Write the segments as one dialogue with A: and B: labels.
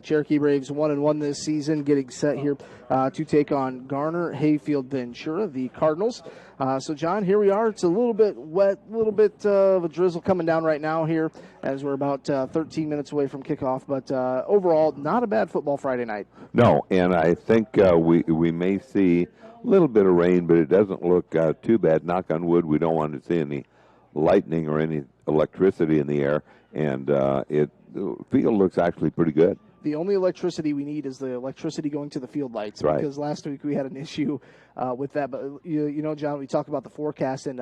A: Cherokee Braves 1-1 this season, getting set here to take on Garner-Hayfield-Ventura, the Cardinals. So, John, here we are. It's a little bit wet, a little bit of a drizzle coming down right now here as we're about 13 minutes away from kickoff. But overall, not a bad football Friday night.
B: No, and I think we may see a little bit of rain, but it doesn't look too bad. Knock on wood, we don't want to see any lightning or any electricity in the air, and the field looks actually pretty good.
A: The only electricity we need is the electricity going to the field lights,
B: right,
A: because last week we had an issue with that. But, you know, John, we talked about the forecast, and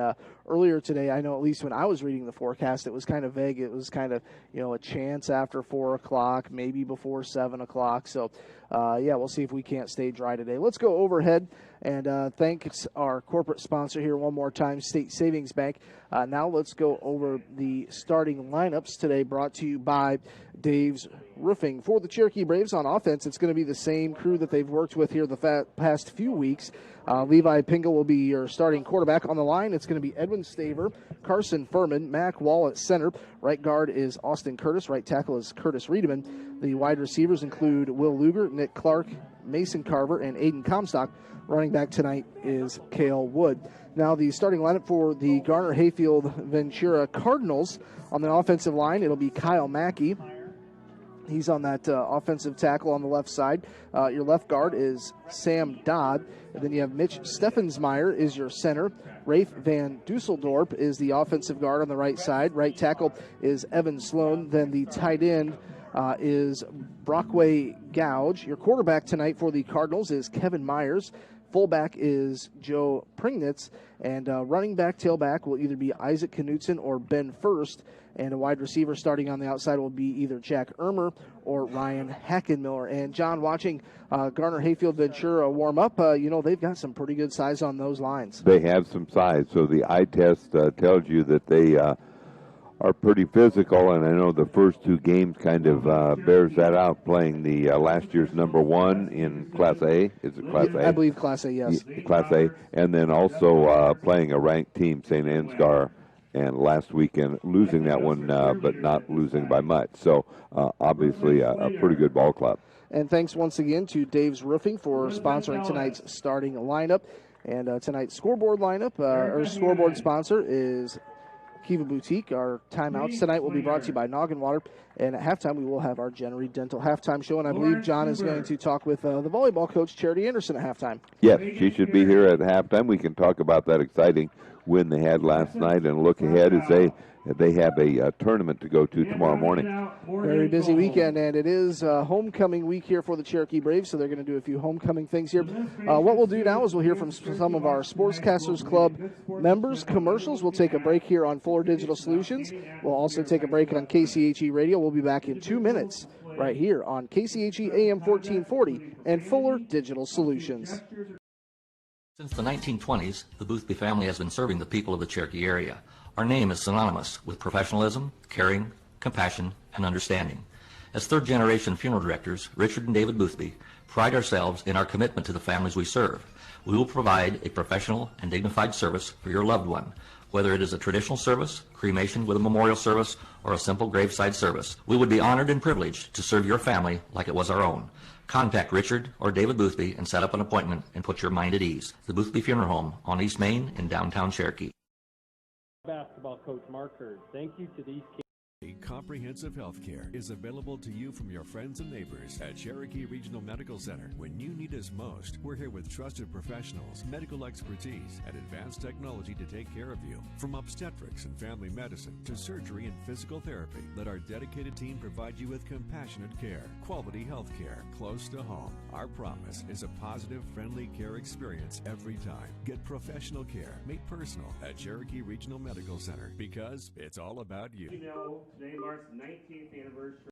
A: earlier today, I know at least when I was reading the forecast, it was kind of vague. It was kind of, you know, a chance after 4 o'clock, maybe before 7 o'clock. So, yeah, we'll see if we can't stay dry today. Let's go overhead and thank our corporate sponsor here one more time, State Savings Bank. Now let's go over the starting lineups today, brought to you by Dave's Roofing. For the Cherokee Braves on offense, it's going to be the same crew that they've worked with here the past few weeks. Levi Pingle will be your starting quarterback. On the line, it's going to be Edwin Staver, Carson Furman, Mac Wall at center. Right guard is Austin Curtis. Right tackle is Curtis Riedemann. The wide receivers include Will Luger, Nick Clark, Mason Carver, and Aiden Comstock. Running back tonight is Cale Wood. Now the starting lineup for the Garner-Hayfield-Ventura Cardinals. On the offensive line, it'll be Kyle Mackey. He's on that offensive tackle on the left side. Your left guard is Sam Dodd. And then you have Mitch Steffensmeyer is your center. Rafe Van Dusseldorp is the offensive guard on the right side. Right tackle is Evan Sloan. Then the tight end is Brockway Gouge. Your quarterback tonight for the Cardinals is Kevin Myers. Fullback is Joe Pringnitz. And running back, tailback will either be Isaac Knutson or Ben First. And a wide receiver starting on the outside will be either Jack Ermer or Ryan Hackenmiller. And, John, watching Garner-Hayfield-Ventura warm up, you know, they've got some pretty good size on those lines.
B: They have some size. So the eye test tells you that they are pretty physical, and I know the first two games kind of bears that out, playing the last year's number one in Class A. Is it Class A?
A: I believe Class A, yes.
B: Class A. And then also playing a ranked team, St. Ansgar, and last weekend losing that one, but not losing by much. So obviously a pretty good ball club.
A: And thanks once again to Dave's Roofing for sponsoring tonight's starting lineup. And tonight's scoreboard lineup, our scoreboard sponsor is Kiva Boutique. Our timeouts tonight will be brought to you by Noggin Water. And at halftime, we will have our January Dental halftime show. And I believe John is going to talk with the volleyball coach, Charity Anderson, at halftime.
B: Yes, she should be here at halftime. We can talk about that exciting win they had last night and look ahead as they have a tournament to go to tomorrow morning.
A: Very busy weekend, and it is homecoming week here for the Cherokee Braves, so they're going to do a few homecoming things here. What we'll do now is we'll hear from some of our Sportscasters Club members. Commercials. We'll take a break here on Fuller Digital Solutions. We'll also take a break on KCHE Radio. We'll be back in 2 minutes right here on KCHE AM 1440 and Fuller Digital Solutions.
C: Since the 1920s, the Boothby family has been serving the people of the Cherokee area. Our name is synonymous with professionalism, caring, compassion, and understanding. As third-generation funeral directors, Richard and David Boothby pride ourselves in our commitment to the families we serve. We will provide a professional and dignified service for your loved one, whether it is a traditional service, cremation with a memorial service, or a simple graveside service. We would be honored and privileged to serve your family like it was our own. Contact Richard or David Boothby and set up an appointment and put your mind at ease. The Boothby Funeral Home on East Main in downtown Cherokee.
D: Basketball coach Mark Hurd. Thank you to these kids.
E: Comprehensive health care is available to you from your friends and neighbors at Cherokee Regional Medical Center. When you need us most, we're here with trusted professionals, medical expertise, and advanced technology to take care of you. From obstetrics and family medicine to surgery and physical therapy, let our dedicated team provide you with compassionate care, quality health care close to home. Our promise is a positive, friendly care experience every time. Get professional care made personal at Cherokee Regional Medical Center, because it's all about you.
D: Today marks the 19th anniversary.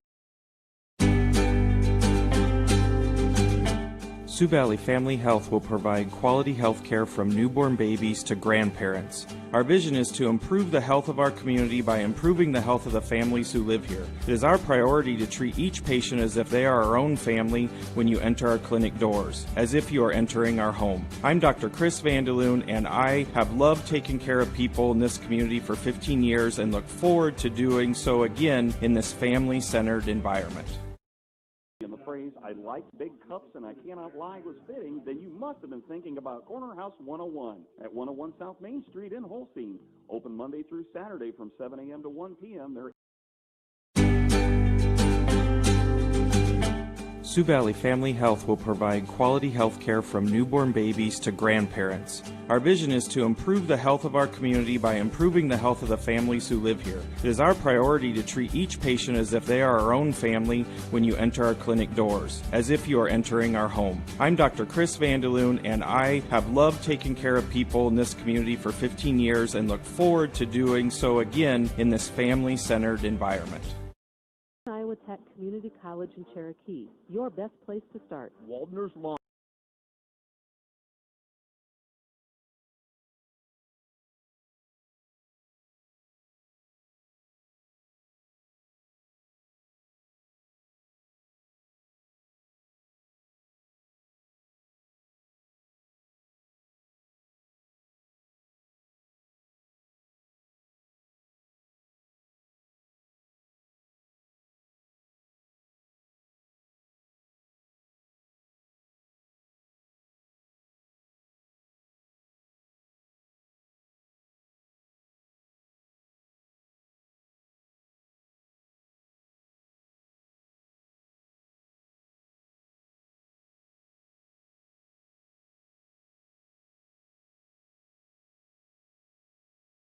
F: Sioux Valley Family Health will provide quality health care from newborn babies to grandparents. Our vision is to improve the health of our community by improving the health of the families who live here. It is our priority to treat each patient as if they are our own family when you enter our clinic doors, as if you are entering our home. I'm Dr. Chris Vandeloon, and I have loved taking care of people in this community for 15 years and look forward to doing so again in this family-centered environment.
G: phrase, "I like big cups and I cannot lie," was fitting, then you must have been thinking about Corner House 101 at 101 South Main Street in Holstein. Open Monday through Saturday from 7 a.m. to 1 p.m. They're
F: Sioux Valley Family Health will provide quality health care from newborn babies to grandparents. Our vision is to improve the health of our community by improving the health of the families who live here. It is our priority to treat each patient as if they are our own family when you enter our clinic doors, as if you are entering our home. I'm Dr. Chris Vandeloon, and I have loved taking care of people in this community for 15 years and look forward to doing so again in this family-centered environment.
H: Iowa Tech Community College in Cherokee, your best place to start.
G: Waldner's Lawn.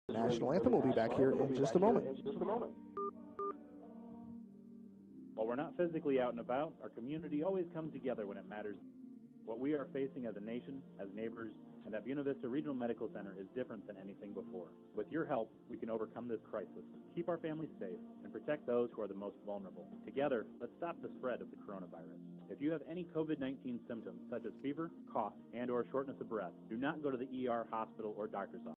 A: National anthem will be back here in just a moment.
I: While we're not physically out and about, our community always comes together when it matters. What we are facing as a nation, as neighbors, and at Buena Vista Regional Medical Center is different than anything before. With your help, we can overcome this crisis, keep our families safe, and protect those who are the most vulnerable. Together, let's stop the spread of the coronavirus. If you have any COVID-19 symptoms, such as fever, cough, and/or shortness of breath, do not go to the ER, hospital, or doctor's office.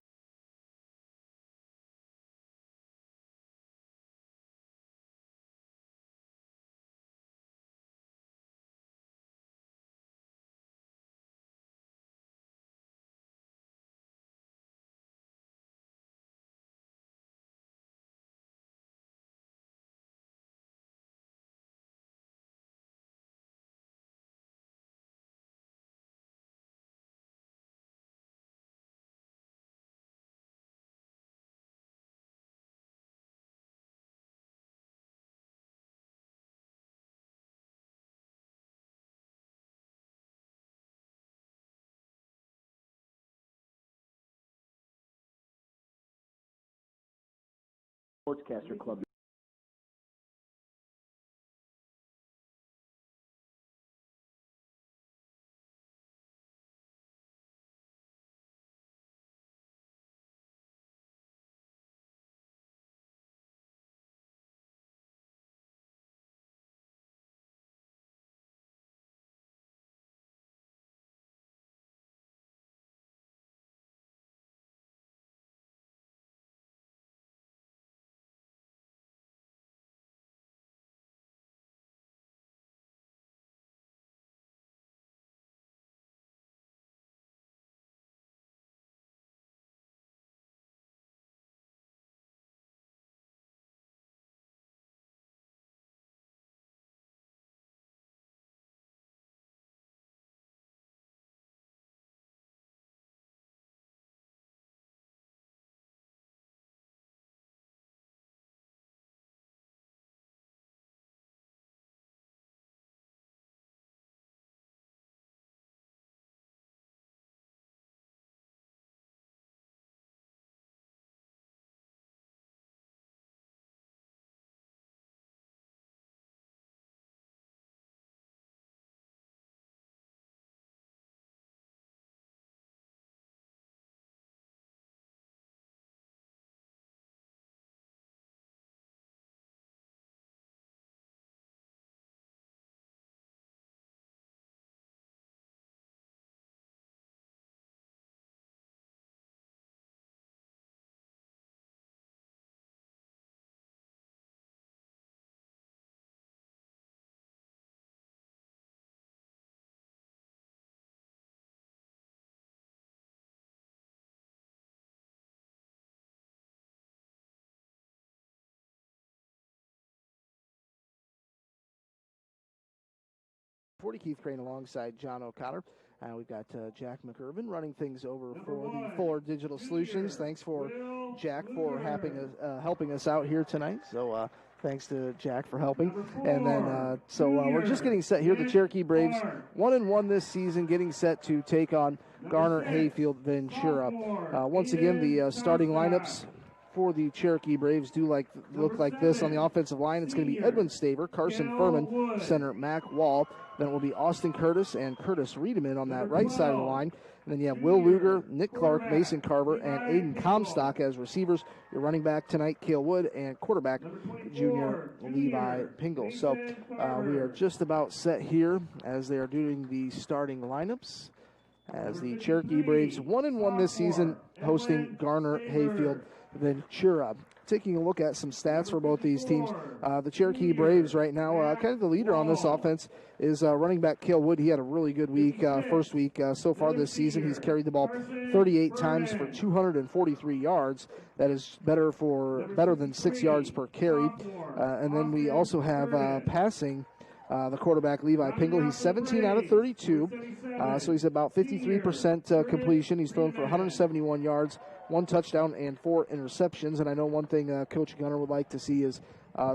G: Sportscaster Club.
A: 40 Keith Crane alongside John O'Connor. We've got Jack McIrvin running things over for the Fuller Digital Solutions. Thanks for Jack for helping us out here tonight. So thanks to Jack for helping. And then we're just getting set here. The Cherokee Braves 1-1 this season, getting set to take on Garner-Hayfield-Ventura. Once again, the starting lineups for the Cherokee Braves look like this. On the offensive line, it's going to be Edwin Staver, Carson Furman, center Mac Wall. Then it will be Austin Curtis and Curtis Riedemann on that right side of the line. And then you have Will Luger, Nick Clark, Mason Carver, and Aiden Comstock as receivers. Your running back tonight, Cale Wood, and quarterback, junior Levi Pingle. So we are just about set here as they are doing the starting lineups. As the Cherokee Braves 1-1 this season, hosting Garner-Hayfield-Ventura. Taking a look at some stats for both these teams, the Cherokee Braves right now, kind of the leader on this offense is running back Cale Wood. He had a really good week, first week so far this season. He's carried the ball 38 times for 243 yards. That is better than 6 yards per carry. And then we also have passing. The quarterback, Levi Pingle, he's 17 out of 32, so he's about 53% completion. He's thrown for 171 yards, 1 touchdown, and 4 interceptions. And I know one thing Coach Gunner would like to see is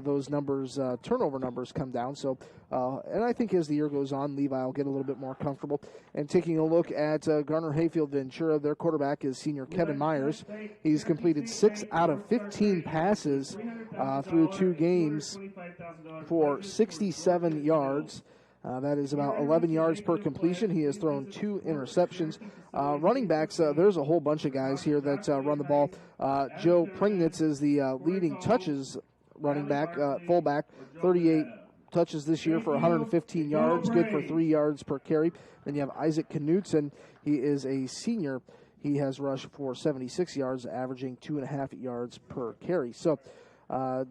A: those numbers, turnover numbers, come down. So, and I think as the year goes on, Levi will get a little bit more comfortable. And taking a look at Garner-Hayfield-Ventura, their quarterback is senior Kevin Myers. He's completed 6 out of 15 passes through 2 games for 67 yards. That is about 11 yards per completion. He has thrown 2 interceptions. Running backs, there's a whole bunch of guys here that run the ball. Joe Pringnitz is the leading touches running back, fullback, 38 touches this year for 115 yards, good for 3 yards per carry. Then you have Isaac Knutson. He is a senior. He has rushed for 76 yards, averaging 2.5 yards per carry. So,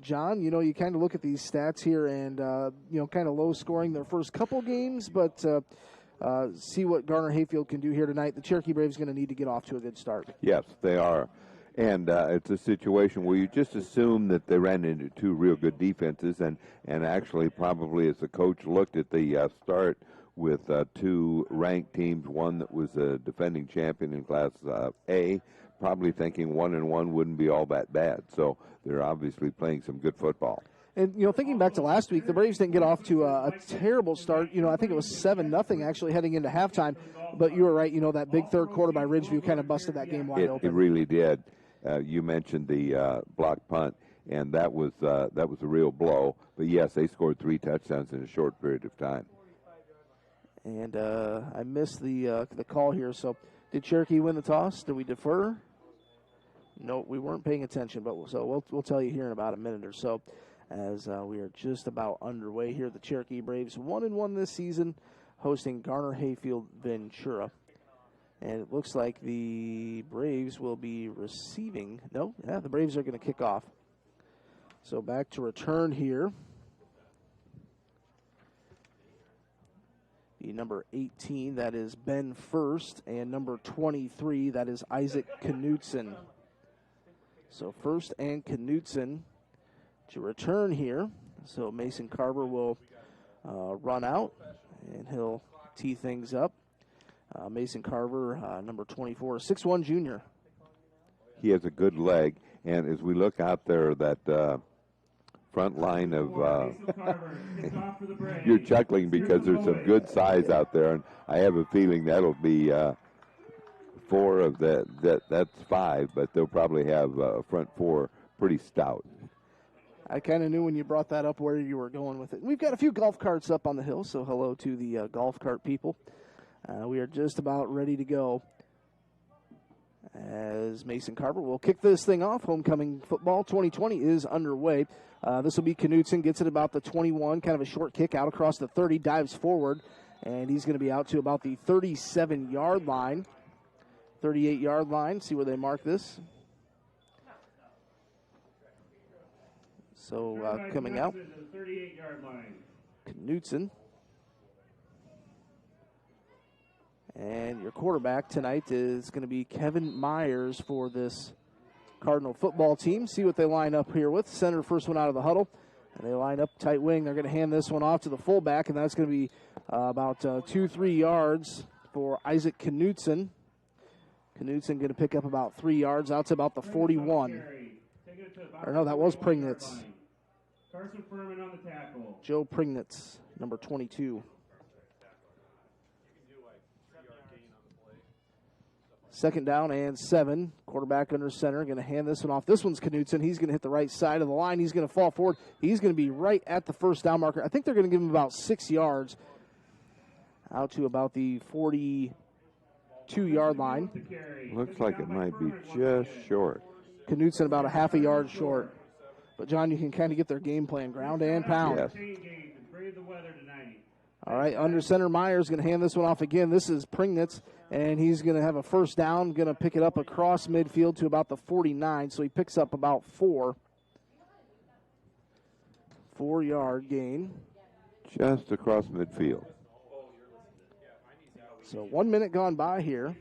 A: John, you kind of look at these stats here and, kind of low scoring their first couple games, but see what Garner-Hayfield can do here tonight. The Cherokee Braves going to need to get off to a good start.
B: Yes, they are. And it's a situation where you just assume that they ran into 2 real good defenses, and actually probably as the coach looked at the start with 2 ranked teams, one that was a defending champion in Class A, probably thinking 1-1 wouldn't be all that bad. So they're obviously playing some good football.
A: And, thinking back to last week, the Braves didn't get off to a terrible start. I think it was 7-0 actually heading into halftime. But you were right, that big third quarter by Ridgeview kind of busted that game wide open.
B: It really did. You mentioned the block punt, and that was a real blow. But, yes, they scored 3 touchdowns in a short period of time.
A: And I missed the call here. So did Cherokee win the toss? Did we defer? No, we weren't paying attention, but we'll tell you here in about a minute or so as we are just about underway here. The Cherokee Braves 1-1 this season, hosting Garner-Hayfield-Ventura. And it looks like the Braves will be receiving. The Braves are going to kick off. So back to return here. The number 18, that is Ben First, and number 23, that is Isaac Knutson. So First and Knutson to return here. So Mason Carver will run out, and he'll tee things up. Mason Carver, number 24, 6'1" junior.
B: He has a good leg, and as we look out there, that front line of you're chuckling because there's some good size out there, and I have a feeling that'll be 4 of that's 5, but they'll probably have front 4 pretty stout.
A: I kind of knew when you brought that up where you were going with it. We've got a few golf carts up on the hill, so hello to the golf cart people. We are just about ready to go as Mason Carver will kick this thing off. Homecoming football 2020 is underway. This will be Knutson, gets it about the 21, kind of a short kick out across the 30, dives forward, and he's going to be out to about the 37-yard line, 38-yard line. See where they mark this. So coming out,
J: 38-yard line.
A: Knutson. And your quarterback tonight is going to be Kevin Myers for this Cardinal football team. See what they line up here with. Center, first one out of the huddle. And they line up tight wing. They're going to hand this one off to the fullback, and that's going to be about 2-3 yards for Isaac Knutson. Knutson going to pick up about 3 yards out to about the 41. Or no, that was Prignitz.
J: Carson Furman on the tackle.
A: Joe Prignitz, number 22. Second down and 7. Quarterback under center. Going to hand this one off. This one's Knutson. He's going to hit the right side of the line. He's going to fall forward. He's going to be right at the first down marker. I think they're going to give him about 6 yards out to about the 42-yard line.
B: Looks like it might be just short.
A: Knutson about a half a yard short. But, John, you can kind of get their game plan, ground and pound.
B: Yes.
A: All right, under center, Myers going to hand this one off again. This is Prignitz, and he's going to have a first down, going to pick it up across midfield to about the 49, so he picks up about 4. 4-yard gain.
B: Just across midfield.
A: So 1 minute gone by here.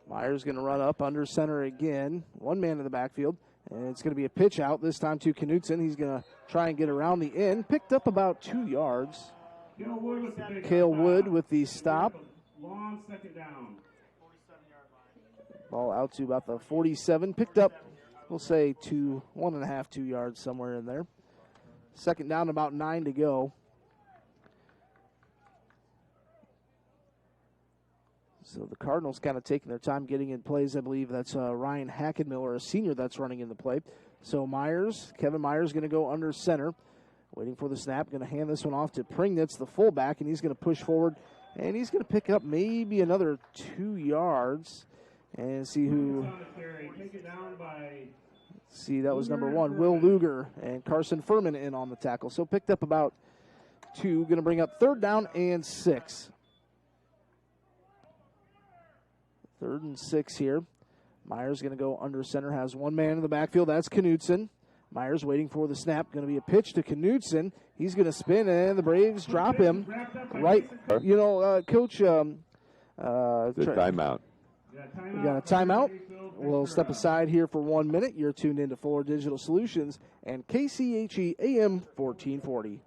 A: Myers going to run up under center again. One man in the backfield. And it's going to be a pitch out, this time to Knutson. He's going to try and get around the end. Picked up about 2 yards. Cale Wood with the stop.
J: Long second down.
A: Ball out to about the 47. Picked up, we'll say, 1.5, 2 yards somewhere in there. Second down, about 9 to go. So the Cardinals kind of taking their time getting in plays. I believe that's Ryan Hackenmiller, a senior, that's running in the play. So Kevin Myers going to go under center. Waiting for the snap. Going to hand this one off to Prignitz, the fullback, and he's going to push forward. And he's going to pick up maybe another 2 yards. And see who. See, that was number 1, Will Luger, and Carson Furman in on the tackle. So picked up about 2. Going to bring up 3rd down and 6. 3rd and 6 here. Myers going to go under center, has one man in the backfield. That's Knutson. Myers waiting for the snap. Going to be a pitch to Knutson. He's going to spin, and the Braves drop him. Right, Coach.
B: The timeout.
A: We got a timeout. We'll step aside here for 1 minute. You're tuned into Fuller Digital Solutions and KCHE AM 1440.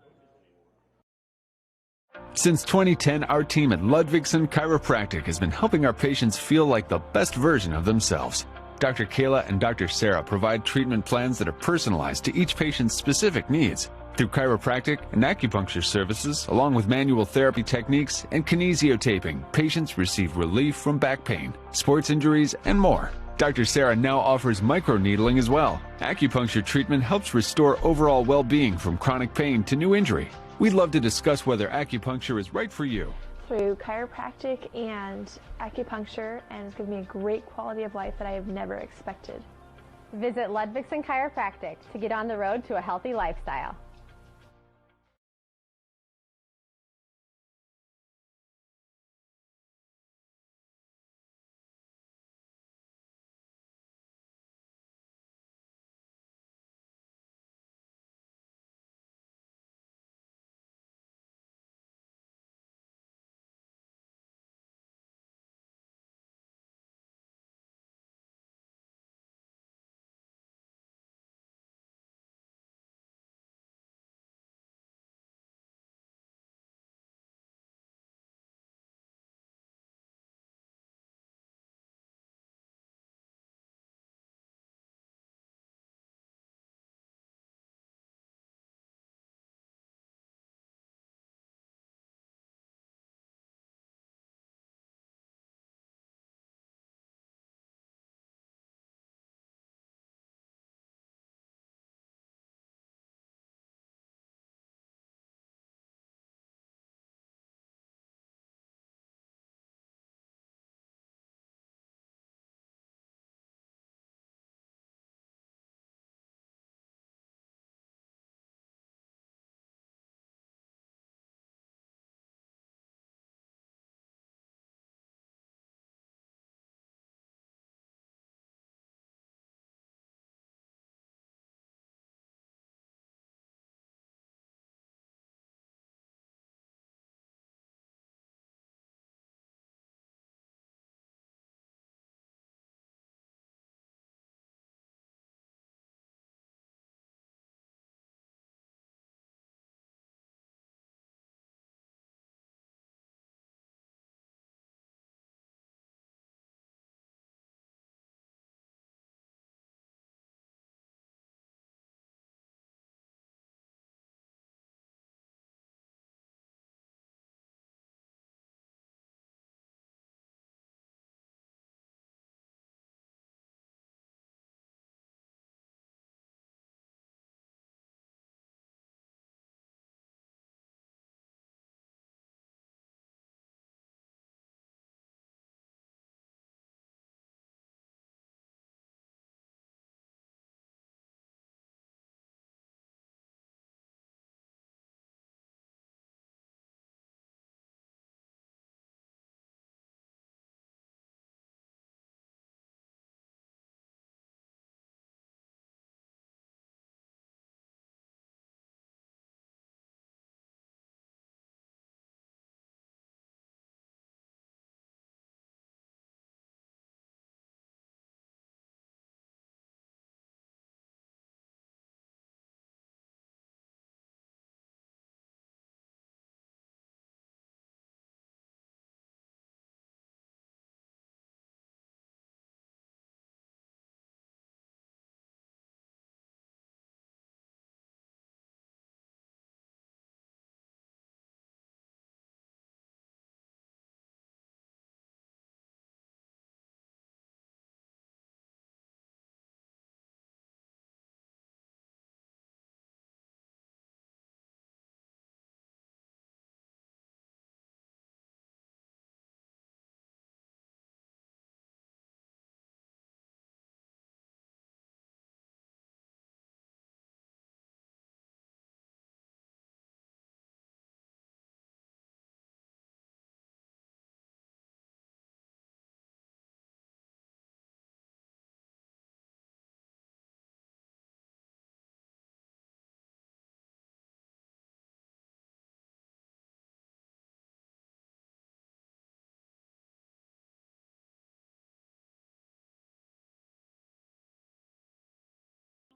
K: Since 2010, our team at Ludwigson Chiropractic has been helping our patients feel like the best version of themselves. Dr. Kayla and Dr. Sarah provide treatment plans that are personalized to each patient's specific needs. Through chiropractic and acupuncture services, along with manual therapy techniques and kinesiotaping, patients receive relief from back pain, sports injuries, and more. Dr. Sarah now offers microneedling as well. Acupuncture treatment helps restore overall well-being from chronic pain to new injury. We'd love to discuss whether acupuncture is right for you.
L: Through chiropractic and acupuncture, and it's given me a great quality of life that I have never expected.
M: Visit Ludwigson Chiropractic to get on the road to a healthy lifestyle.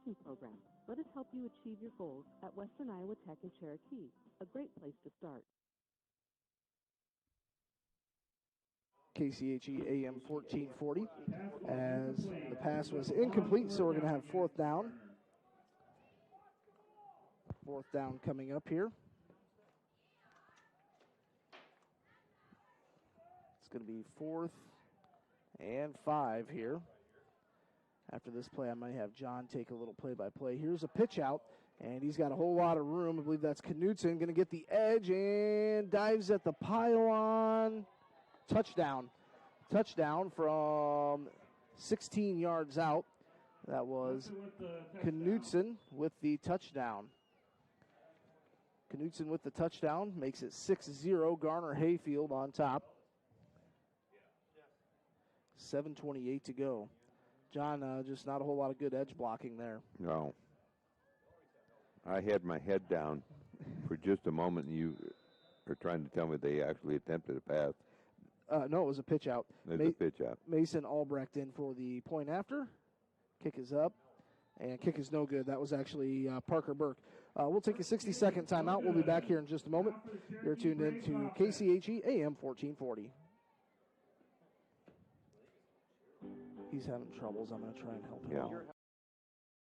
H: education program. Let us help you achieve your goals at Western Iowa Tech in Cherokee, a great place to start.
A: KCHE AM 1440 as the pass was incomplete, so we're going to have fourth down. Fourth down coming up here. It's going to be 4th and 5 here. After this play, I might have John take a little play-by-play. Here's a pitch out, and he's got a whole lot of room. I believe that's Knutson going to get the edge and dives at the pylon. Touchdown. Touchdown from 16 yards out. That was Knutson with the touchdown. Knutson with the touchdown makes it 6-0. Garner-Hayfield on top. 7:28 to go. John, just not a whole lot of good edge blocking there.
B: No. I had my head down for just a moment, and you are trying to tell me they actually attempted a pass.
A: No, it was a pitch out.
B: It was a pitch out.
A: Mason Albrecht in for the point after. Kick is up, and kick is no good. That was actually Parker Burke. We'll take a 60-second timeout. We'll be back here in just a moment. You're tuned in to KCHE AM 1440. He's having troubles. I'm going to try and help him out.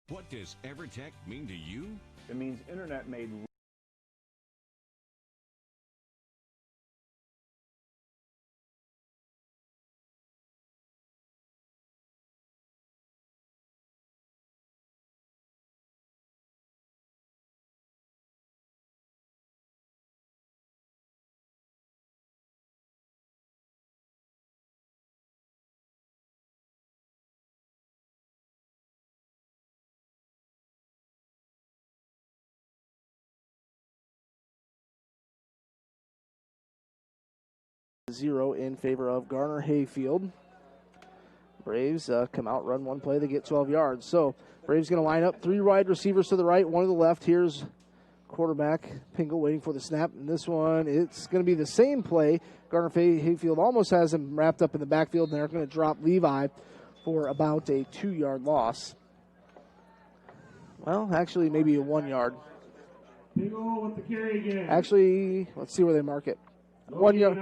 N: What does EverTech mean to you?
O: It means internet made.
A: Zero in favor of Garner-Hayfield. Braves come out, run one play, they get 12 yards. So Braves going to line up 3 wide receivers to the right, 1 to the left. Here's quarterback Pingle waiting for the snap. And this one, it's going to be the same play. Garner-Hayfield almost has him wrapped up in the backfield, and they're going to drop Levi for about a 2-yard loss. Well, actually, maybe a 1 yard.
J: Pingle with the carry again.
A: Actually, let's see where they mark it. 1 yard,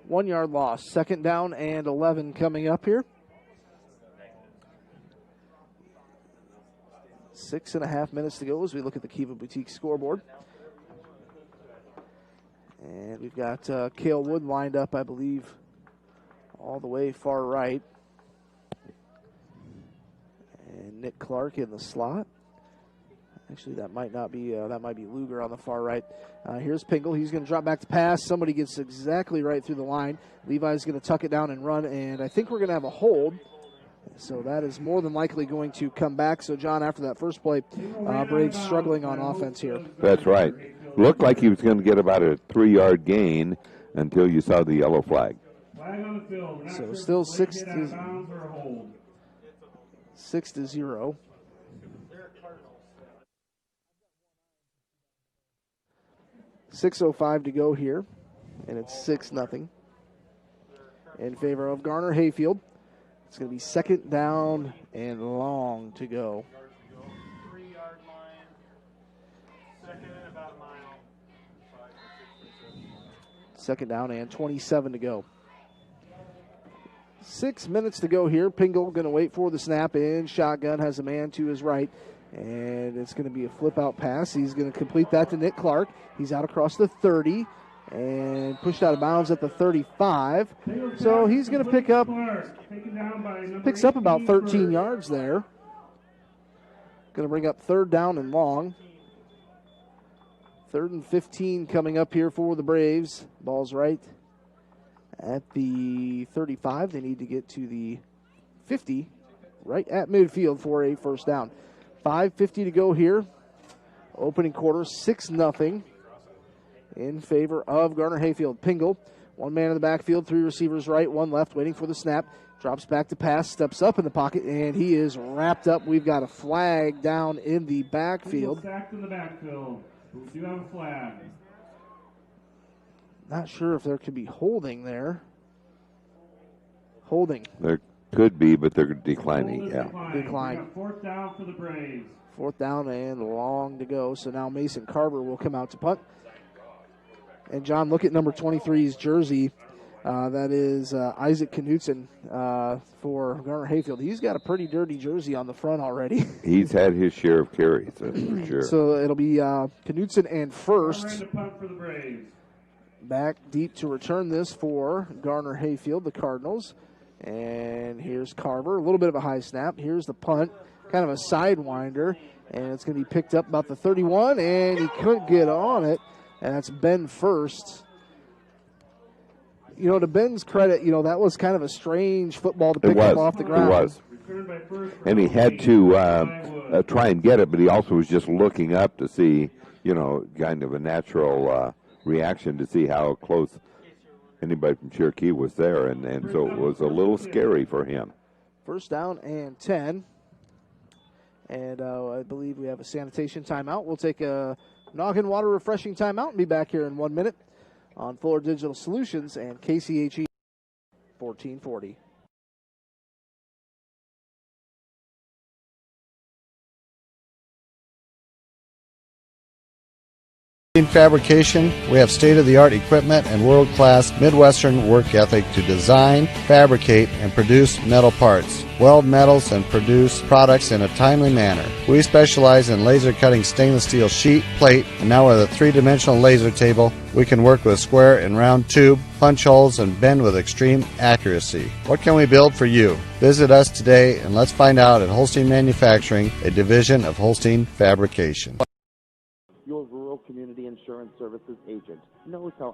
A: 1 yard loss. 2nd down and 11 coming up here. 6.5 minutes to go as we look at the Kiva Boutique scoreboard. And we've got Cale Wood lined up, I believe, all the way far right. And Nick Clark in the slot. Actually, that might not be, that might be Luger on the far right. Here's Pingle. He's going to drop back to pass. Somebody gets exactly right through the line. Levi's going to tuck it down and run, and I think we're going to have a hold. So that is more than likely going to come back. So, John, after that first play, Braves struggling on offense here.
B: That's right. Looked like he was going to get about a 3-yard gain until you saw the yellow flag.
A: So still 6-0. 6:05 to go here, and it's 6-0 in favor of Garner-Hayfield. It's going to be 2nd down and long to go.
J: 3-yard line. 2nd and about a mile.
A: 2nd down and 27 to go. 6 minutes to go here. Pingle going to wait for the snap in. Shotgun has a man to his right. And it's going to be a flip-out pass. He's going to complete that to Nick Clark. He's out across the 30 and pushed out of bounds at the 35. So he's going to picks up about 13 yards there. Going to bring up 3rd down and long. 3rd and 15 coming up here for the Braves. Ball's right at the 35. They need to get to the 50, right at midfield for a 1st down. 5:50 to go here. Opening quarter, 6-0 in favor of Garner-Hayfield. Pingle, 1 man in the backfield, 3 receivers right, 1 left, waiting for the snap. Drops back to pass, steps up in the pocket, and he is wrapped up. We've got a flag down in the backfield.
J: Sacked in the backfield. We do have a flag.
A: Not sure if there could be holding there. Holding.
B: Could be, but they're declining. Yeah.
A: Decline.
J: Fourth down for the Braves.
A: Fourth down and long to go. So now Mason Carver will come out to punt. And, John, look at number 23's jersey. That is Isaac Knutson for Garner-Hayfield. He's got a pretty dirty jersey on the front already.
B: He's had his share of carries, that's for sure.
A: So it'll be Knutson and first.
J: Punt for the Braves.
A: Back deep to return this for Garner-Hayfield, the Cardinals. And here's Carver. A little bit of a high snap. Here's the punt. Kind of a sidewinder. And it's going to be picked up about the 31. And he couldn't get on it. And that's Ben First. To Ben's credit, that was kind of a strange football to pick up off the ground.
B: It was. And he had to try and get it, but he also was just looking up to see, kind of a natural reaction to see how close anybody from Cherokee was there. And so it was a little scary for him.
A: First down and 10. And I believe we have a sanitation timeout. We'll take a Noggin Water refreshing timeout and be back here in 1 minute on Fuller Digital Solutions and KCHE 1440.
O: In fabrication, we have state-of-the-art equipment and world-class Midwestern work ethic to design, fabricate, and produce metal parts, weld metals, and produce products in a timely manner. We specialize in laser cutting stainless steel sheet, plate, and now with a three-dimensional laser table, we can work with square and round tube, punch holes, and bend with extreme accuracy. What can we build for you? Visit us today and let's find out at Holstein Manufacturing, a division of Holstein Fabrication.
P: Your rural community insurance services agent knows how.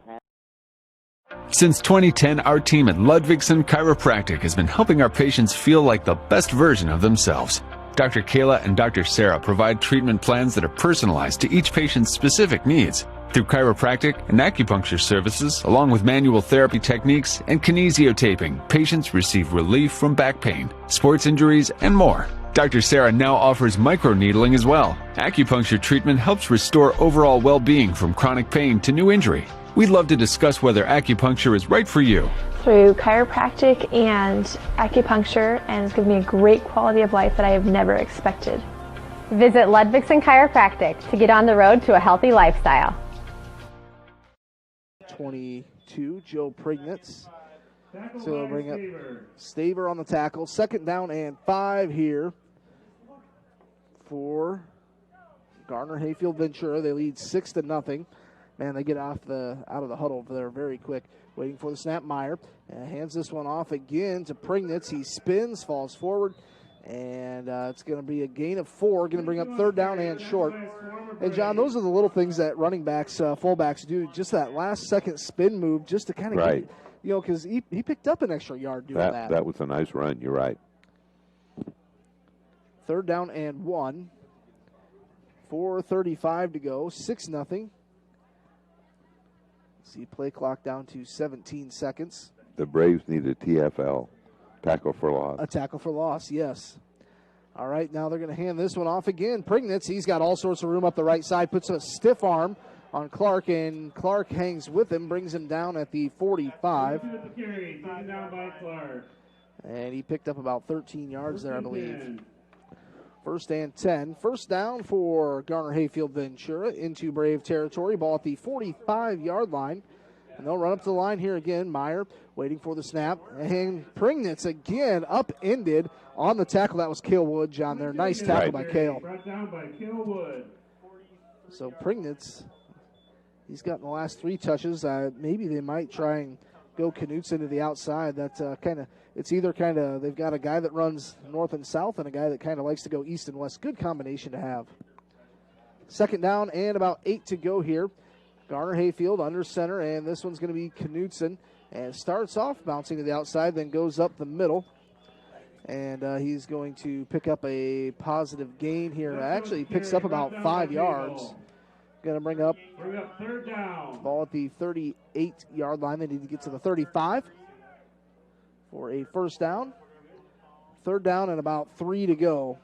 K: Since 2010, our team at Ludwigson Chiropractic has been helping our patients feel like the best version of themselves. Dr. Kayla and Dr. Sarah provide treatment plans that are personalized to each patient's specific needs. Through chiropractic and acupuncture services, along with manual therapy techniques and kinesiotaping, patients receive relief from back pain, sports injuries, and more. Dr. Sarah now offers microneedling as well. Acupuncture treatment helps restore overall well-being from chronic pain to new injury. We'd love to discuss whether acupuncture is right for you.
L: Through chiropractic and acupuncture, and it's given me a great quality of life that I have never expected.
M: Visit Ludwigson Chiropractic to get on the road to a healthy lifestyle.
A: 22, Joe Prignitz. So they'll bring up Staver on the tackle. Second down and 5 here for Garner-Hayfield-Ventura. They lead 6-0. Man, they get out of the huddle there very quick. Waiting for the snap, Meyer. Hands this one off again to Prignitz. He spins, falls forward, and it's going to be a gain of 4. Going to bring up third down and short. And, John, those are the little things that running backs, fullbacks do. Just that last-second spin move just to kind of
B: right.
A: Get, because he picked up an extra yard doing that.
B: That was a nice run. You're right.
A: Third down and 1. 4:35 to go. 6-0. See play clock down to 17 seconds.
B: The Braves need a TFL, tackle for loss.
A: A tackle for loss, yes. All right, now they're going to hand this one off again. Prignitz, he's got all sorts of room up the right side, puts a stiff arm on Clark, and Clark hangs with him, brings him down at the 45. And he picked up about 13 yards there, I believe. First and 10. First down for Garner-Hayfield-Ventura into Brave territory. Ball at the 45-yard line. And they'll run up to the line here again. Meyer waiting for the snap. And Prignitz again upended on the tackle. That was Cale Wood, John, there. Nice tackle by Cale.
J: Brought down by Cale Wood.
A: So Prignitz, he's gotten the last 3 touches. Maybe they might try and go Knutson to the outside. That's it's either they've got a guy that runs north and south and a guy that kind of likes to go east and west. Good combination to have. Second down and about 8 to go here. Garner-Hayfield under center, and this one's going to be Knutson. And starts off bouncing to the outside, then goes up the middle. And he's going to pick up a positive gain here. Actually, he picks up about 5 yards. Going to bring up
J: third down.
A: Ball at the 38-yard line. They need to get to the 35 for a first down. Third down and about 3 to go.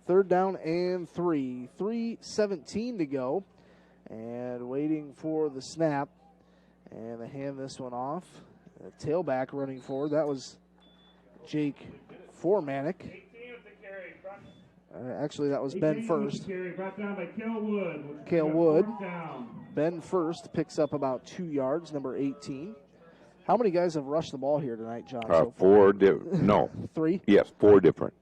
A: Third down and 3. 3:17 to go. And waiting for the snap. And they hand this one off. tailback running forward. That was Jake Formanek. Actually, that was Ben First. Cale Wood. Ben First picks up about 2 yards, number 18. How many guys have rushed the ball here tonight, John? So
B: four. No.
A: 3?
B: Yes, 4 different.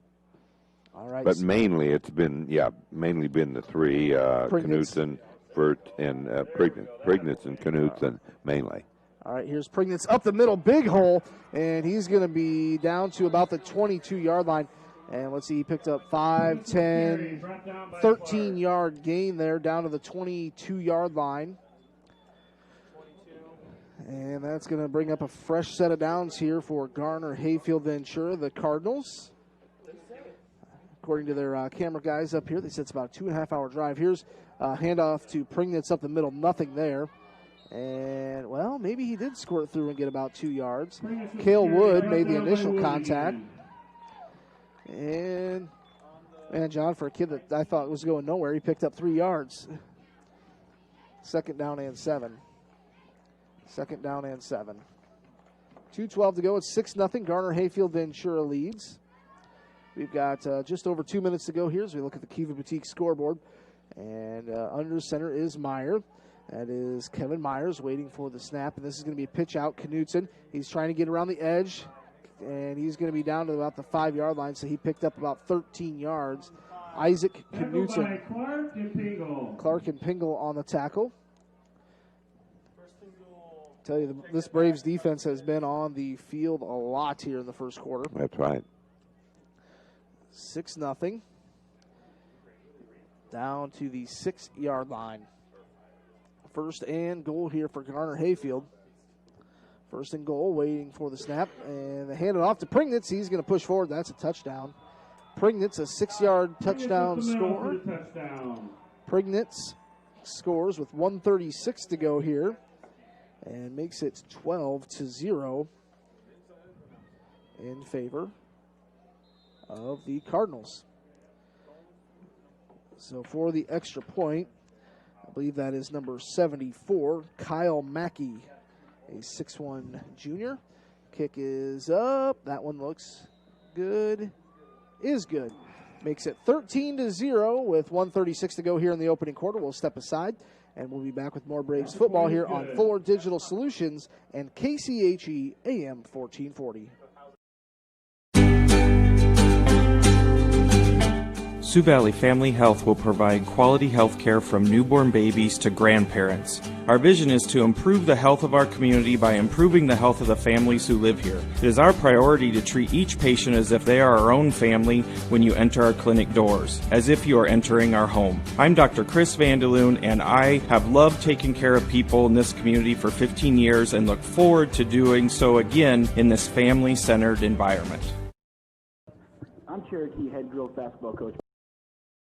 A: All right.
B: But mainly it's been, mainly been the 3, Knutson, Furt, and Prignitz and Knutson mainly.
A: All right, here's Prignitz up the middle, big hole, and he's going to be down to about the 22-yard line. And let's see, he picked up 5, 10, 13-yard gain there down to the 22-yard line. And that's going to bring up a fresh set of downs here for Garner-Hayfield-Ventura, the Cardinals. According to their camera guys up here, they said it's about a 2.5-hour drive. Here's a handoff to Prignitz up the middle, nothing there. And, well, maybe he did squirt through and get about 2 yards. Cale Wood made the initial contact. And, man, John, for a kid that I thought was going nowhere, he picked up 3 yards. 2nd down and 7. 2nd down and 7. 2:12 to go. It's 6-0. Garner-Hayfield-Ventura leads. We've got just over 2 minutes to go here as we look at the Kiva Boutique scoreboard. And under center is Meyer. That is Kevin Myers waiting for the snap. And this is going to be a pitch out. Knutson, he's trying to get around the edge. And he's going to be down to about the 5-yard line, so he picked up about 13 yards. Isaac Knutson. Clark and Pingle on the tackle. Tell you, this Braves defense has been on the field a lot here in the first quarter.
B: That's right.
A: 6-0. Down to the 6-yard line. 1st and goal here for Garner-Hayfield. 1st and goal, waiting for the snap. And they hand it off to Prignitz. He's going to push forward. That's a touchdown. Prignitz, a 6-yard touchdown score. Prignitz scores with 1:36 to go here and makes it 12-0 in favor of the Cardinals. So for the extra point, I believe that is number 74, Kyle Mackey, a 6'1 junior. Kick is up. That one looks good. Is good. Makes it 13-0 with 1:36 to go here in the opening quarter. We'll step aside, and we'll be back with more Braves football here on Fuller Digital Solutions and KCHE AM 1440.
F: Sioux Valley Family Health will provide quality health care from newborn babies to grandparents. Our vision is to improve the health of our community by improving the health of the families who live here. It is our priority to treat each patient as if they are our own family when you enter our clinic doors, as if you are entering our home. I'm Dr. Chris Vandeloon, and I have loved taking care of people in this community for 15 years and look forward to doing so again in this family-centered environment.
P: I'm Cherokee head girls basketball coach.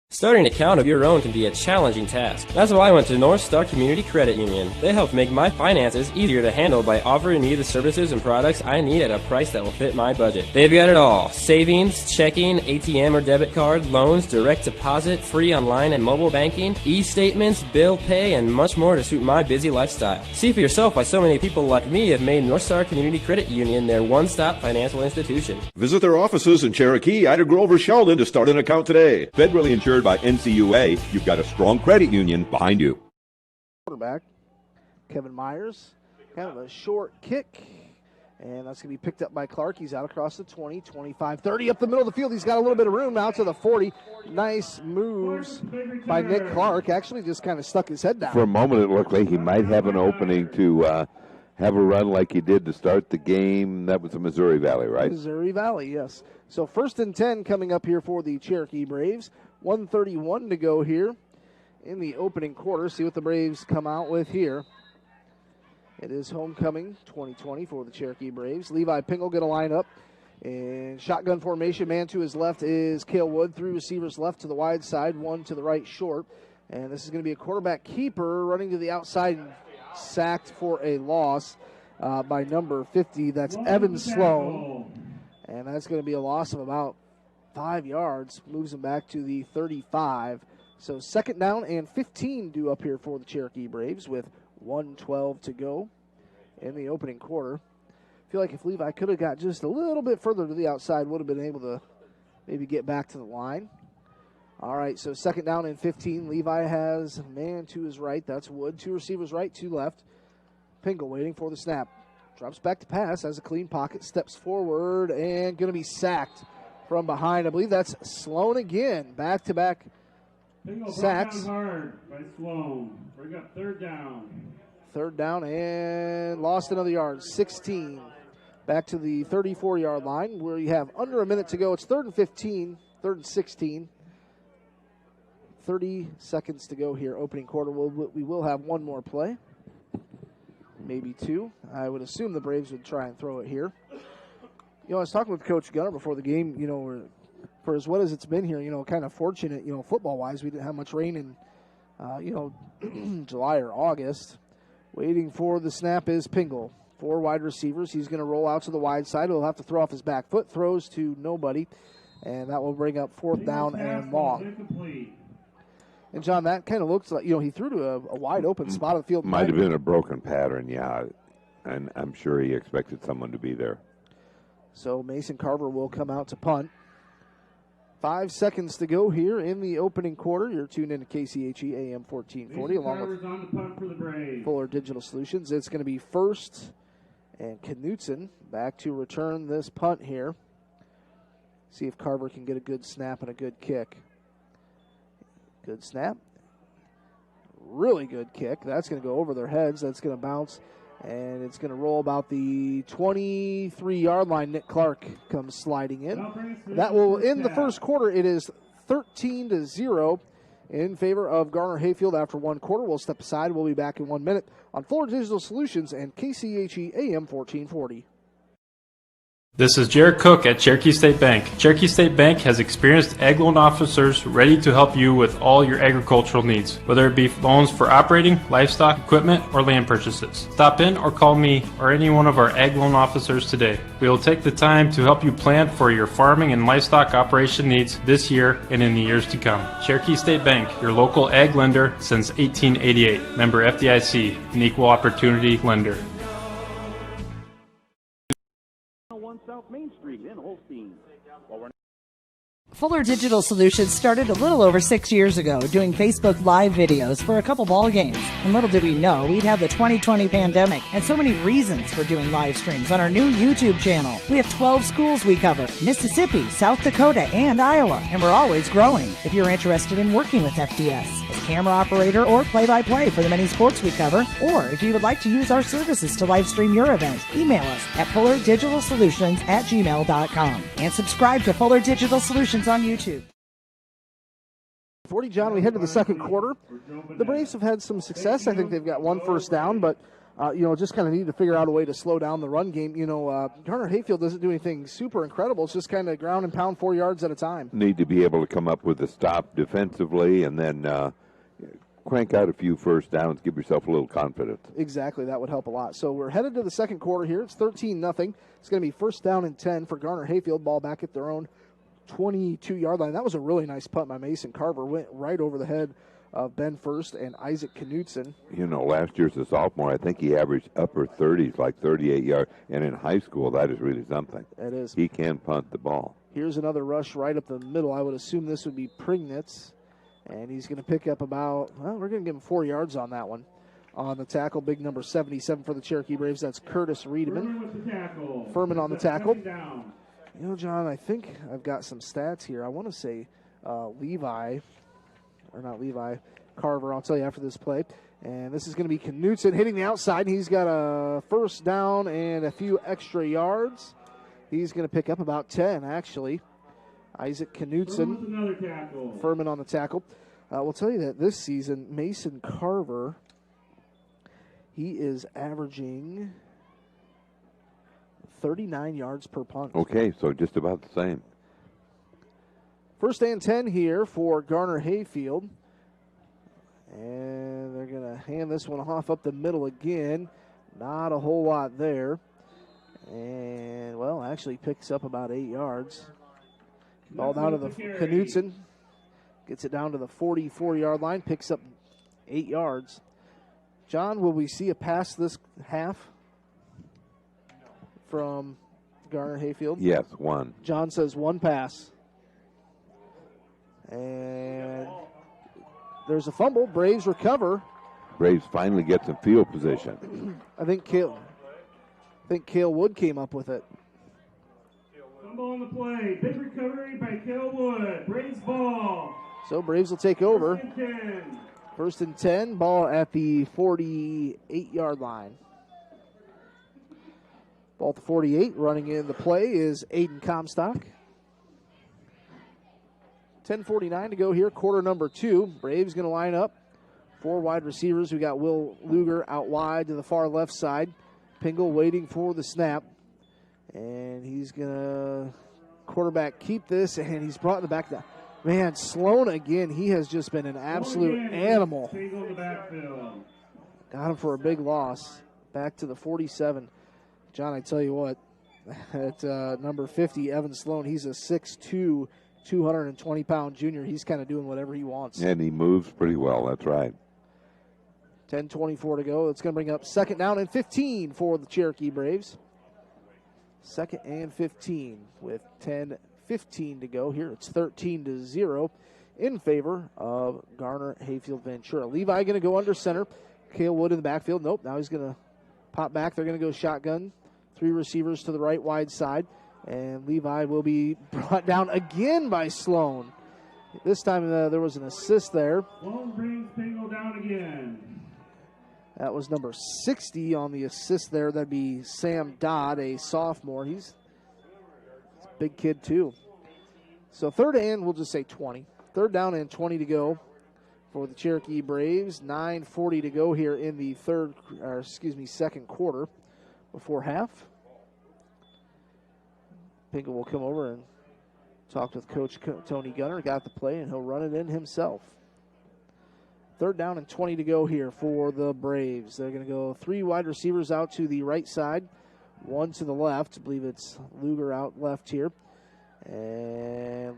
Q: Starting an account of your own can be a challenging task. That's why I went to North Star Community Credit Union. They helped make my finances easier to handle by offering me the services and products I need at a price that will fit my budget. They've got it all: savings, checking, ATM or debit card, loans, direct deposit, free online and mobile banking, e-statements, bill pay, and much more to suit my busy lifestyle. See for yourself why so many people like me have made North Star Community Credit Union their one-stop financial institution.
N: Visit their offices in Cherokee, Ida Grove, or Sheldon to start an account today. Federally insured by NCUA, you've got a strong credit union behind you.
A: Quarterback, Kevin Myers, kind of a short kick, and that's going to be picked up by Clark. He's out across the 20, 25, 30, up the middle of the field. He's got a little bit of room now to the 40. Nice moves by Nick Clark. Actually just kind of stuck his head down.
B: For a moment, it looked like he might have an opening to have a run like he did to start the game. That was the Missouri Valley, right?
A: Missouri Valley, yes. So 1st and 10 coming up here for the Cherokee Braves. 1:31 to go here in the opening quarter. See what the Braves come out with here. It is homecoming 2020 for the Cherokee Braves. Levi Pingle going to line up in shotgun formation. Man to his left is Cale Wood. 3 receivers left to the wide side, 1 to the right short. And this is going to be a quarterback keeper running to the outside and sacked for a loss by number 50. That's Evan Sloan. And that's going to be a loss of about 5 yards, moves him back to the 35. So 2nd down and 15 due up here for the Cherokee Braves with 1:12 to go in the opening quarter. feel like if Levi could have got just a little bit further to the outside, would have been able to maybe get back to the line. All right, so 2nd down and 15. Levi has a man to his right. That's Wood. 2 receivers right, 2 left. Pingle waiting for the snap. Drops back to pass, has a clean pocket, steps forward, and going to be sacked from behind. I believe that's Sloan again. Back-to-back sacks.
J: Hard by Sloan. Bring up 3rd down.
A: 3rd down and lost another yard. 16. Back to the 34-yard line where you have under a minute to go. It's 3rd and 15, 3rd and 16. 30 seconds to go here, opening quarter. We will have one more play, maybe 2. I would assume the Braves would try and throw it here. I was talking with Coach Gunner before the game, for as wet as it's been here, kind of fortunate, football-wise. We didn't have much rain in, July or August. Waiting for the snap is Pingle. 4 wide receivers. He's going to roll out to the wide side. He'll have to throw off his back foot. Throws to nobody, and that will bring up 4th down and long. And, John, that kind of looks like, he threw to a wide open spot of the field.
B: Might have been a broken pattern, yeah. And I'm sure he expected someone to be there.
A: So Mason Carver will come out to punt. 5 seconds to go here in the opening quarter. You're tuned into KCHE AM 1440 along with
J: on the punt for the Braves.
A: Fuller Digital Solutions. It's going to be First and Knutson back to return this punt here. See if Carver can get a good snap and a good kick. Good snap. Really good kick. That's going to go over their heads. That's going to bounce, and it's going to roll about the 23-yard line. Nick Clark comes sliding in. That will end the first quarter. It is 13-0 in favor of Garner-Hayfield after 1 quarter. We'll step aside. We'll be back in 1 minute on Fuller Digital Solutions and KCHE AM 1440.
R: This is Jared Cook at Cherokee State Bank. Cherokee State Bank has experienced ag loan officers ready to help you with all your agricultural needs, whether it be loans for operating, livestock, equipment, or land purchases. Stop in or call me or any one of our ag loan officers today. We will take the time to help you plan for your farming and livestock operation needs this year and in the years to come. Cherokee State Bank, your local ag lender since 1888. Member FDIC, an equal opportunity lender.
G: South Main Street in Holstein.
S: Fuller Digital Solutions started a little over 6 years ago doing Facebook Live videos for a couple ball games. And little did we know we'd have the 2020 pandemic and so many reasons for doing live streams on our new YouTube channel. We have 12 schools we cover: Mississippi, South Dakota, and Iowa. And we're always growing. If you're interested in working with FDS as camera operator or play-by-play for the many sports we cover, or if you would like to use our services to live stream your event, email us at fullerdigitalsolutions@gmail.com and subscribe to Fuller Digital Solutions on YouTube.
A: 40, John, we head to the second quarter. The Braves have had some success. I think they've got 1 first down, but just kind of need to figure out a way to slow down the run game. Garner-Hayfield doesn't do anything super incredible. It's just kind of ground and pound 4 yards at a time.
B: Need to be able to come up with a stop defensively and then crank out a few first downs, give yourself a little confidence.
A: Exactly, that would help a lot. So we're headed to the second quarter here. It's 13-0. It's going to be first down and 10 for Garner-Hayfield. Ball back at their own 22-yard line. That was a really nice punt by Mason Carver. Went right over the head of Ben First and Isaac Knutson.
B: Last year as a sophomore, I think he averaged upper 30s, like 38 yards. And in high school, that is really something.
A: It is.
B: He can punt the ball.
A: Here's another rush right up the middle. I would assume this would be Prignitz. And he's going to pick up we're going to give him 4 yards on that one. On the tackle, big number 77 for the Cherokee Braves. That's Curtis Riedemann. Furman on the tackle. John, I think I've got some stats here. I want to say Carver. I'll tell you after this play. And this is going to be Knutson hitting the outside. He's got a first down and a few extra yards. He's going to pick up about 10, actually. Isaac Knutson. Furman on the tackle. We'll tell you that this season, Mason Carver, he is averaging 39 yards per punt.
B: Okay, so just about the same.
A: First and 10 here for Garner-Hayfield. And they're going to hand this one off up the middle again. Not a whole lot there. And, actually picks up about 8 yards. Ball down to the Knutson. Gets it down to the 44-yard line. Picks up 8 yards. John, will we see a pass this half? from Garner-Hayfield?
B: Yes, one.
A: John says one pass. And there's a fumble. Braves recover.
B: Braves finally get some field position.
A: I think Cale Wood came up with it.
J: Fumble on the play. Big recovery by Cale Wood. Braves ball.
A: So Braves will take over.
J: 10.
A: First and 10. Ball at the 48-yard line. Ball at the 48. Running in the play is Aiden Comstock. 10:49 to go here. Quarter number 2. Braves going to line up. 4 wide receivers. We got Will Luger out wide to the far left side. Pingle waiting for the snap. And he's going to quarterback keep this, and he's brought in the back down. Man, Sloan again, he has just been an absolute animal. Got him for a big loss. Back to the 47. John, I tell you what, at number 50, Evan Sloan, he's a 6'2", 220-pound junior. He's kind of doing whatever he wants.
B: And he moves pretty well, that's right.
A: 10:24 to go. It's going to bring up second down and 15 for the Cherokee Braves. Second and 15 with 10:15 to go here. It's 13-0 in favor of Garner-Hayfield-Ventura. Levi going to go under center. Cale Wood in the backfield. Nope, now he's going to pop back. They're going to go shotgun. 3 receivers to the right wide side. And Levi will be brought down again by Sloan. This time there was an assist there.
J: Sloan brings Pingle down again.
A: That was number 60 on the assist there. That'd be Sam Dodd, a sophomore. He's a big kid, too. So third and, we'll just say 20. Third down and 20 to go for the Cherokee Braves. 9:40 to go here in the second quarter before half. Pingle will come over and talk with Coach Tony Gunner. Got the play, and he'll run it in himself. Third down and 20 to go here for the Braves. They're going to go 3 wide receivers out to the right side, 1 to the left. I believe it's Luger out left here. And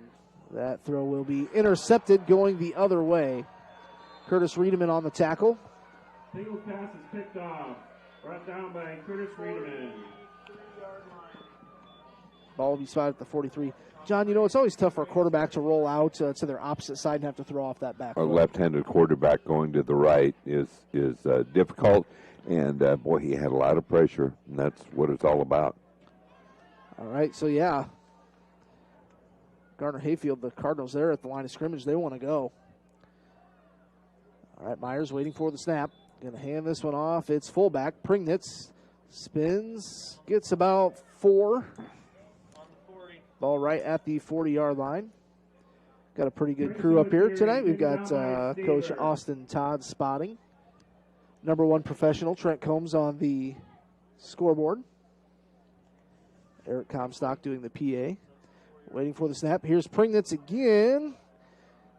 A: that throw will be intercepted going the other way. Curtis Riedemann on the tackle.
J: Pingle's pass is picked off. Brought down by Curtis Riedemann.
A: Ball will be spotted at the 43. John, you know, it's always tough for a quarterback to roll out to their opposite side and have to throw off that back.
B: A left-handed quarterback going to the right is difficult, and boy, he had a lot of pressure, and that's what it's all about.
A: All right, so yeah, Garner-Hayfield, the Cardinals there at the line of scrimmage, they want to go. All right, Myers waiting for the snap. Going to hand this one off. It's fullback. Pringnitz spins, gets about 4. Ball right at the 40-yard line. Got a pretty good crew up here tonight. We've got Coach Austin Todd spotting. Number 1 professional, Trent Combs on the scoreboard. Eric Comstock doing the PA. Waiting for the snap. Here's Pringnitz again.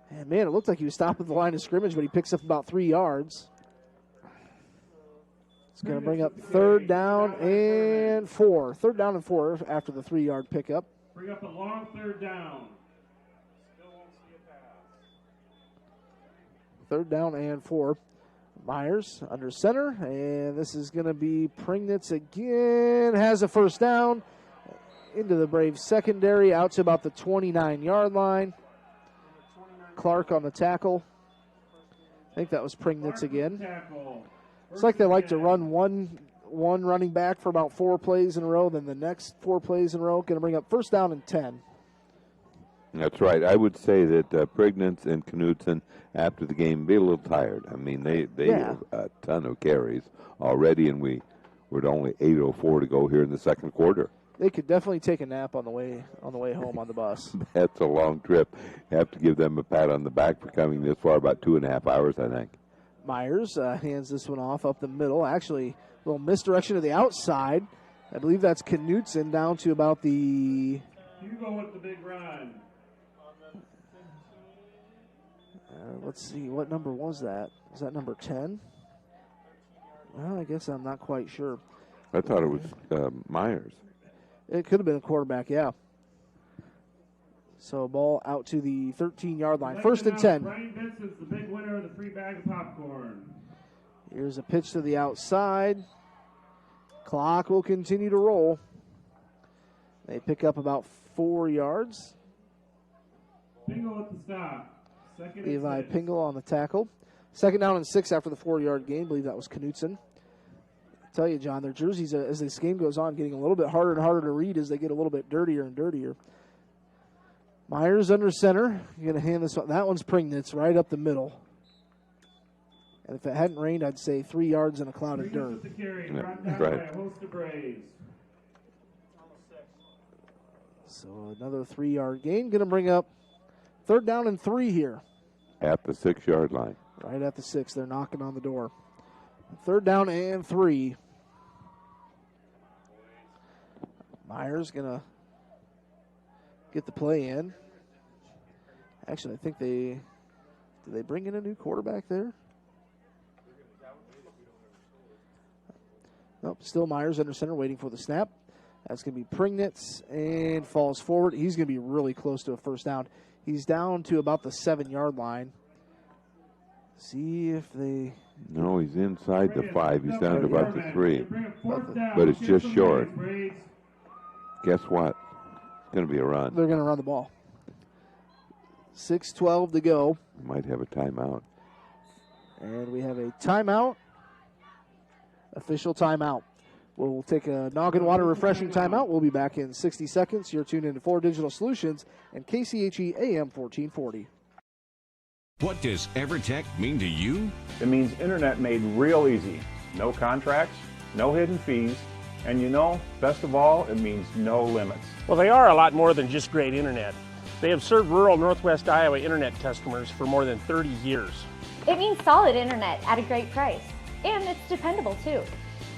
A: And, man, it looked like he was stopped at the line of scrimmage, but he picks up about 3 yards. It's going to bring up third down and 4. Third down and 4 after the 3-yard pickup.
J: Bring up a long third down. Still won't see a pass.
A: Third down and 4. Myers under center, and this is going to be Pringnitz again. Has a first down into the Braves secondary, out to about the 29-yard line. Clark on the tackle. I think that was Pringnitz again. It's like they like to run one running back for about 4 plays in a row, then the next 4 plays in a row. Going to bring up first down and 10.
B: That's right. I would say that Pringnitz and Knudsen, after the game, be a little tired. I mean, they have a ton of carries already, and we're only 8:04 to go here in the second quarter.
A: They could definitely take a nap on the way home on the bus.
B: That's a long trip. You have to give them a pat on the back for coming this far, about 2.5 hours, I think.
A: Myers hands this one off up the middle. Actually, a little misdirection to the outside. I believe that's Knudsen down to about the...
J: Hugo with the big run.
A: Let's see, what number was that? Was that number 10? Well, I guess I'm not quite sure.
B: I thought it was Myers.
A: It could have been a quarterback, yeah. So ball out to the 13-yard line. First and 10.
J: Brian Vincent's the big winner of the free bag of popcorn.
A: Here's a pitch to the outside. Clock will continue to roll. They pick up about 4 yards.
J: Pingle at the stop. Second
A: Levi
J: and 6.
A: Pingle on the tackle. 2nd down and 6 after the 4-yard gain. I believe that was Knutson. I tell you, John, their jerseys, as this game goes on, getting a little bit harder and harder to read as they get a little bit dirtier and dirtier. Myers under center. You're going to hand this one. That one's Pringnitz right up the middle. And if it hadn't rained, I'd say 3 yards in a cloud of dirt.
B: Right.
A: So another 3-yard gain. Going to bring up 3rd down and 3 here.
B: At the 6-yard line.
A: Right at the 6. They're knocking on the door. 3rd down and 3. Myers going to get the play in. Actually, I think did they bring in a new quarterback there? Nope, still Myers under center waiting for the snap. That's going to be Pringnitz and falls forward. He's going to be really close to a 1st down. He's down to about the 7-yard line. See if they...
B: No, he's inside the 5. He's down to about the 3. But it's just short. Guess what? It's going to be a run.
A: They're going to run the ball. 6:12 to go.
B: Might have a timeout.
A: And we have a timeout. Official timeout. We'll take a noggin water refreshing timeout. We'll be back in 60 seconds. You're tuned into 4 Digital Solutions and KCHE AM 1440.
T: What does EverTech mean to you?
U: It means internet made real easy. No contracts, no hidden fees, and best of all, it means no limits.
V: Well, they are a lot more than just great internet. They have served rural Northwest Iowa internet customers for more than 30 years.
W: It means solid internet at a great price. And it's dependable too.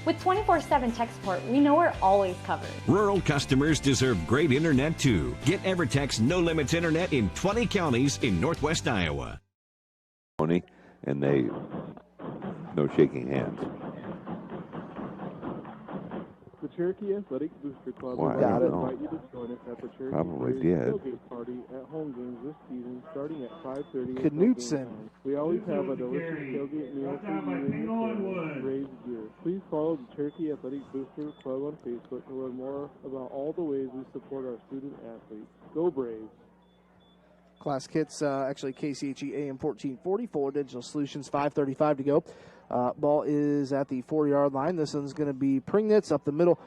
W: With 24/7 tech support, we know we're always covered.
T: Rural customers deserve great internet too. Get EverTech's no limits internet in 20 counties in Northwest Iowa.
B: And no shaking hands.
X: The Cherokee Athletic Booster Club
B: Well,
X: would
B: I don't
X: invite
B: know.
X: you to join us at the Cherokee
B: Probably
X: Braves
B: did.
X: tailgate party at home games this season, starting at 5:30.
A: Knutson.
X: We always have a delicious tailgate meal for you and your family. Braves gear. Please follow the Cherokee Athletic Booster Club on Facebook to learn more about all the ways we support our student athletes. Go Braves!
A: Classic hits, actually KCHE AM 1440, 4 Digital Solutions, 5:35 to go. Ball is at the 4-yard line. This one's going to be Pringnitz up the middle.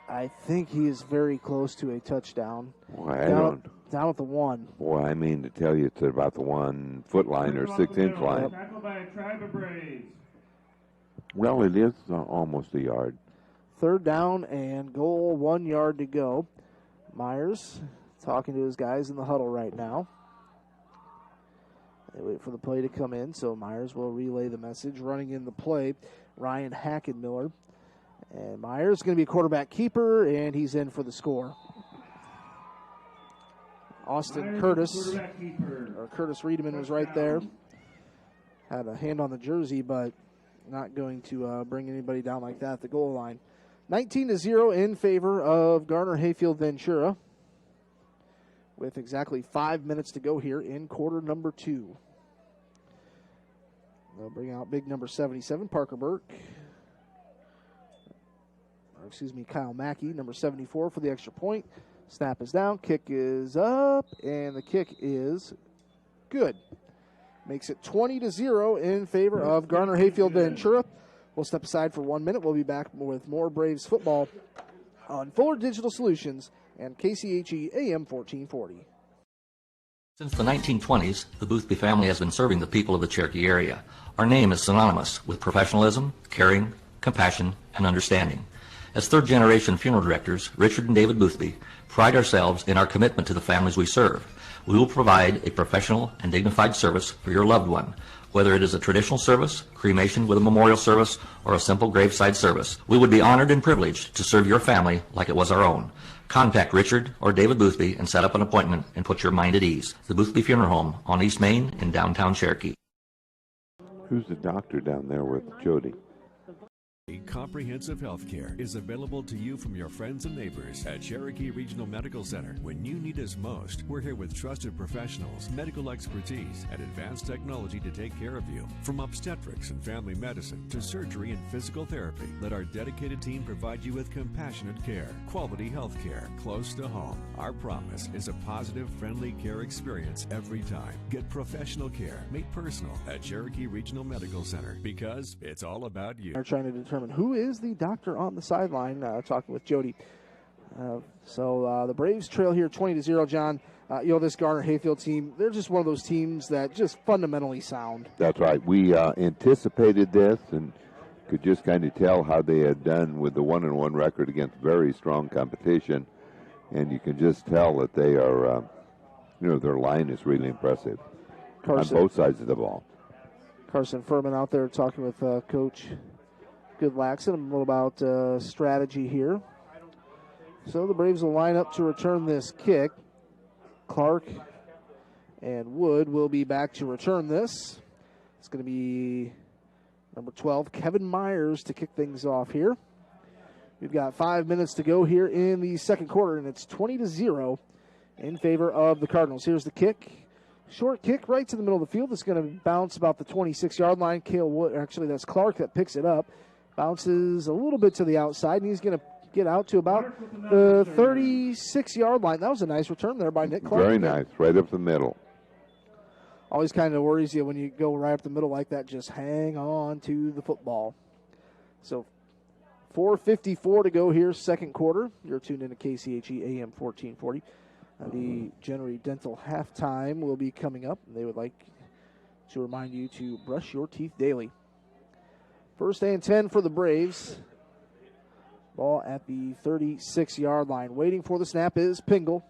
A: I think he is very close to a touchdown.
B: Well,
A: down at the 1.
B: Boy, I mean to tell you, it's about the 1-foot line or 6-inch line.
J: Tackled by a tribe of Braves.
B: Well, it is almost a yard.
A: 3rd down and goal, 1 yard to go. Myers talking to his guys in the huddle right now. They wait for the play to come in, so Myers will relay the message. Running in the play, Ryan Hackenmiller. And Myers is going to be a quarterback keeper, and he's in for the score. Austin
J: Myers,
A: Curtis,
J: or
A: Curtis Riedemann was right there. Had a hand on the jersey, but not going to bring anybody down like that at the goal line. 19-0 in favor of Garner-Hayfield-Ventura, with exactly 5 minutes to go here in quarter number 2. They'll bring out big number 77, Parker Burke. Kyle Mackey, number 74 for the extra point. Snap is down, kick is up, and the kick is good. Makes it 20-0 in favor of Garner-Hayfield-Ventura. We'll step aside for 1 minute. We'll be back with more Braves football on 4 Digital Solutions and KCHE AM 1440.
C: Since the 1920s, the Boothby family has been serving the people of the Cherokee area. Our name is synonymous with professionalism, caring, compassion, and understanding. As third-generation funeral directors, Richard and David Boothby pride ourselves in our commitment to the families we serve. We will provide a professional and dignified service for your loved one, whether it is a traditional service, cremation with a memorial service, or a simple graveside service. We would be honored and privileged to serve your family like it was our own. Contact Richard or David Boothby and set up an appointment and put your mind at ease. The Boothby Funeral Home on East Main in downtown Cherokee.
B: Who's the doctor down there with Jody?
T: Comprehensive health care is available to you from your friends and neighbors at Cherokee Regional Medical Center. When you need us most, we're here with trusted professionals, medical expertise, and advanced technology to take care of you. From obstetrics and family medicine to surgery and physical therapy, let our dedicated team provide you with compassionate care, quality health care close to home. Our promise is a positive, friendly care experience every time. Get professional care made personal at Cherokee Regional Medical Center because it's all about you.
A: They're trying to determine who is the doctor on the sideline, talking with Jody. So the Braves trail here 20-0, John. This Garner-Hayfield team, they're just one of those teams that just fundamentally sound.
B: That's right. We anticipated this and could just kind of tell how they had done with the 1-1 record against very strong competition. And you can just tell that they are, their line is really impressive on both sides of the ball.
A: Carson Furman out there talking with Coach Goodlaxon a little about strategy here. So the Braves will line up to return this kick. Clark and Wood will be back to return this. It's going to be number 12, Kevin Myers, to kick things off here. We've got 5 minutes to go here in the second quarter, and it's 20-0 in favor of the Cardinals. Here's the kick. Short kick right to the middle of the field. It's going to bounce about the 26-yard line. Cale Wood, actually that's Clark that picks it up. Bounces a little bit to the outside, and he's going to get out to about the 36-yard line. That was a nice return there by Nick Clark.
B: Very nice, right up the middle.
A: Always kind of worries you when you go right up the middle like that. Just hang on to the football. So 4:54 to go here, second quarter. You're tuned into KCHE AM 1440. The January Dental halftime will be coming up. They would like to remind you to brush your teeth daily. First and 10 for the Braves. Ball at the 36-yard line. Waiting for the snap is Pingle.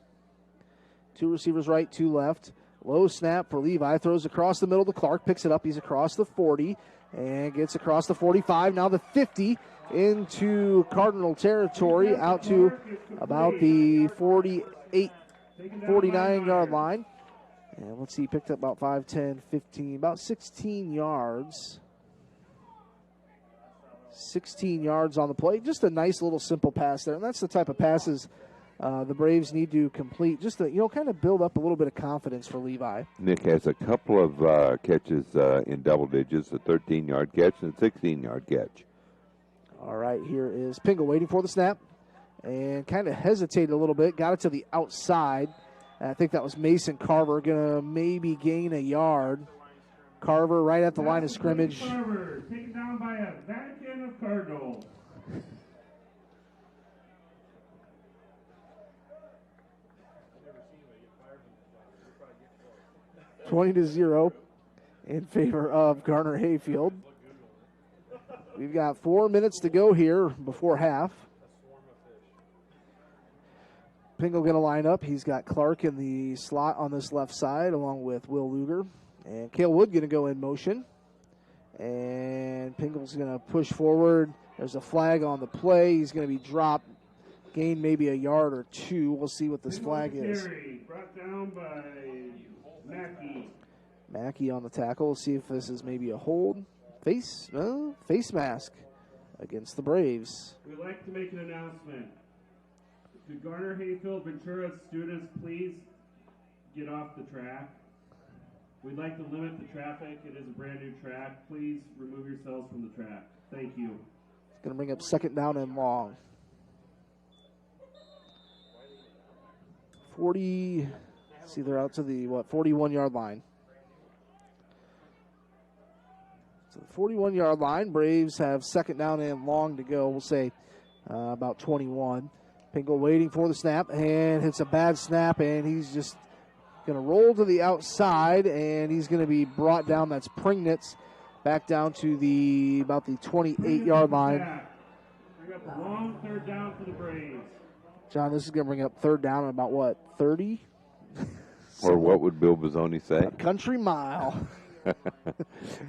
A: Two receivers right, two left. Low snap for Levi. Throws across the middle to Clark. Picks it up. He's across the 40 and gets across the 45. Now the 50 into Cardinal territory. Out to about the 49-yard line. And let's see, picked up about 5, 10, 15, about 16 yards. 16 yards on the play. Just a nice little simple pass there. And that's the type of passes the Braves need to complete, just to, kind of build up a little bit of confidence for Levi.
B: Nick has a couple of catches in double digits, a 13-yard catch and a 16-yard catch.
A: All right, here is Pingle waiting for the snap and kind of hesitated a little bit. Got it to the outside. And I think that was Mason Carver going to maybe gain a yard. Carver right at the line of scrimmage.
J: Carver taken down by a Vatican of Cardinals.
A: 20-0 in favor of Garner-Hayfield. We've got 4 minutes to go here before half. Pingle going to line up. He's got Clark in the slot on this left side along with Will Luger. And Cale Wood going to go in motion. And Pingle's going to push forward. There's a flag on the play. He's going to be dropped. Gain maybe a yard or two. We'll see what this flag is.
J: Brought down by Mackey.
A: Mackey on the tackle. We'll see if this is maybe a hold. Face mask against the Braves.
J: We'd like to make an announcement. To Garner-Hayfield-Ventura students, please get off the track. We'd like to limit the traffic. It is a brand new track. Please remove yourselves from the track. Thank you.
A: It's going to bring up second down and long. 40, see, they're out to the, 41-yard line. So the 41-yard line, Braves have second down and long to go. We'll say about 21. Pingle waiting for the snap and hits a bad snap, and he's just going to roll to the outside, and he's going to be brought down. That's Pringnitz back down to about the 28-yard line.
J: Bring up a long third down for the Braves.
A: John, this is going to bring up third down at about, 30?
B: Or what would Bill Bozzoni say?
A: A country mile.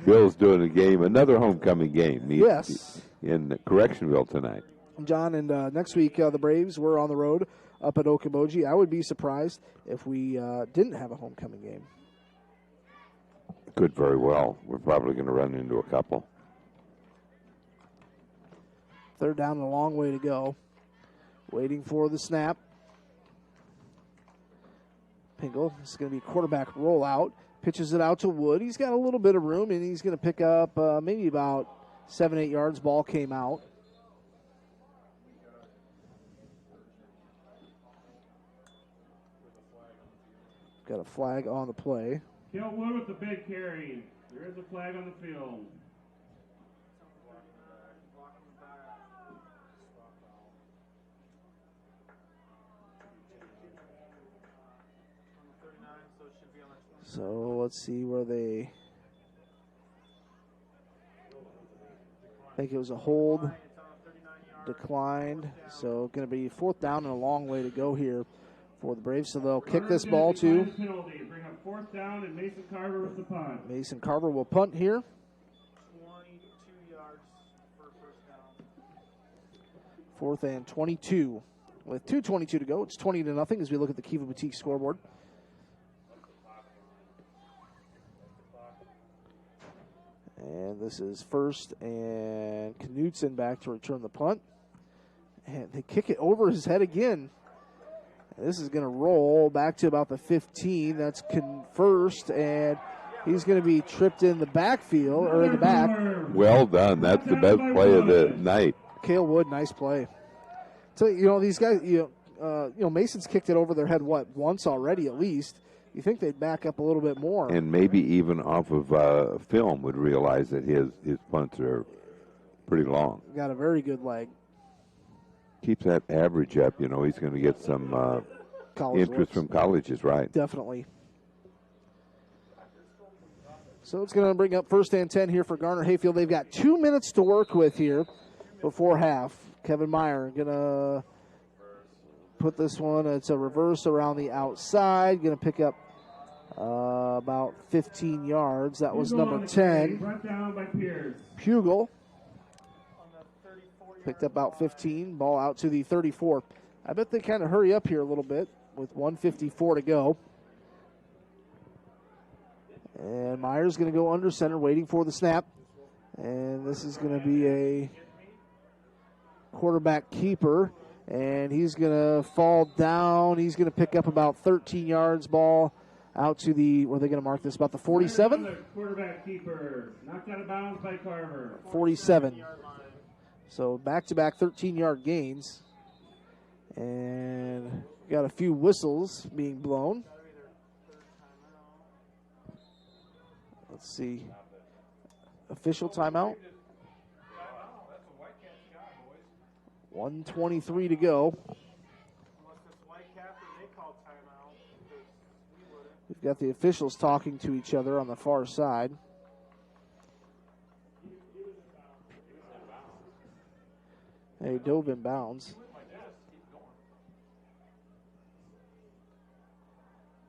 B: Bill's doing a game, another homecoming game.
A: Yes.
B: In Correctionville tonight.
A: John, and next week the Braves were on the road up at Okoboji. I would be surprised if we didn't have a homecoming game.
B: Could very well. We're probably going to run into a couple.
A: Third down and a long way to go. Waiting for the snap. Pingle, this is going to be a quarterback rollout. Pitches it out to Wood. He's got a little bit of room, and he's going to pick up maybe about 7-8 yards. Ball came out. Got a flag on the play.
J: Kill Wood with the big carry. There is a flag on the field.
A: So let's see where they. I think it was a hold. Declined. So going to be fourth down and a long way to go here for the Braves. So they'll kick this ball to.
J: Penalty. Bring up fourth down, and Mason Carver with the punt.
A: Mason Carver will punt here.
D: 22 yards for first down.
A: Fourth and 22. With 2:22 to go, it's 20-0 as we look at the Kiva Boutique scoreboard. And this is first and Knutson back to return the punt. And they kick it over his head again. And this is going to roll back to about the 15. That's first, and he's going to be tripped in the backfield, or in the back.
B: Well done. That's the best play of the night.
A: Cale Wood, nice play. So, these guys, Mason's kicked it over their head, once already at least. You think they'd back up a little bit more.
B: And maybe even off of film would realize that his punts are pretty long.
A: Got a very good leg.
B: Keeps that average up. He's going to get some interest from colleges, right?
A: Definitely. So it's going to bring up first and 10 here for Garner-Hayfield. They've got 2 minutes to work with here before half. Kevin Meyer going to put this one. It's a reverse around the outside. Going to pick up about 15 yards. That was number 10.
J: Brought down by Pierce.
A: Pugel picked up about 15. Ball out to the 34. I bet they kind of hurry up here a little bit with 1:54 to go. And Meyer's going to go under center, waiting for the snap. And this is going to be a quarterback keeper. And he's going to fall down. He's going to pick up about 13 yards. Ball out to the, where are they going to mark this? About the 47?
J: Quarterback keeper. Knocked out of bounds by Carver.
A: 47. So back-to-back 13-yard gains. And got a few whistles being blown. Let's see. Official timeout. 1:23 to go. We've got the officials talking to each other on the far side. They dove in bounds.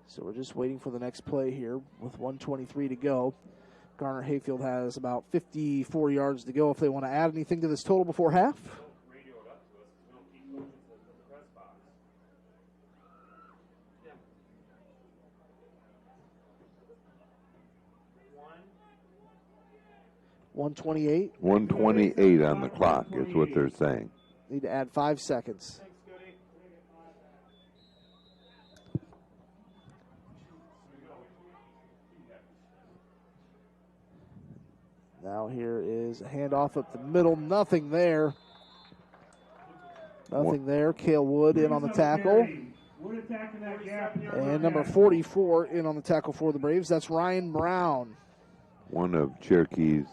A: So we're just waiting for the next play here with 1:23 to go. Garner-Hayfield has about 54 yards to go if they want to add anything to this total before half. 1:28.
B: 1:28 on the clock is what they're saying.
A: Need to add 5 seconds. Now here is a handoff up the middle. Nothing there. Nothing there. Cale Wood in on the tackle. And number 44 in on the tackle for the Braves. That's Ryan Brown.
B: One of Cherokee's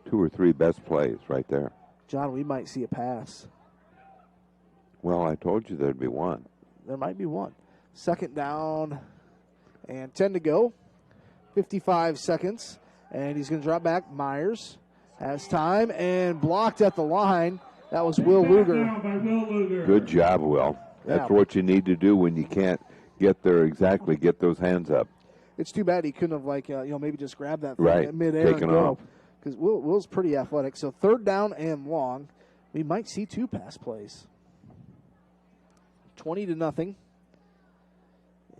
B: 2 or 3 best plays right there.
A: John, we might see a pass.
B: Well, I told you there'd be one.
A: There might be one. Second down and 10 to go. 55 seconds. And he's going to drop back. Myers has time and blocked at the line. That was Will Luger.
B: Good job, Will. That's what you need to do when you can't get there exactly. Get those hands up.
A: It's too bad he couldn't have, maybe just grabbed that thing
B: right.
A: at midair
B: Taken
A: and go.
B: off.
A: Because Will's pretty athletic. So third down and long. We might see 2 pass plays. 20-0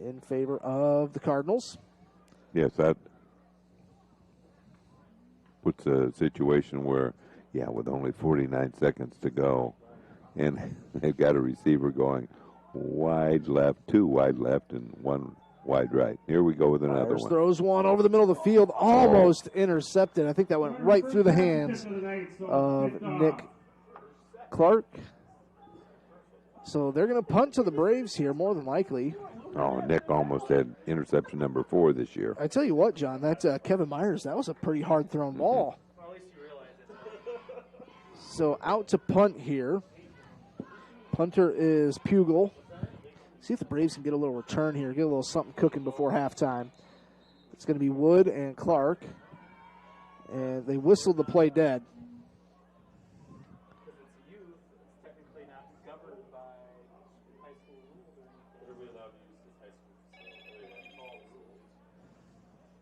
A: in favor of the Cardinals.
B: Yes, that puts a situation where Yeah, with only 49 seconds to go. And they've got a receiver going wide left, 2 wide left, and 1 wide right. Here we go with another
A: Myers
B: one.
A: throws one over the middle of the field, almost intercepted. I think that went right through the hands of Nick Clark. So they're going to punt to the Braves here, more than likely.
B: Oh, Nick almost had interception number 4 this year.
A: I tell you what, John, that Kevin Myers, that was a pretty hard thrown ball. So out to punt here. Punter is Pugel. See if the Braves can get a little return here, get a little something cooking before halftime. It's going to be Wood and Clark. And they whistled the play dead.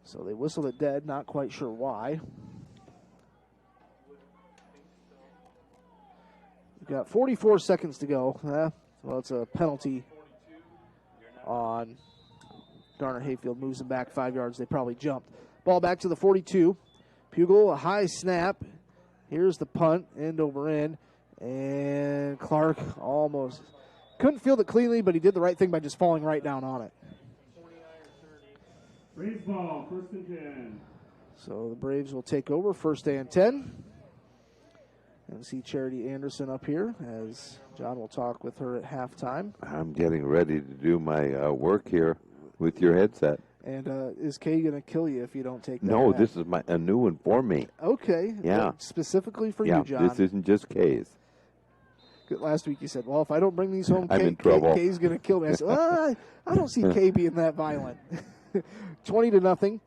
A: So they whistled it dead, not quite sure why. We've got 44 seconds to go. Well, it's a penalty on Garner-Hayfield. Moves them back 5 yards. They probably jumped. Ball back to the 42. Pugel, a high snap. Here's the punt, end over end. And Clark almost couldn't field it cleanly, but he did the right thing by just falling right down on it.
J: Braves ball, 1st and 10.
A: So the Braves will take over, 1st and 10. And see Charity Anderson up here as John will talk with her at halftime.
B: I'm getting ready to do my work here with your headset.
A: And is Kay going to kill you if you don't take that?
B: No,
A: back?
B: this is a new one for me.
A: Okay.
B: Yeah.
A: Specifically for you, John.
B: This isn't just Kay's.
A: Last week you said, well, if I don't bring these home,
B: I'm in trouble.
A: Kay's going to kill me. I said, I don't see Kay being that violent. 20-0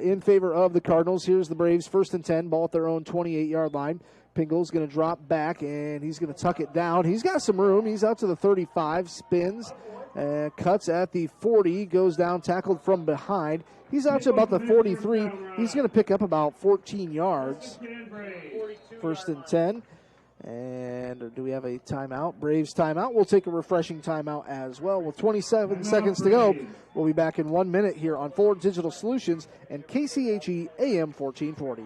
A: in favor of the Cardinals. Here's the Braves, 1st and 10, ball at their own 28-yard line. Pingle's going to drop back, and he's going to tuck it down. He's got some room. He's out to the 35, spins, cuts at the 40, goes down, tackled from behind. He's out to about the 43. He's going to pick up about 14 yards. 1st and 10. And do we have a timeout? Braves timeout. We'll take a refreshing timeout as well. With 27 seconds to go, we'll be back in 1 minute here on Fuller Digital Solutions and KCHE AM 1440.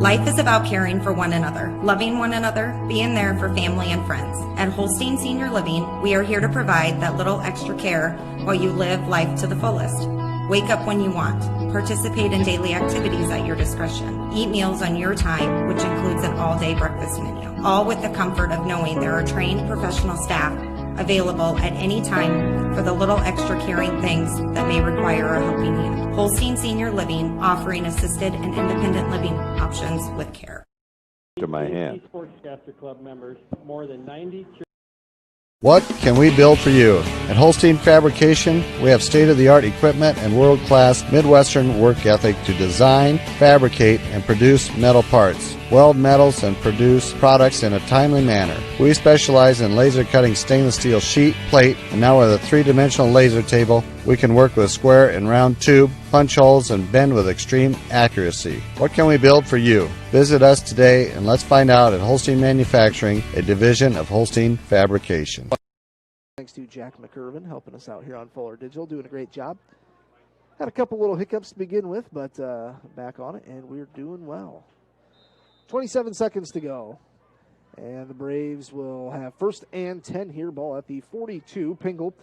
E: Life is about caring for one another, loving one another, being there for family and friends. At Holstein Senior Living, we are here to provide that little extra care while you live life to the fullest. Wake up when you want. Participate in daily activities at your discretion. Eat meals on your time, which includes an all-day breakfast menu. All with the comfort of knowing there are trained professional staff available at any time for the little extra caring things that may require a helping hand. Holstein Senior Living, offering assisted and independent living options with care.
B: To my hand.
H: Sportscaster Club members, more than 90.
I: What can we build for you? At Holstein Fabrication, we have state-of-the-art equipment and world-class Midwestern work ethic to design, fabricate, and produce metal parts, weld metals, and produce products in a timely manner. We specialize in laser cutting stainless steel sheet, plate, and now with a 3-dimensional laser table, we can work with square and round tube, punch holes, and bend with extreme accuracy. What can we build for you? Visit us today and let's find out at Holstein Manufacturing, a division of Holstein Fabrication.
A: Thanks to Jack McIrvin helping us out here on Fuller Digital, doing a great job. Had a couple little hiccups to begin with, but back on it, and we're doing well. 27 seconds to go. And the Braves will have 1st and 10 here. Ball at the 42. Pingle,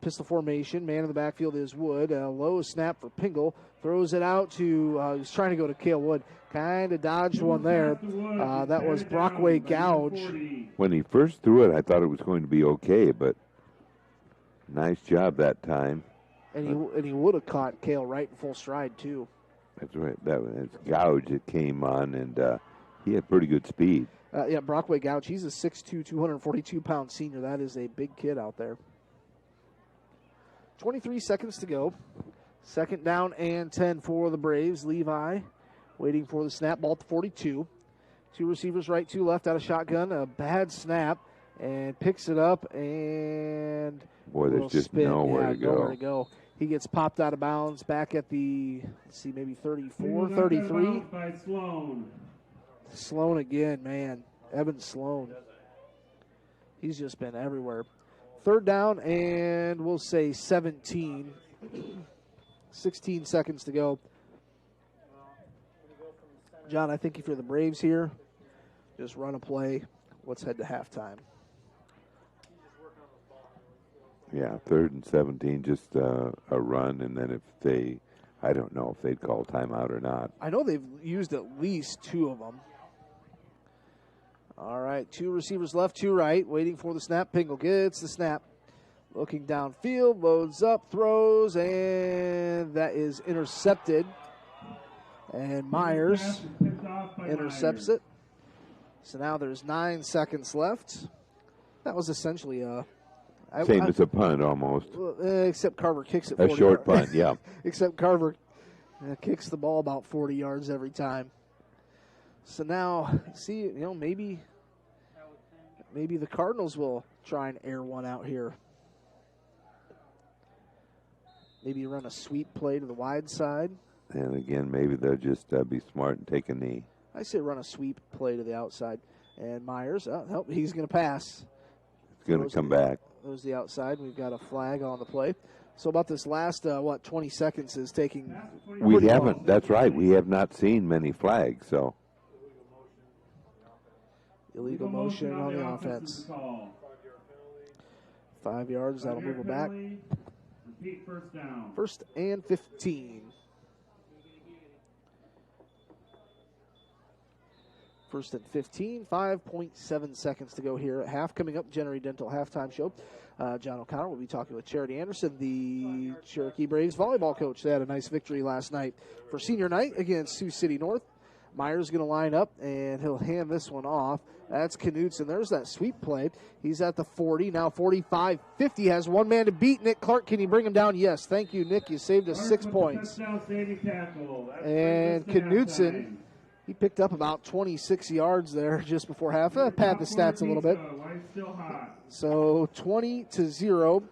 A: pistol formation. Man in the backfield is Wood. A low snap for Pingle. Throws it out to, he's trying to go to Cale Wood. Kind of dodged one there. That was Brockway Gouge.
B: When he first threw it, I thought it was going to be okay, but nice job that time.
A: And he would have caught Cale right in full stride, too.
B: That's right. It's Gouge that came on, and he had pretty good speed.
A: Yeah, Brockway Gouge, he's a 6'2", 242-pound senior. That is a big kid out there. 23 seconds to go. 2nd down and 10 for the Braves. Levi waiting for the snap, ball at the 42. 2 receivers right, 2 left out of shotgun. A bad snap, and picks it up, and
B: boy, there's just nowhere to go.
A: He gets popped out of bounds back at the, let's see, maybe 34, 33.
J: By Sloan.
A: Sloan again, man. Evan Sloan. He's just been everywhere. 3rd down, and we'll say 17. 16 seconds to go. John, I think if you're the Braves here, just run a play. Let's head to halftime.
B: Yeah, 3rd and 17, just a run, and then if they, I don't know if they'd call timeout or not.
A: I know they've used at least 2 of them. All right, 2 receivers left, 2 right, waiting for the snap. Pingle gets the snap. Looking downfield, loads up, throws, and that is intercepted. And Myers intercepts it. So now there's 9 seconds left. That was essentially a...
B: Same as a punt almost.
A: Except Carver kicks it
B: a
A: 40
B: short
A: yards.
B: punt, yeah.
A: Except Carver kicks the ball about 40 yards every time. So now, see, maybe the Cardinals will try and air one out here. Maybe run a sweep play to the wide side.
B: And again, maybe they'll just be smart and take a knee.
A: I say run a sweep play to the outside. And Myers, he's going to pass.
B: He's going to come back.
A: Goes the outside. We've got a flag on the play. So about this last, 20 seconds is taking.
B: We haven't. That's right. We have not seen many flags. So
A: illegal motion on the offense. 5 yards. That'll move it back.
J: Repeat first down.
A: 1st and 15. 1st and 15, 5.7 seconds to go here at half. Coming up, Generate Dental halftime show. John O'Connor will be talking with Charity Anderson, the Cherokee Braves volleyball coach. They had a nice victory last night for senior night against Sioux City North. Myers going to line up, and he'll hand this one off. That's Knudsen. There's that sweep play. He's at the 40, now 45, 50. Has one man to beat. Nick Clark, can you bring him down? Yes. Thank you, Nick. You saved us 6 points. And Knudsen, he picked up about 26 yards there just before half. Pad the stats a little bit. So 20-0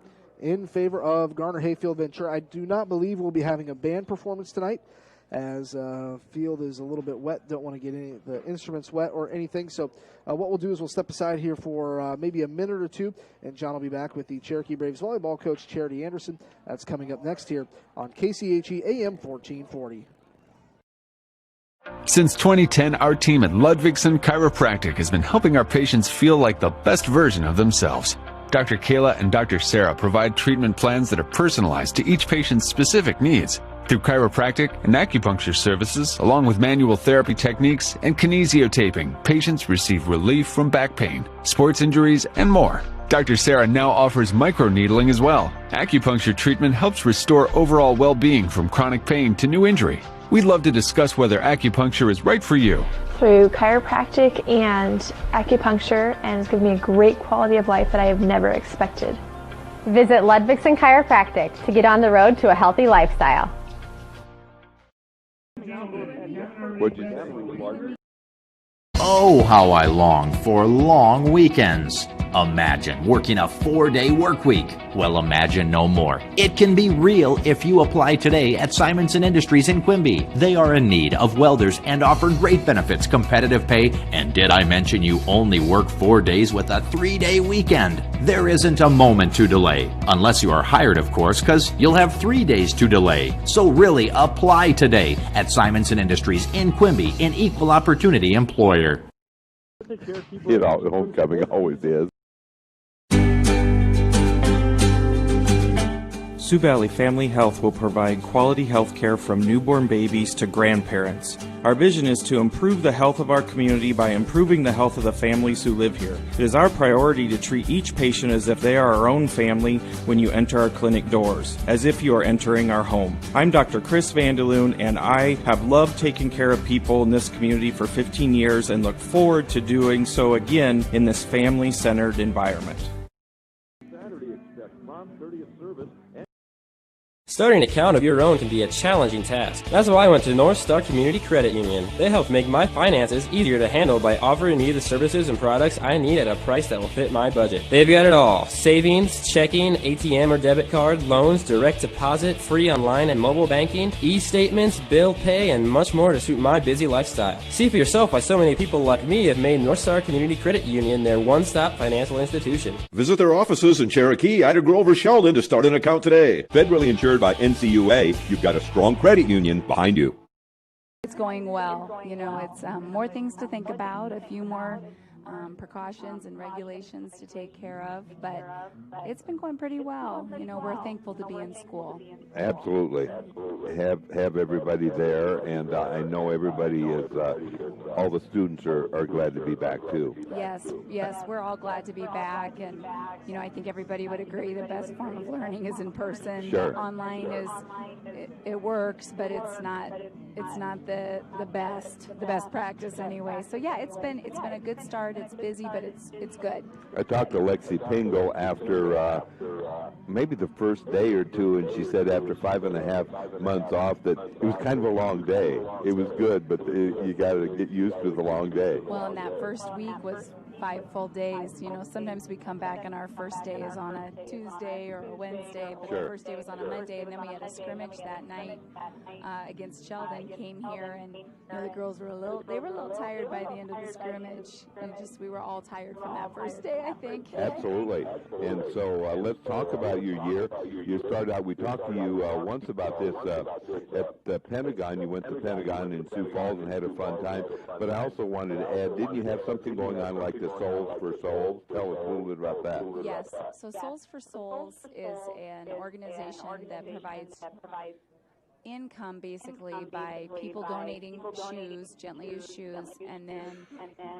A: in favor of Garner-Hayfield-Ventura. I do not believe we'll be having a band performance tonight, as field is a little bit wet. Don't want to get any of the instruments wet or anything. So what we'll do is we'll step aside here for maybe a minute or two, and John will be back with the Cherokee Braves volleyball coach, Charity Anderson. That's coming up next here on KCHE AM 1440.
K: Since 2010, our team at Ludwigson Chiropractic has been helping our patients feel like the best version of themselves. Dr. Kayla and Dr. Sarah provide treatment plans that are personalized to each patient's specific needs. Through chiropractic and acupuncture services, along with manual therapy techniques and kinesiotaping, patients receive relief from back pain, sports injuries, and more. Dr. Sarah now offers microneedling as well. Acupuncture treatment helps restore overall well-being from chronic pain to new injury. We'd love to discuss whether acupuncture is right for you.
L: Through chiropractic and acupuncture, and it's given me a great quality of life that I have never expected.
W: Visit Ludwigson Chiropractic to get on the road to a healthy lifestyle.
M: Oh, how I long for long weekends. Imagine working a 4-day work week. Well, imagine no more. It can be real if you apply today at Simonson Industries in Quimby. They are in need of welders and offer great benefits, competitive pay, and did I mention you only work 4 days with a 3-day weekend? There isn't a moment to delay. Unless you are hired, of course, because you'll have 3 days to delay. So really, apply today at Simonson Industries in Quimby, an equal opportunity employer.
B: Homecoming always is.
F: Sioux Valley Family Health will provide quality health care from newborn babies to grandparents. Our vision is to improve the health of our community by improving the health of the families who live here. It is our priority to treat each patient as if they are our own family when you enter our clinic doors, as if you are entering our home. I'm Dr. Chris Vandeloon, and I have loved taking care of people in this community for 15 years and look forward to doing so again in this family-centered environment.
Q: Starting an account of your own can be a challenging task. That's why I went to North Star Community Credit Union. They help make my finances easier to handle by offering me the services and products I need at a price that will fit my budget. They've got it all: savings, checking, ATM or debit card, loans, direct deposit, free online and mobile banking, e-statements, bill pay, and much more to suit my busy lifestyle. See for yourself why so many people like me have made North Star Community Credit Union their one-stop financial institution.
N: Visit their offices in Cherokee, Ida Grove, or Sheldon to start an account today. Federally insured by NCUA, you've got a strong credit union behind you.
G: It's going well. You know, it's more things to think about, a few more precautions and regulations to take care of, but it's been going pretty well. You know, we're thankful to be in school.
B: Absolutely. Have everybody there, and I know everybody is, all the students are glad to be back too.
G: Yes, we're all glad to be back, and you know, I think everybody would agree the best form of learning is in person.
B: Sure.
G: Online it works, but it's not the best practice anyway. So yeah, it's been a good start. It's busy, but it's good.
B: I talked to Lexi Pingle after maybe the first day or two, and she said after 5.5 months off that it was kind of a long day. It was good, but you got to get used to the long day.
G: Well, and that first week was 5 full days. You know, sometimes we come back and our first day is on a Tuesday or a Wednesday, but
B: Sure.
G: the first day was on a Monday, and then we had a scrimmage that night against Sheldon. Came here, and you know, the girls were a little tired by the end of the scrimmage. We were all tired from that first day, I think.
B: Absolutely. And so let's talk about your year. You started out, we talked to you once about this at the Pentagon. You went to Pentagon in Sioux Falls and had a fun time. But I also wanted to add, didn't you have something going on like the Souls for Souls? Tell us a little bit about that.
G: Yes. So Souls for Souls is an organization that provides income basically by people donating shoes, gently used shoes, and then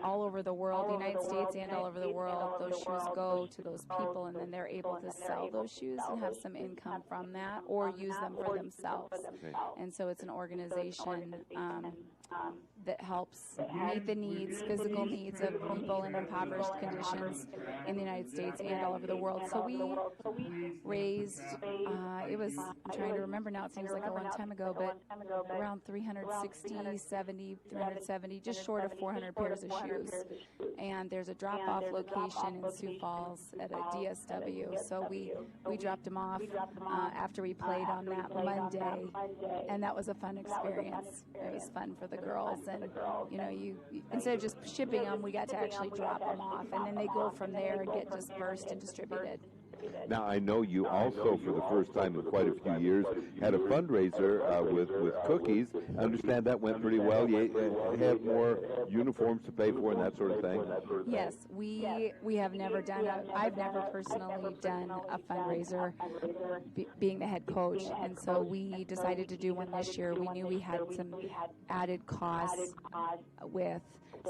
G: all over the world, the United States and all over the world, those shoes go to those people, and then they're able to sell those shoes and have some income from that or use them for themselves. And so it's an organization that helps meet the needs, physical needs of people in impoverished conditions in the United States and all over the world. So we raised, I'm trying to remember now, it seems like a long time ago, but around 370, just short of 400 pairs of shoes. And there's a drop-off location in Sioux Falls at a DSW. So we dropped them off after we played on that Monday, and that was a fun experience. It was fun for the girls, and you know, you instead of just shipping them, we got to actually drop them off, and then they go from there and get dispersed and distributed.
B: Now, I know you also, for the first time in quite a few years, had a fundraiser with cookies. I understand that went pretty well. You have more uniforms to pay for and that sort of thing?
G: Yes, we have never done I've never personally done a fundraiser being the head coach, and so we decided to do one this year. We knew we had some added costs with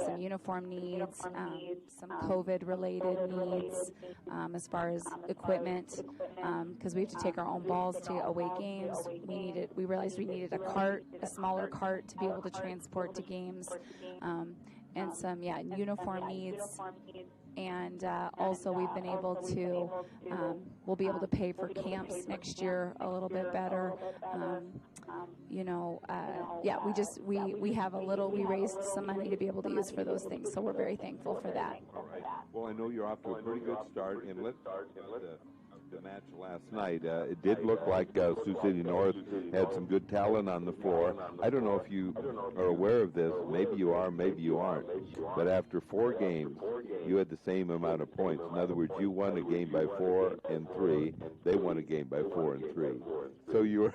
G: some uniform needs, some COVID-related needs as far as equipment, because we have to take our own balls to away games. We realized we needed a smaller cart to be able to transport to games, and some uniform needs. And also we've been able to, we'll be able to pay for camps next year a little bit better. We have we raised some money to be able to use for those things, so we're very thankful for that.
B: All right. Well, I know you're off to a pretty good start, and let's start with the match last night. It did look like Sioux City North had some good talent on the floor. I don't know if you are aware of this. Maybe you are, maybe you aren't. But after 4 games, you had the same amount of points. In other words, you won a game by 4 and 3. They won a game by 4 and 3. So you were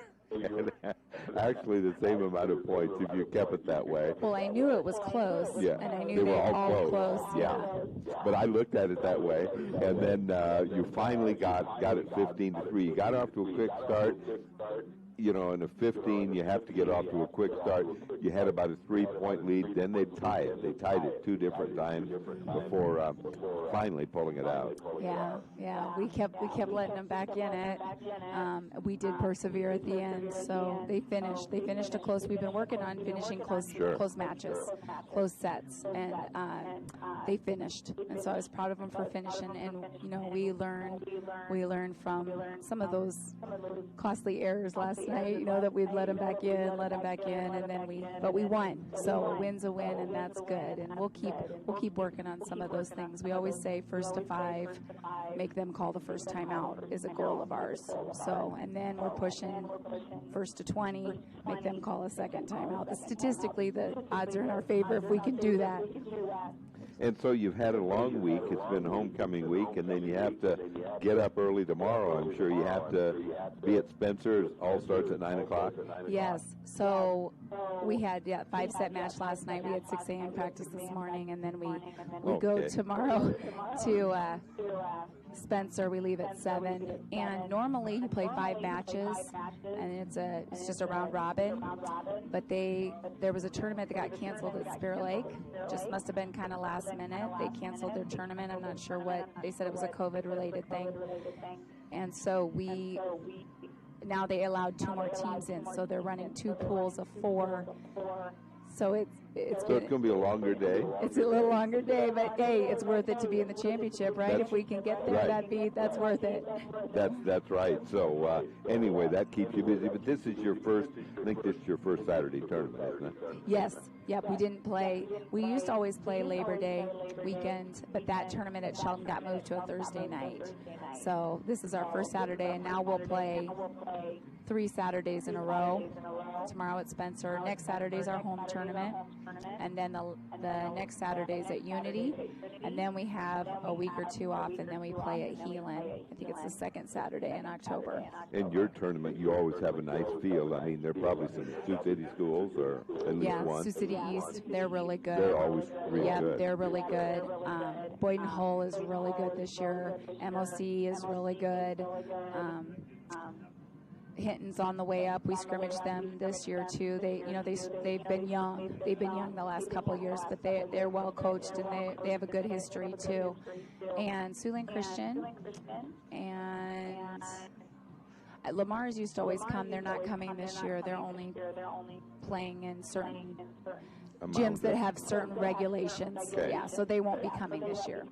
B: actually the same amount of points if you kept it that way.
G: Well, I knew it was close, and I knew they were all close.
B: Yeah, but I looked at it that way, and then you finally got it 15-3. You got off to a quick start. You know, in a 15, you have to get off to a quick start. You had about a 3-point lead. Then they tie it. They tied it 2 different times before finally pulling it out.
G: Yeah. We kept letting them back in it. We did persevere at the end, so they finished. They finished a close. We've been working on finishing close matches, close sets, and they finished. And so I was proud of them for finishing. And you know, we learned from some of those costly errors last night, you know, that we'd let them back in, and then we won. So a win's a win, and that's good. And we'll keep working on some of those things. We always say first to 5, make them call the first time out is a goal of ours. So, and then we're pushing first to 20, make them call a second time out. Statistically, the odds are in our favor if we can do that.
B: And so you've had a long week. It's been homecoming week, and then you have to get up early tomorrow. I'm sure you have to be at Spencer. It all starts at 9 o'clock.
G: Yes. So we had 5-set match last night. We had 6 a.m. practice this morning, and then we go tomorrow to Spencer. We leave at 7, and normally you play 5 matches, and it's just a round robin. But there was a tournament that got canceled at Spirit Lake. Just must have been kind of last minute. They canceled their tournament. I'm not sure what. They said it was a COVID-related thing, and so now they allowed 2 more teams in, so they're running 2 pools of 4. So it's
B: going to be a longer day.
G: It's a little longer day, but hey, it's worth it to be in the championship, right? If we can get there,
B: right.
G: that's worth it.
B: That's right. So anyway, that keeps you busy. But this is your first. I think this is your first Saturday tournament, isn't it?
G: Yes. Yep. We didn't play. We used to always play Labor Day weekend, but that tournament at Sheldon got moved to a Thursday night. So this is our first Saturday, and now we'll play 3 Saturdays in a row. Tomorrow at Spencer. Next Saturday is our home tournament, and then the next Saturday is at Unity, and then we have a week or 2 off, and then we play at Heelan. I think it's the second Saturday in October.
B: In your tournament, you always have a nice field. I mean, there are probably some Sioux City schools, or at least one.
G: Yeah, Sioux City East. They're really good.
B: They're always really good.
G: They're really good. Boyden Hull is really good this year. MOC is really good. Hinton's on the way up. We scrimmaged them this year too. They've been young. They've been young the last couple of years, but they're well coached, and they have a good history too. And Siouxland Christian and Lamar's used to always come. They're not coming this year. They're only playing in certain gyms that have certain regulations.
B: Okay.
G: Yeah, so they won't be coming this year.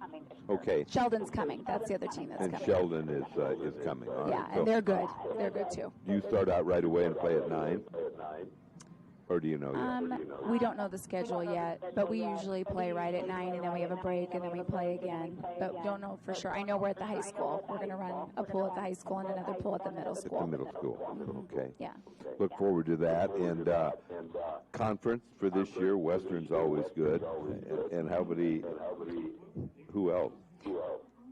B: Okay.
G: Sheldon's coming. That's the other team that's
B: and
G: coming.
B: Sheldon is coming. All
G: yeah,
B: right.
G: and they're good. They're good too.
B: Do you start out right away and play at 9? Or do you know yet?
G: We don't know the schedule yet, but we usually play right at 9, and then we have a break, and then we play again. But we don't know for sure. I know we're at the high school. We're going to run a pool at the high school and another pool at the middle school.
B: At the middle school. Okay.
G: Yeah.
B: Look forward to that. And conference for this year, Western's always good. And who else?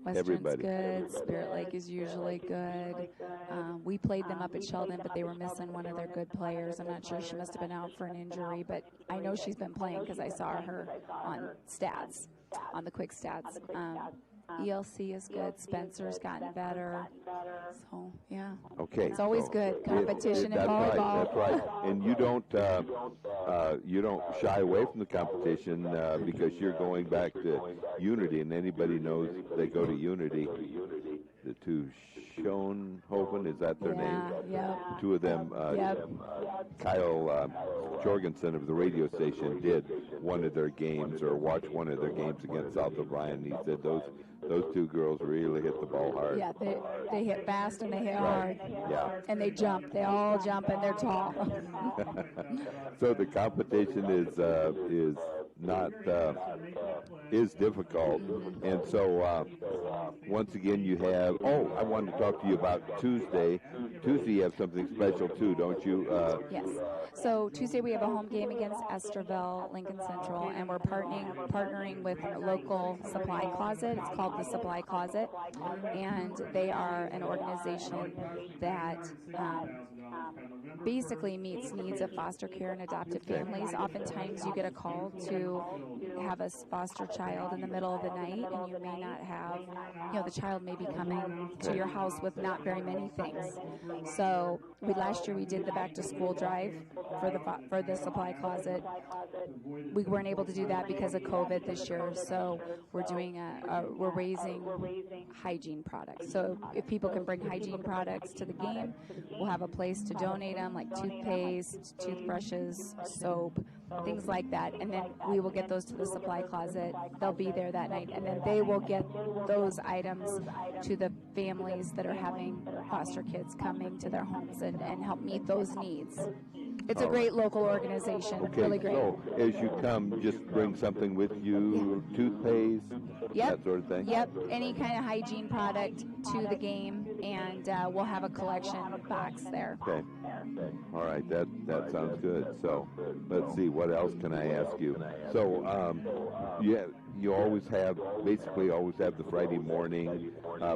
G: Western's
B: Everybody.
G: good. Spirit Lake is usually good. We played them up at Sheldon, but they were missing one of their good players. I'm not sure. She must have been out for an injury, but I know she's been playing because I saw her on stats, on the quick stats. ELC is good. Spencer's gotten better. So, yeah.
B: Okay.
G: It's always good. Competition in volleyball.
B: That's right. And you don't shy away from the competition because you're going back to Unity, and anybody knows they go to Unity. The 2 Schoenhofen, is that their name?
G: Yeah.
B: 2 of them. Kyle Jorgensen of the radio station did one of their games, or watched one of their games against South O'Brien. He said those 2 girls really hit the ball hard.
G: Yeah, they hit fast and they hit hard.
B: Yeah.
G: And they jump. They all jump, and they're tall.
B: So the competition is difficult, and so once again you have. Oh, I wanted to talk to you about Tuesday. Tuesday you have something special too, don't you?
G: Yes. So Tuesday we have a home game against Esterville, Lincoln Central, and we're partnering with a local supply closet. It's called the Supply Closet, and they are an organization that basically meets needs of foster care and adopted families. Oftentimes you get a call to have a foster child in the middle of the night, and you may not have, the child may be coming to your house with not very many things. So last year we did the back to school drive for the Supply Closet. We weren't able to do that because of COVID this year, so we're doing we're raising hygiene products. So if people can bring hygiene products to the game, we'll have a place to donate them, like toothpaste, toothbrushes, soap, things like that. And then we will get those to the Supply Closet. They'll be there that night, and then they will get those items to the families that are having foster kids coming to their homes and help meet those needs. It's a great local organization,
B: Okay,
G: really great.
B: so as you come, just bring something with you, toothpaste, that sort of thing?
G: Yep, any kind of hygiene product to the game, and we'll have a collection box there.
B: Okay. All right, that sounds good. So let's see, what else can I ask you? So you basically always have the Friday morning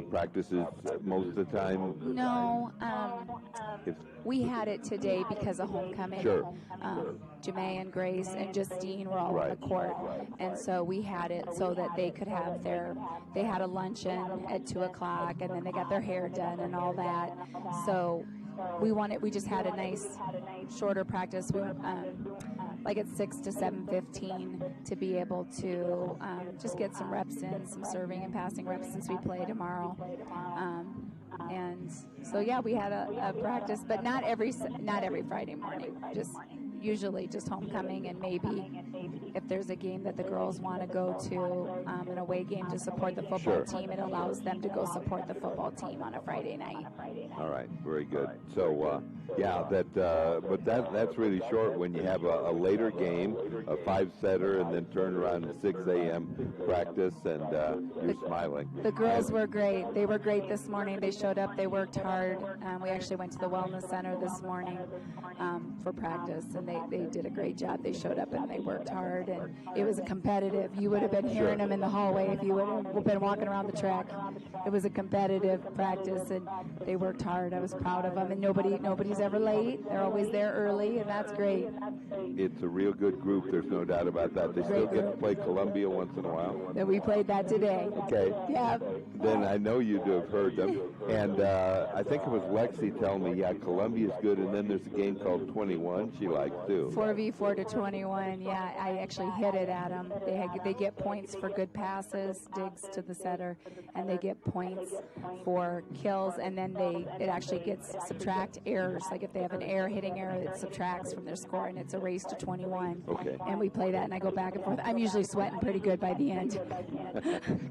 B: practices most of the time?
G: No, we had it today because of homecoming.
B: Sure.
G: Jamae and Grace and Justine were all on the court, and so we had it so that they could have they had a luncheon at 2 o'clock, and then they got their hair done and all that. So we just had a nice shorter practice. We like at 6 to 7:15 to be able to just get some reps in, some serving and passing reps since we play tomorrow. And so yeah, we had a practice, but not every Friday morning. Just usually just homecoming, and maybe if there's a game that the girls want to go to, an away game to support the football team, it allows them to go support the football team on a Friday night.
B: All right, very good. So but that's really short when you have a later game, a 5-setter, and then turn around at 6 a.m. practice, and you're smiling.
G: The girls were great. They were great this morning. They showed up. They worked hard. We actually went to the wellness center this morning for practice, and they did a great job. They showed up and they worked hard, and it was a competitive. You would have been hearing them in the hallway if you would have been walking around the track. It was a competitive practice, and they worked hard. I was proud of them, and nobody's ever late. They're always there early, and that's great.
B: It's a real good group. There's no doubt about that. They still get to play Columbia once in a while.
G: That we played that today.
B: Okay.
G: Yeah.
B: Then I know you have heard them, and I think it was Lexi telling me, yeah, Columbia's good, and then there's a game called 21 she likes too.
G: 4v4 to 21. Yeah, I actually hit it at them. They get points for good passes, digs to the setter, and they get points for kills, and then it actually gets subtract errors. Like if they have an hitting error, it subtracts from their score, and it's a race to 21.
B: Okay.
G: And we play that, and I go back and forth. I'm usually sweating pretty good by the end.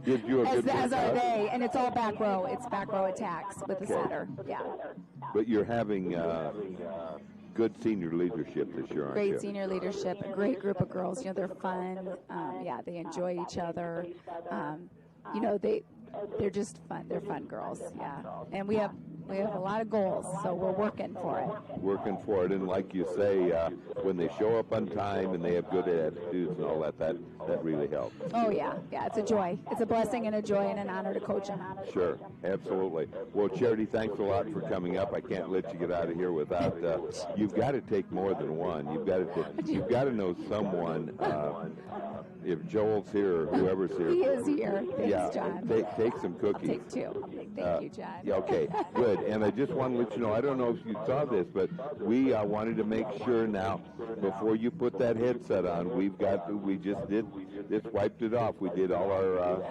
B: Gives you a good
G: as are they, and it's all back row. It's back row attacks with the setter. Yeah.
B: But you're having good senior leadership this year, aren't you?
G: Great senior leadership, a great group of girls. They're fun. They enjoy each other. They're just fun. They're fun girls. Yeah. And we have a lot of goals, so we're working for it.
B: Working for it, and like you say, when they show up on time and they have good attitudes and all that really helps.
G: Oh yeah, it's a joy. It's a blessing and a joy and an honor to coach them.
B: Sure, absolutely. Well, Charity, thanks a lot for coming up. I can't let you get out of here without. You've got to take more than one. You've got to know someone. If Joel's here or whoever's here.
G: He is here. Thanks, John.
B: Take some cookies.
G: I'll take 2. Thank you, John.
B: Yeah, okay, good. And I just want to let you know, I don't know if you saw this, but we wanted to make sure now, before you put that headset on, we just wiped it off. We did all our,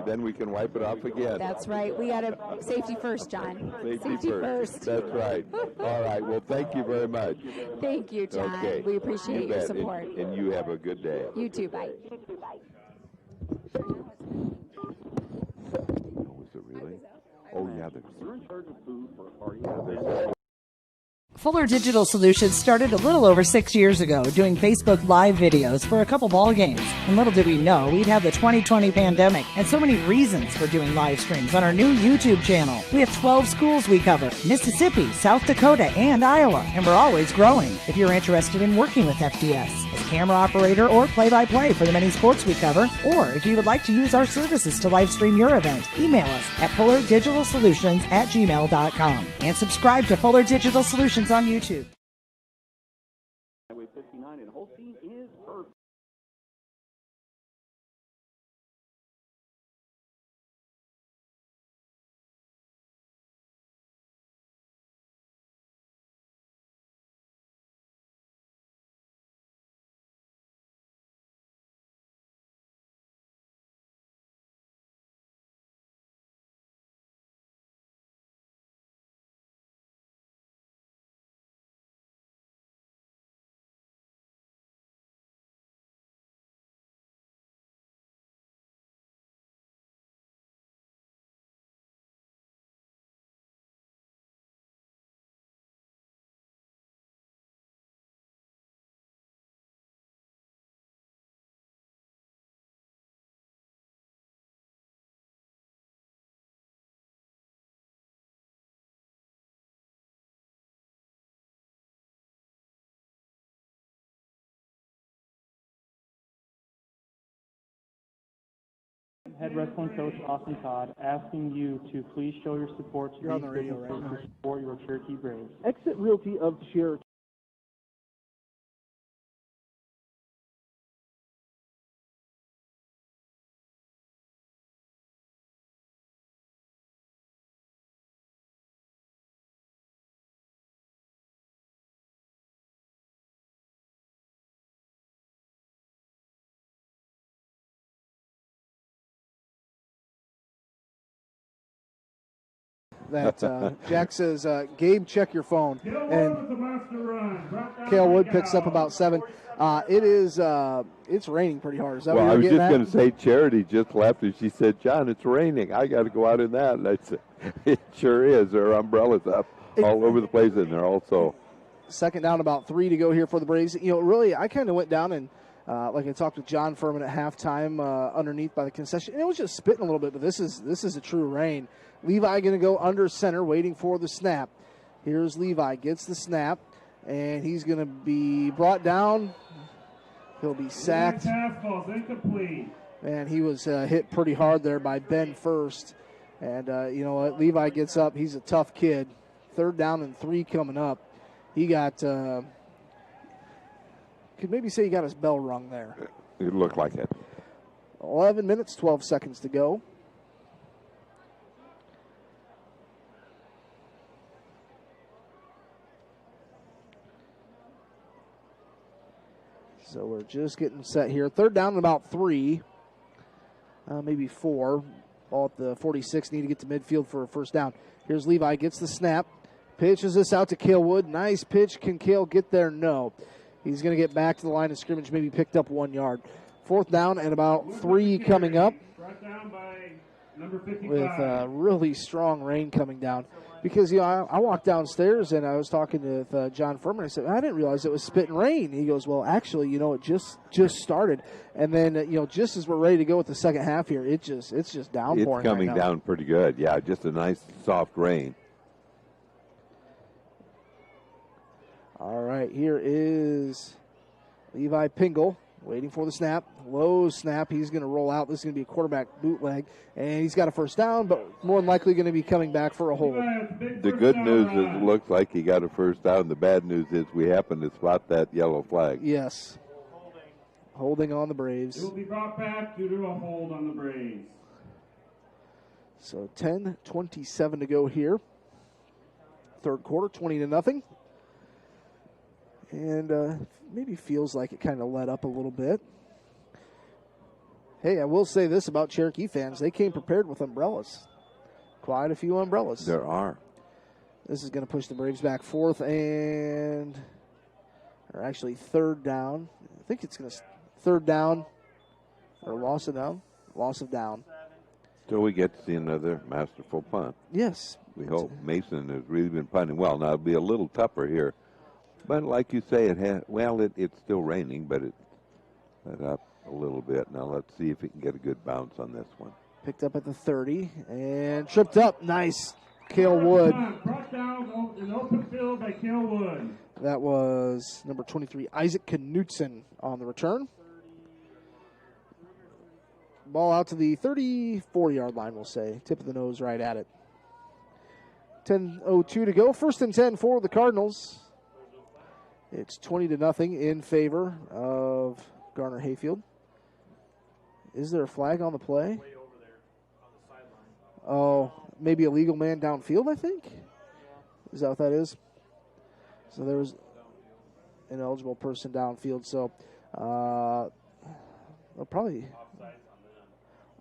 B: then we can wipe it off again.
G: That's right. We got to safety first, John. Safety first.
B: That's right. All right. Well, thank you very much.
G: Thank you, John.
B: Okay.
G: We appreciate your support.
B: And you have a good day.
G: You too. Bye.
B: Oh, yeah.
U: You're in charge of food for a party.
O: Fuller Digital Solutions started a little over 6 years ago doing Facebook Live videos for a couple ball games. And little did we know we'd have the 2020 pandemic and so many reasons for doing live streams on our new YouTube channel. We have 12 schools we cover: Mississippi, South Dakota, and Iowa. And we're always growing. If you're interested in working with FDS as camera operator or play-by-play for the many sports we cover, or if you would like to use our services to live stream your event, email us at fullerdigitalsolutions@gmail.com and subscribe to Fuller Digital Solutions on YouTube.
U: Highway 59 in Holstein is perfect.
H: head wrestling coach Austin Todd, asking you to please show your support to
A: You're on
H: these
A: the radio
H: businesses
A: right
H: to support your Cherokee Braves.
X: Exit Realty of Cherokee.
A: That Jack says, Gabe, check your phone. And Cale Wood picks up about 7. It's raining pretty hard. Is that
B: Well,
A: what
B: I
A: you're
B: was
A: getting
B: just
A: at?
B: going to say Charity just left and she said, John, it's raining. I got to go out in that. And I said, it sure is. There are umbrellas up all over the place in there also.
A: Second down, about 3 to go here for the Braves. Really, I kind of went down and, like I talked with John Furman at halftime underneath by the concession. And it was just spitting a little bit, but this is a true rain. Levi going to go under center, waiting for the snap. Here's Levi, gets the snap, and he's going to be brought down. He'll be sacked.
J: Fastball's incomplete.
A: And he was hit pretty hard there by Ben First. And you know what? Levi gets up. He's a tough kid. 3rd down and 3 coming up. He got, could maybe say he got his bell rung there.
B: It looked like it.
A: 11 minutes, 12 seconds to go. So we're just getting set here. 3rd down and about 3, maybe 4. Ball at the 46, need to get to midfield for a first down. Here's Levi, gets the snap. Pitches this out to Cale Wood. Nice pitch. Can Cale get there? No. He's going to get back to the line of scrimmage, maybe picked up 1 yard. 4th down and about 3 coming up.
J: Brought down by number 55.
A: With really strong rain coming down. Because, I walked downstairs and I was talking with John Furman. I said, I didn't realize it was spitting rain. He goes, well, actually, it just started. And then, just as we're ready to go with the second half here, it's just downpouring.
B: It's coming
A: right now.
B: down pretty good. Yeah, just a nice soft rain.
A: All right, here is Levi Pingle waiting for the snap. Low snap. He's going to roll out. This is going to be a quarterback bootleg. And he's got a first down, but more than likely going to be coming back for a hold.
B: The good news is it looks like he got a first down. The bad news is we happen to spot that yellow flag.
A: Yes. Holding on the Braves.
J: It will be brought back due to a hold on the Braves.
A: So 10:27 to go here. 3rd quarter, 20-0. And maybe feels like it kind of let up a little bit. Hey, I will say this about Cherokee fans. They came prepared with umbrellas. Quite a few umbrellas.
B: There are.
A: This is going to push the Braves back 4th and, or actually 3rd down. I think it's going to 3rd down or loss of down. Loss of down.
B: So we get to see another masterful punt.
A: Yes.
B: We hope. Mason has really been punting well. Now it'll be a little tougher here. But like you say, it's still raining, but it let up a little bit. Now let's see if he can get a good bounce on this one.
A: Picked up at the 30 and tripped up. Nice. Cale Wood.
J: Brought down in open field by Cale Wood.
A: That was number 23, Isaac Knutson on the return. Ball out to the 34-yard line, we'll say. Tip of the nose right at it. 10:02 to go. 1st and 10 for the Cardinals. It's 20-0 in favor of Garner-Hayfield. Is there a flag on the play? Oh, maybe a legal man downfield, I think? Is that what that is? So there was an eligible person downfield. So probably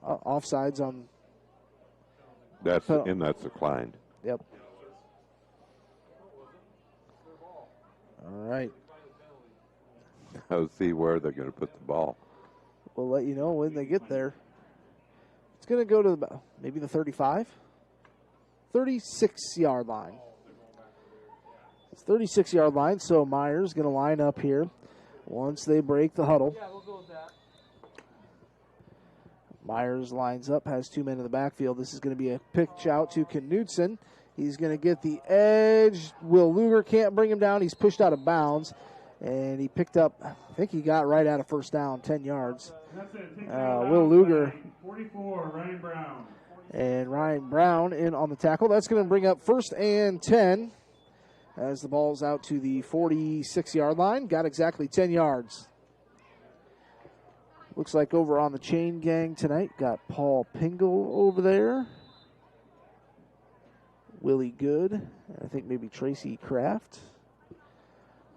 A: offsides on.
B: That's declined.
A: Yep. All right.
B: I'll see where they're going to put the ball.
A: We'll let you know when they get there. It's going to go to maybe the 35, 36-yard line. It's 36-yard line, so Myers going to line up here once they break the huddle.
D: Yeah, we'll go with that.
A: Myers lines up, has 2 men in the backfield. This is going to be a pitch out to Knutson. He's going to get the edge. Will Luger can't bring him down. He's pushed out of bounds. And he picked up, I think he got right at a first down, 10 yards. Will Luger
J: 44, Ryan Brown.
A: and Ryan Brown in on the tackle. That's going to bring up 1st and 10 as the ball's out to the 46-yard line. Got exactly 10 yards. Looks like over on the chain gang tonight, got Paul Pingle over there. Willie Good. I think maybe Tracy Kraft.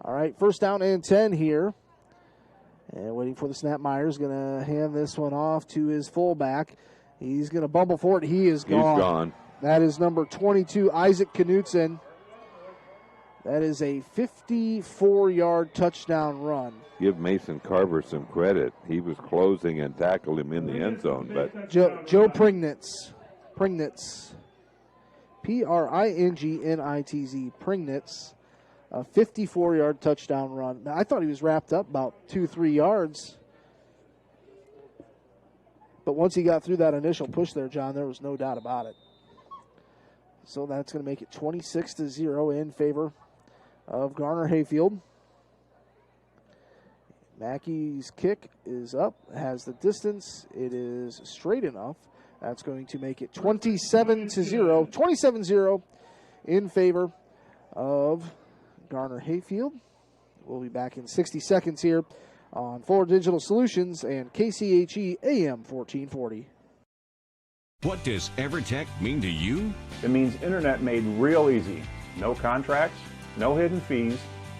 A: All right, 1st down and 10 here. And waiting for the snap. Myers going to hand this one off to his fullback. He's going to bumble for it. He is gone.
B: He's gone.
A: That is number 22, Isaac Knutson. That is a 54-yard touchdown run.
B: Give Mason Carver some credit. He was closing and tackled him in the end zone. But
A: Joe Pringnitz. Pringnitz. Pringnitz. A 54-yard touchdown run. Now, I thought he was wrapped up about 2-3 yards. But once he got through that initial push there, John, there was no doubt about it. So that's going to make it 26-0 in favor of Garner-Hayfield. Mackey's kick is up, has the distance. It is straight enough. That's going to make it 27-0 in favor of Garner-Hayfield. We'll be back in 60 seconds here on Fuller Digital Solutions and KCHE AM 1440.
T: What does EverTech mean to you?
U: It means internet made real easy. No contracts, no hidden fees,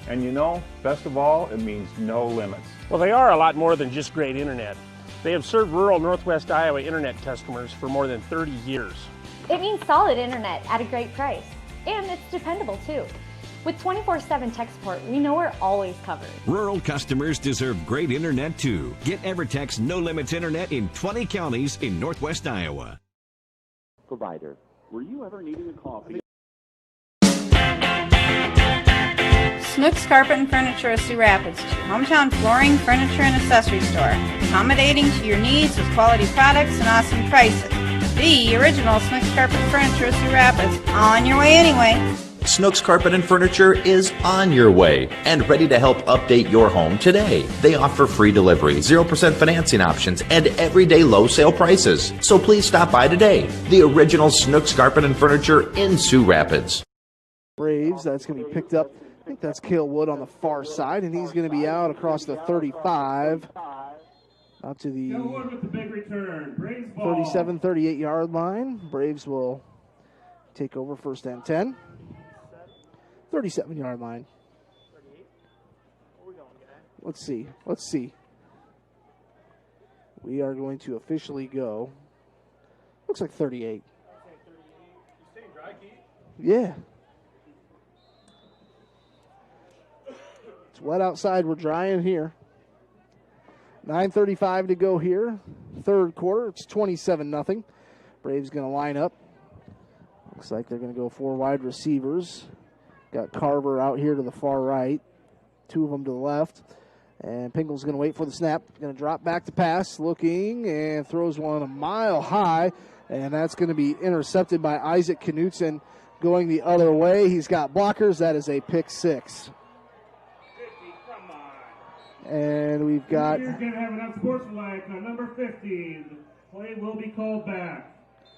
U: and you know, best of all, it means no limits.
P: Well, they are a lot more than just great internet. They have served rural Northwest Iowa internet customers for more than 30 years.
W: It means solid internet at a great price. And it's dependable too. With 24/7 tech support, we know we're always covered.
T: Rural customers deserve great internet too. Get EverTech's No Limits Internet in 20 counties in Northwest Iowa.
R: Provider, were you ever needing a coffee?
S: Snooks Carpet and Furniture of Sioux Rapids, hometown flooring, furniture, and accessory store. Accommodating to your needs with quality products and awesome prices. The original Snooks Carpet and Furniture of Sioux Rapids. On your way anyway.
M: Snooks Carpet and Furniture is on your way and ready to help update your home today. They offer free delivery, 0% financing options, and everyday low sale prices. So please stop by today. The original Snooks Carpet and Furniture in Sioux Rapids.
A: Braves, that's going to be picked up. I think that's Cale Wood on the far side, and he's going to be out across the 35. Out to the 37, 38-yard line. Braves will take over 1st and 10. 37-yard line. Let's see. We are going to officially go. Looks like 38. Yeah. It's wet outside. We're dry in here. 9:35 to go here. 3rd quarter. It's 27-0. Braves going to line up. Looks like they're going to go 4 wide receivers. Got Carver out here to the far right. 2 of them to the left. And Pingle's going to wait for the snap. Going to drop back to pass. Looking and throws one a mile high. And that's going to be intercepted by Isaac Knutson going the other way. He's got blockers. That is a pick 6. And we've got...
J: You're going to have an unsportsmanlike on number 50. The play will be called back. It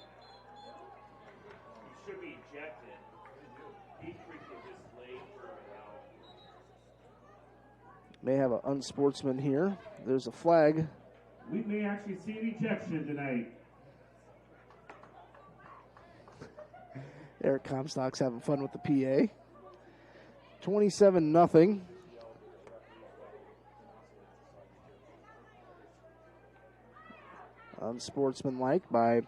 J: should be ejected.
A: May have an unsportsman here. There's a flag.
J: We may actually see an ejection tonight.
A: Eric Comstock's having fun with the PA. 27-0. Unsportsmanlike by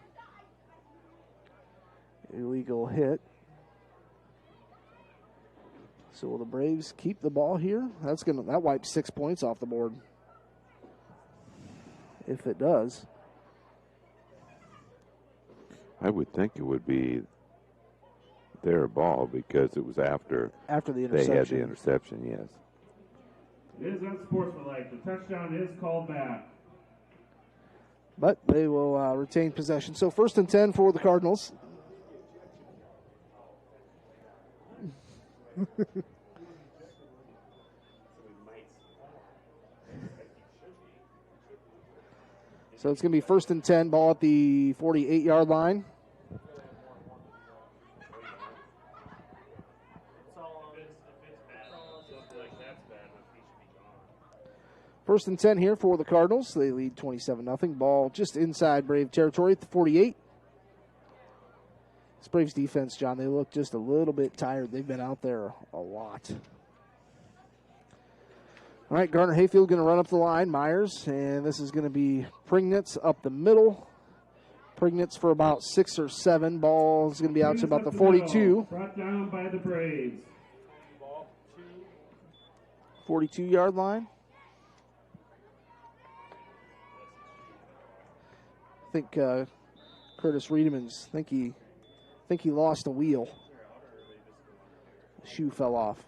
A: illegal hit. So will the Braves keep the ball here? That wipes 6 points off the board. If it does.
B: I would think it would be their ball because it was after
A: the interception.
B: They had the interception, yes.
J: It is unsportsmanlike. The touchdown is called back.
A: But they will retain possession. So 1st and 10 for the Cardinals. So it's going to be 1st and 10, ball at the 48-yard line. First and 10 here for the Cardinals. They lead 27-0. Ball just inside Brave territory at the 48. This Braves defense, John, they look just a little bit tired. They've been out there a lot. All right, Garner-Hayfield going to run up the line. Myers, and this is going to be Prignitz up the middle. Prignitz for about 6 or 7. Ball is going to be out to about the 42.
J: Brought down by the Braves.
A: 42-yard line. I think Curtis Riedemann's think he lost a wheel. The shoe fell off.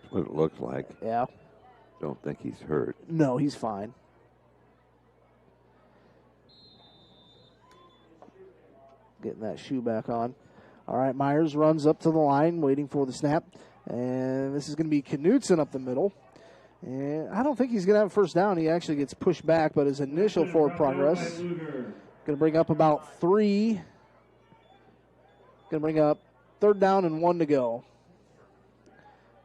B: That's what it looks like.
A: Yeah.
B: Don't think he's hurt.
A: No, he's fine. Getting that shoe back on. All right, Myers runs up to the line, waiting for the snap. And this is going to be Knutson up the middle. And I don't think he's going to have a first down. He actually gets pushed back, but his initial forward progress going to bring up about 3. Going to bring up 3rd down and 1 to go.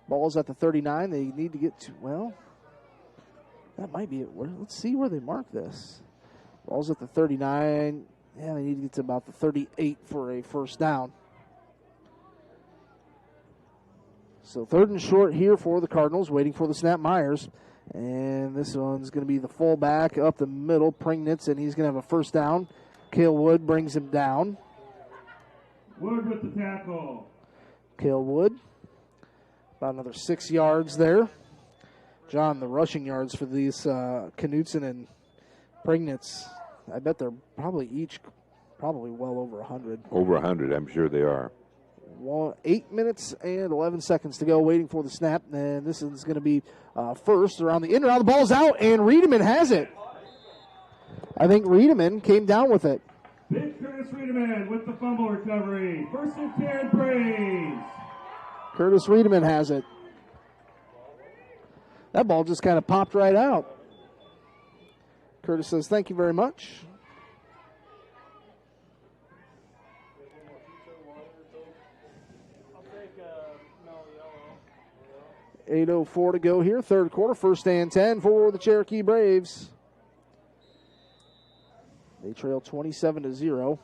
A: Ball's at the 39. They need to get to, well, that might be it. Let's see where they mark this. Ball's at the 39. Yeah, they need to get to about the 38 for a first down. So 3rd and short here for the Cardinals, waiting for the snap. Myers. And this one's going to be the fullback up the middle, Prignitz, and he's going to have a first down. Cale Wood brings him down.
J: Wood with the tackle.
A: Cale Wood. About another 6 yards there. John, the rushing yards for these Knutson and Prignitz, I bet they're probably well over 100.
B: Over 100, I'm sure they are.
A: 8 minutes and 11 seconds to go, waiting for the snap. And this is going to be first around the in around. The ball's out, and Riedemann has it. I think Riedemann came down with it.
J: Big Curtis Riedemann with the fumble recovery. 1st and 10 Braves.
A: Curtis Riedemann has it. That ball just kind of popped right out. Curtis says, "Thank you very much." 8:04 to go here, 3rd quarter, 1st and 10 for the Cherokee Braves. They trail 27-0.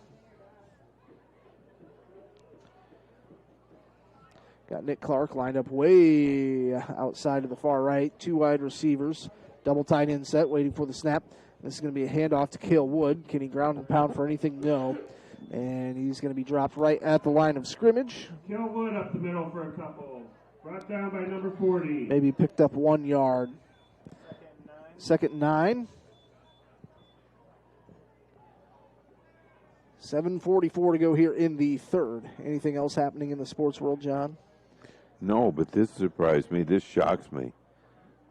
A: Got Nick Clark lined up way outside to the far right. 2 wide receivers, double tight end set, waiting for the snap. This is going to be a handoff to Cale Wood. Can he ground and pound for anything? No. And he's going to be dropped right at the line of scrimmage.
J: Cale Wood up the middle for a couple. Brought down by number 40.
A: Maybe picked up 1 yard. 2nd and 9. 7:44 to go here in the 3rd. Anything else happening in the sports world, John?
B: No, but this surprised me. This shocks me.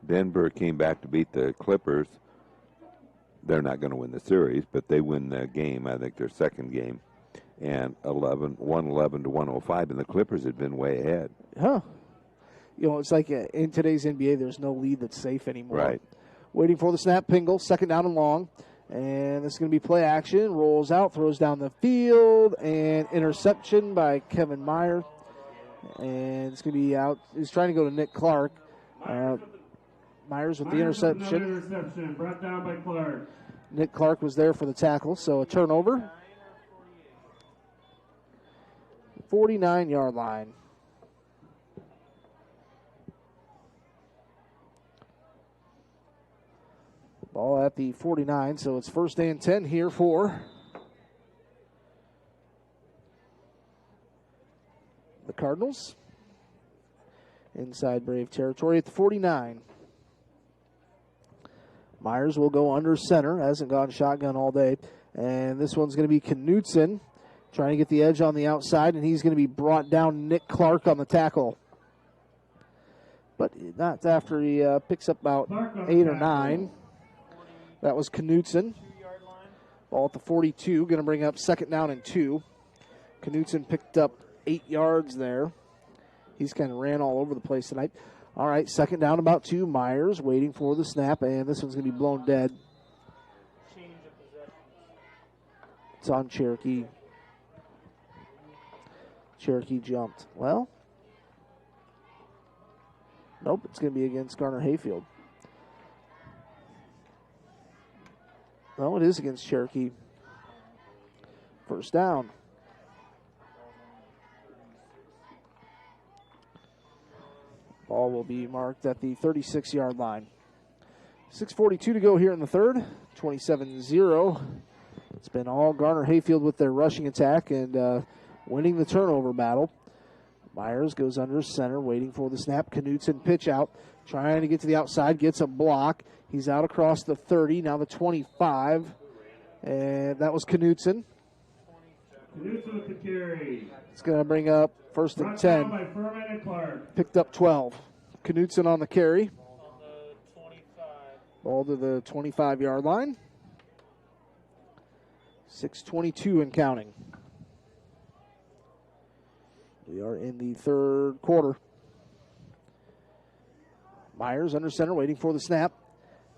B: Denver came back to beat the Clippers. They're not going to win the series, but they win the game. I think their 2nd game. And 111 to 105, and the Clippers had been way ahead.
A: Huh. You know, it's like in today's NBA, there's no lead that's safe anymore.
B: Right.
A: Waiting for the snap, Pingle, 2nd down and long. And this is going to be play action. Rolls out, throws down the field, and interception by Kevin Meyer. And it's going to be out. He's trying to go to Nick Clark. Myers with the interception.
J: Interception brought down by Clark.
A: Nick Clark was there for the tackle, so a turnover. 49-yard line. Ball at the 49, so it's 1st and 10 here for the Cardinals. Inside Brave territory at the 49. Myers will go under center. Hasn't gone shotgun all day. And this one's going to be Knutson trying to get the edge on the outside, and he's going to be brought down. Nick Clark on the tackle. But not after he picks up about 8 or 9. That was Knutson. Ball at the 42, going to bring up 2nd down and 2. Knutson picked up 8 yards there. He's kind of ran all over the place tonight. All right, second down, about 2. Myers waiting for the snap, and this one's going to be blown dead. It's on Cherokee. Cherokee jumped. Well, nope, it's going to be against Garner-Hayfield. No, it is against Cherokee. First down. Ball will be marked at the 36-yard line. 6:42 to go here in the third. 27-0. It's been all Garner-Hayfield with their rushing attack and winning the turnover battle. Myers goes under center, waiting for the snap. Knutson pitch out, trying to get to the outside, gets a block. He's out across the 30, now the 25. And that was Knutson.
J: Knutson with the carry.
A: It's going to bring up first and 10.
J: By Furman and Clark.
A: Picked up 12. Knutson on the carry. Ball to the 25-yard line. 6:22 and counting. We are in the third quarter. Myers under center, waiting for the snap.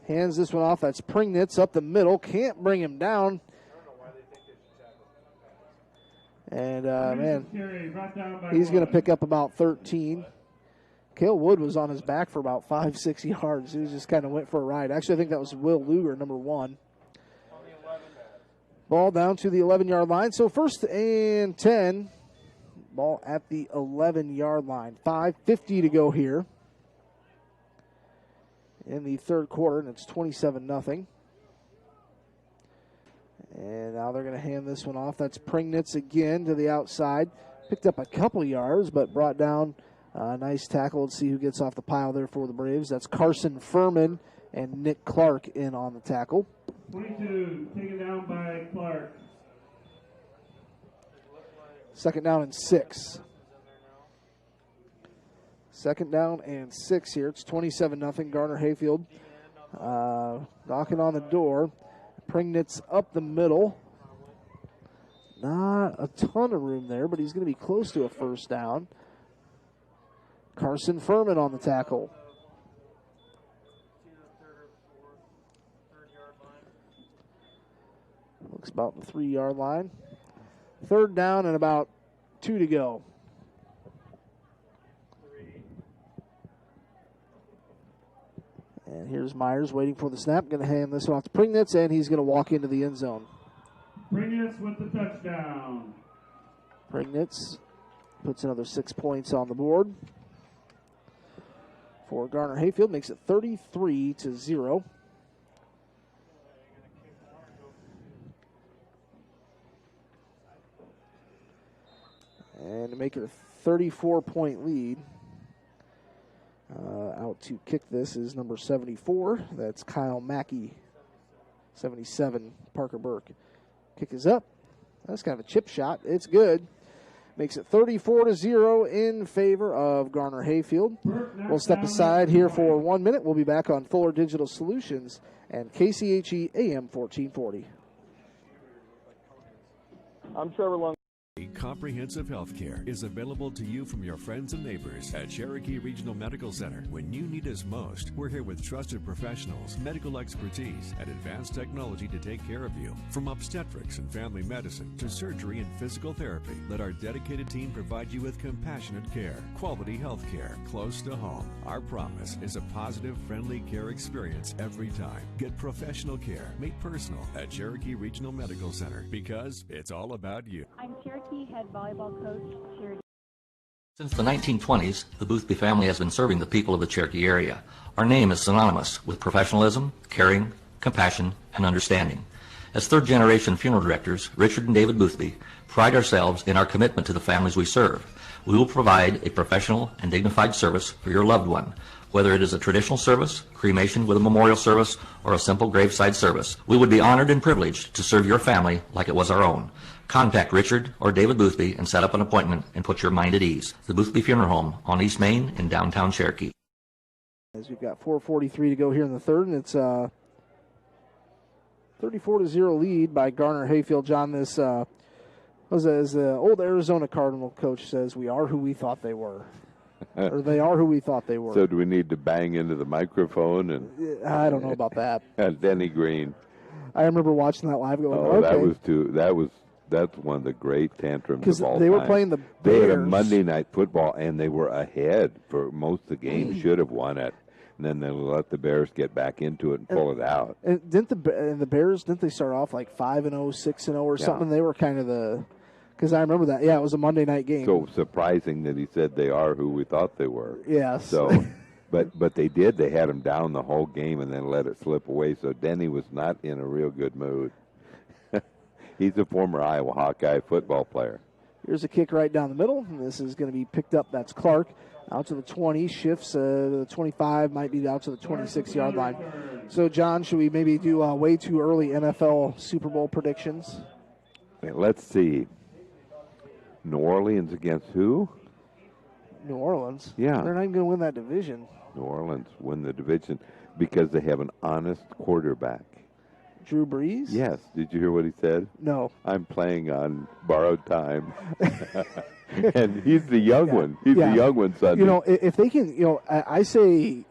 A: Hands this one off. That's Pringnitz up the middle. Can't bring him down. And, man, he's going to pick up about 13. Cale Wood was on his back for about 5-6 yards. He just kind of went for a ride. Actually, I think that was Will Luger, number 1. Ball down to the 11-yard line. So first and 10. Ball at the 11-yard line. 5:50 to go here in the third quarter, and it's 27-0. And now they're going to hand this one off. That's Pringnitz again to the outside. Picked up a couple yards, but brought down a nice tackle. Let's see who gets off the pile there for the Braves. That's Carson Furman and Nick Clark in on the tackle.
J: 22, taken down by Clark.
A: Second down and 6. Second down and 6 here. It's 27-0. Garner-Hayfield knocking on the door. Pringnitz up the middle. Not a ton of room there, but he's going to be close to a first down. Carson Furman on the tackle. Looks about the 3-yard line. Third down and about 2 to go. And here's Myers waiting for the snap. Going to hand this off to Pringnitz, and he's going to walk into the end zone.
J: Pringnitz with the touchdown.
A: Pringnitz puts another 6 points on the board for Garner-Hayfield. Makes it 33-0. And to make it a 34-point lead, out to kick this is number 74. That's Kyle Mackey. 77, Parker Burke. Kick is up. That's kind of a chip shot. It's good. Makes it 34-0 in favor of Garner-Hayfield. We'll step aside here for 1 minute. We'll be back on Fuller Digital Solutions and KCHE AM 1440.
X: I'm Trevor Long.
T: Comprehensive health care is available to you from your friends and neighbors at Cherokee Regional Medical Center. When you need us most, we're here with trusted professionals, medical expertise, and advanced technology to take care of you. From obstetrics and family medicine to surgery and physical therapy, let our dedicated team provide you with compassionate care, quality health care close to home. Our promise is a positive, friendly care experience every time. Get professional care made personal at Cherokee Regional Medical Center because it's all about you.
W: I'm Cherokee head volleyball coach, Cherokee.
C: Since the 1920s, the Boothby family has been serving the people of the Cherokee area. Our name is synonymous with professionalism, caring, compassion, and understanding. As third-generation funeral directors, Richard and David Boothby pride ourselves in our commitment to the families we serve. We will provide a professional and dignified service for your loved one. Whether it is a traditional service, cremation with a memorial service, or a simple graveside service, we would be honored and privileged to serve your family like it was our own. Contact Richard or David Boothby and set up an appointment and put your mind at ease. The Boothby Funeral Home on East Main in downtown Cherokee.
A: As we've got 4:43 to go here in the third, and it's 34-0 lead by Garner-Hayfield. John, this as the old Arizona Cardinal coach says, we are who we thought they were. Or they are who we thought they were.
B: So do we need to bang into the microphone? And
A: I don't know about that.
B: Denny Green.
A: I remember watching that live going,
B: Oh,
A: okay.
B: That's one of the great tantrums
A: Because
B: of all
A: they were
B: time.
A: playing the
B: They had a
A: Bears.
B: Monday Night Football, and they were ahead for most of the game. Should have won it, and then they let the Bears get back into it and pull it out.
A: And didn't the Bears, didn't they start off like 5-0, 6-0 or
B: Yeah.
A: something? They were kind of the, because I remember that. Yeah, it was a Monday night game.
B: So surprising that he said they are who we thought they were.
A: Yes.
B: So, but they did. They had him down the whole game and then let it slip away. So Denny was not in a real good mood. He's a former Iowa Hawkeye football player.
A: Here's a kick right down the middle. And this is going to be picked up. That's Clark. Out to the 20, shifts to the 25, might be out to the 26-yard line. So, John, should we maybe do way too early NFL Super Bowl predictions?
B: Let's see. New Orleans against who?
A: New Orleans.
B: Yeah.
A: They're not even going to win that division.
B: New Orleans win the division because they have an honest quarterback.
A: Drew Brees?
B: Yes. Did you hear what he said?
A: No.
B: I'm playing on borrowed time. And he's the young one. He's the young one Sunday.
A: You know, if they can, I say,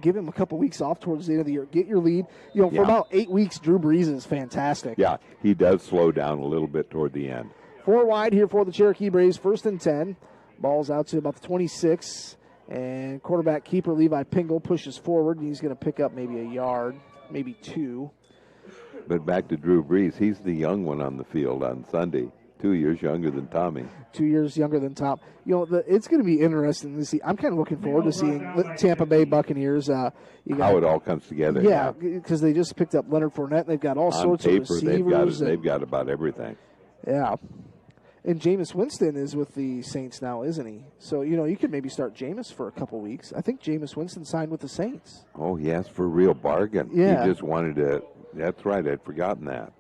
A: give him a couple weeks off towards the end of the year. Get your lead. For about 8 weeks, Drew Brees is fantastic.
B: Yeah, he does slow down a little bit toward the end.
A: 4 wide here for the Cherokee Braves. 1st and 10. Ball's out to about the 26. And quarterback keeper Levi Pingle pushes forward, and he's going to pick up maybe a yard, maybe 2.
B: But back to Drew Brees, he's the young one on the field on Sunday. 2 years younger than Tommy.
A: 2 years younger than Tom. It's going to be interesting to see. I'm kind of looking forward to seeing the Tampa Bay Buccaneers.
B: How it all comes together.
A: Yeah, because they just picked up Leonard Fournette. They've got all
B: on
A: sorts
B: paper,
A: of receivers.
B: They've got about everything.
A: Yeah. And Jameis Winston is with the Saints now, isn't he? So, you could maybe start Jameis for a couple weeks. I think Jameis Winston signed with the Saints.
B: Oh, he asked for a real bargain.
A: Yeah.
B: He just wanted to. That's right. I'd forgotten that.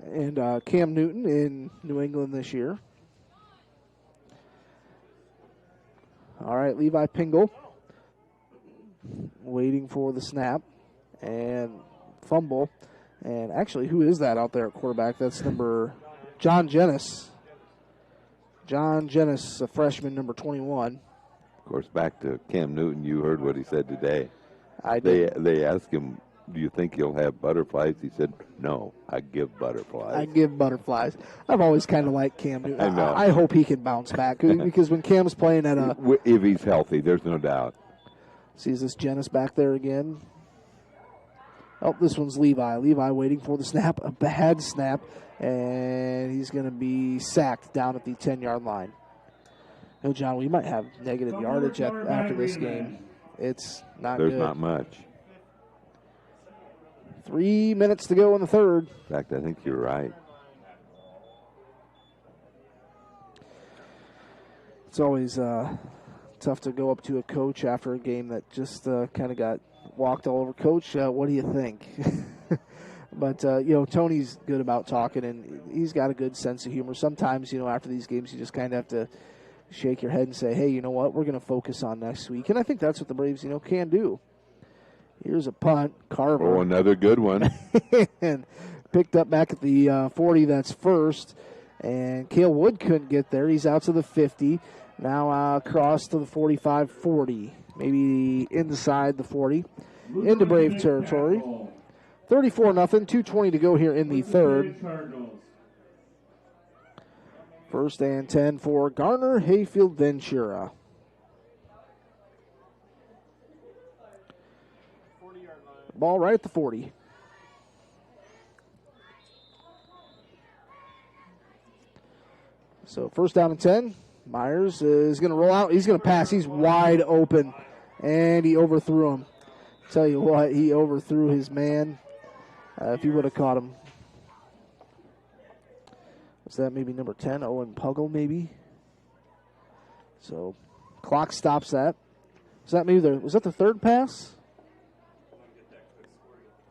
A: And Cam Newton in New England this year. All right, Levi Pingle waiting for the snap and fumble. And actually, who is that out there at quarterback? That's number John Jennis. John Jennis, a freshman, number 21.
B: Of course, back to Cam Newton, you heard what he said today.
A: I did.
B: They asked him, do you think you'll have butterflies? He said, no, I give butterflies.
A: I give butterflies. I've always kind of liked Cam Newton.
B: I know.
A: I hope he can bounce back because when Cam's playing at a...
B: If he's healthy, there's no doubt.
A: Sees this Jennis back there again. Oh, this one's Levi. Levi waiting for the snap, a bad snap, and he's going to be sacked down at the 10-yard line. No, John, we might have negative yardage after this game. It's not good.
B: There's not much.
A: 3 minutes to go in the third.
B: In fact, I think you're right.
A: It's always tough to go up to a coach after a game that just kind of got walked all over. Coach, what do you think? But, Tony's good about talking, and he's got a good sense of humor. Sometimes, after these games, you just kind of have to shake your head and say, hey, you know what, we're going to focus on next week. And I think that's what the Braves, can do. Here's a punt. Carver.
B: Oh, another good one.
A: And picked up back at the 40. That's first. And Cale Wood couldn't get there. He's out to the 50. Now across to the 45-40. Maybe inside the 40. Into Brave territory. 34-0. 2:20 to go here in the third. 1st and 10 for Garner-Hayfield-Ventura. Ball right at the 40. So 1st down and 10. Myers is going to roll out. He's going to pass. He's wide open. And he overthrew him. Tell you what, he overthrew his man. If he would have caught him. Was that maybe number 10? Owen Puggle, maybe? So clock stops that. Was that the third pass?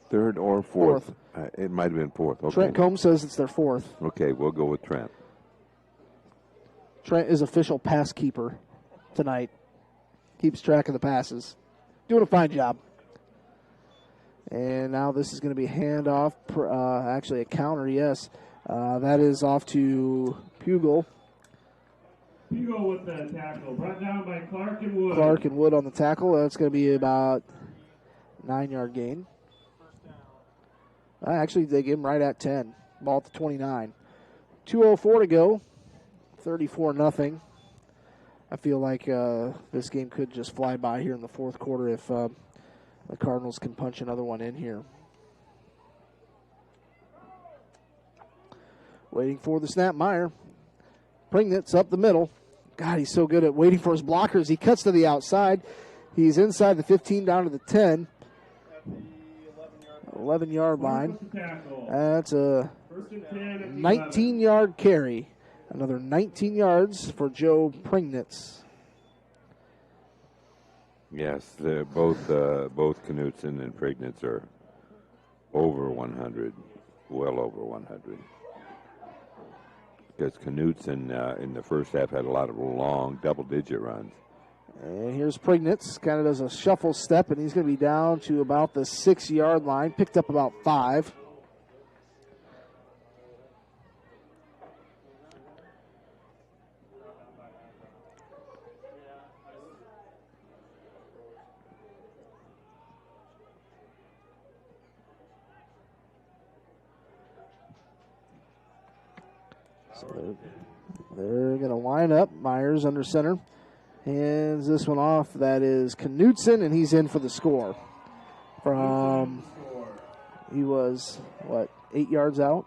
B: Third or fourth? It might have been fourth. Okay.
A: Trent Combs says it's their fourth.
B: Okay, we'll go with Trent.
A: Trent is official pass keeper tonight. Keeps track of the passes. Doing a fine job. And now this is going to be a handoff. Actually, a counter, yes. That is off to Pugel.
J: Pigo with the tackle. Brought down by Clark and Wood.
A: Clark and Wood on the tackle. That's going to be about 9-yard gain. Actually, they gave him right at 10. Ball at the 29. 2:04 to go. 34-0. I feel like this game could just fly by here in the fourth quarter if the Cardinals can punch another one in here. Waiting for the snap, Meyer. Pringnitz up the middle. God, he's so good at waiting for his blockers. He cuts to the outside. He's inside the 15 down to the 10. 11-yard line. That's a 19-yard carry. Another 19 yards for Joe Pringnitz.
B: Yes, both Knutson and Pringnitz are over 100, well over 100. Because Knutson in the first half had a lot of long double-digit runs.
A: And here's Pringnitz, kind of does a shuffle step, and he's going to be down to about the 6-yard line, picked up about 5. So they're going to line up. Myers under center. Hands this one off. That is Knutson, and he's in for the score. He was, 8 yards out?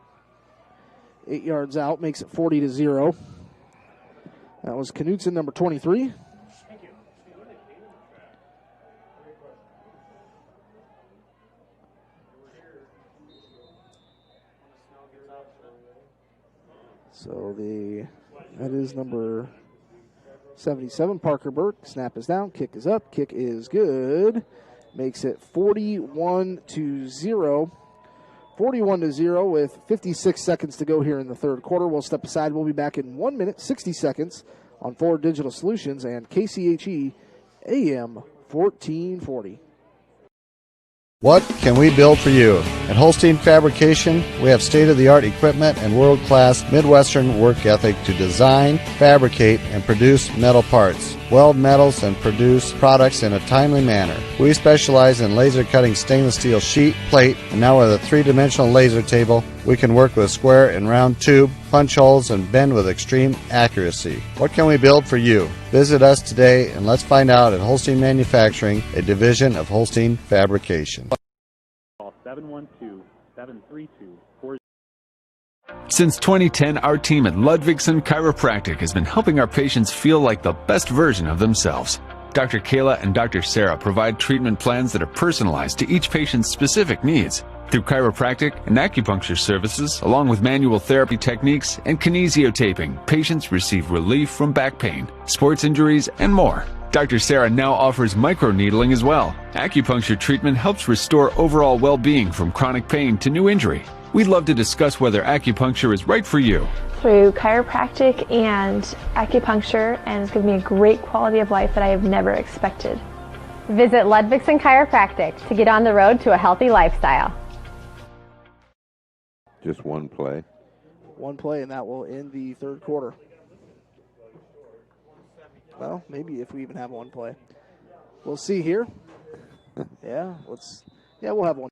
A: 8 yards out, makes it 40-0. That was Knutson, number 23. So that is number 77, Parker Burke. Snap is down, kick is up, kick is good. Makes it 41-0. 41-0 with 56 seconds to go here in the third quarter. We'll step aside. We'll be back in 1 minute, 60 seconds on Forward Digital Solutions and KCHE AM 1440.
E: What can we build for you? At Holstein Fabrication, we have state-of-the-art equipment and world-class Midwestern work ethic to design, fabricate, and produce metal parts, weld metals, and produce products in a timely manner. We specialize in laser cutting stainless steel sheet, plate, and now with a 3-dimensional laser table, we can work with square and round tube, punch holes, and bend with extreme accuracy. What can we build for you? Visit us today and let's find out at Holstein Manufacturing, a division of Holstein Fabrication.
R: Call 712-732-40.
I: Since 2010, our team at Ludwigson Chiropractic has been helping our patients feel like the best version of themselves. Dr. Kayla and Dr. Sarah provide treatment plans that are personalized to each patient's specific needs. Through chiropractic and acupuncture services, along with manual therapy techniques and kinesiotaping, patients receive relief from back pain, sports injuries, and more. Dr. Sarah now offers microneedling as well. Acupuncture treatment helps restore overall well-being from chronic pain to new injury. We'd love to discuss whether acupuncture is right for you.
L: Through chiropractic and acupuncture, and it's given me a great quality of life that I have never expected.
W: Visit Ludwigson Chiropractic to get on the road to a healthy lifestyle.
B: Just one play.
A: One play, and that will end the third quarter. Well, maybe if we even have one play. We'll see here. We'll have one.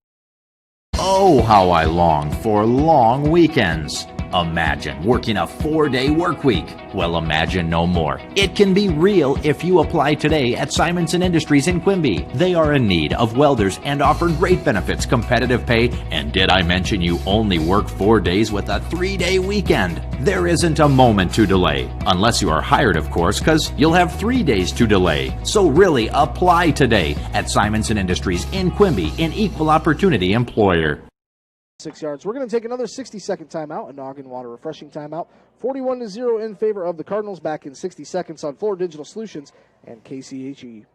M: Oh, how I long for long weekends. Imagine working a 4-day work week. Well, imagine no more. It can be real if you apply today at Simonson Industries in Quimby. They are in need of welders and offer great benefits, competitive pay, and did I mention you only work 4 days with a 3-day weekend? There isn't a moment to delay. Unless you are hired, of course, because you'll have 3 days to delay. So really apply today at Simonson Industries in Quimby, an equal opportunity employer.
A: 6 yards. We're going to take another 60-second timeout, a Noggin Water refreshing timeout. 41-0 in favor of the Cardinals. Back in 60 seconds on Forward Digital Solutions and KCHE.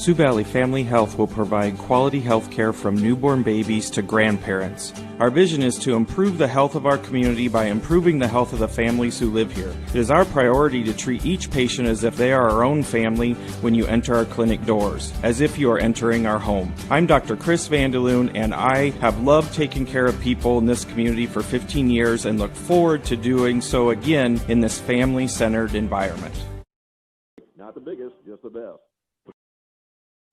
F: Sioux Valley Family Health will provide quality health care from newborn babies to grandparents. Our vision is to improve the health of our community by improving the health of the families who live here. It is our priority to treat each patient as if they are our own family when you enter our clinic doors, as if you are entering our home. I'm Dr. Chris Vandeloon, and I have loved taking care of people in this community for 15 years and look forward to doing so again in this family-centered environment.
N: Not the biggest, just the best.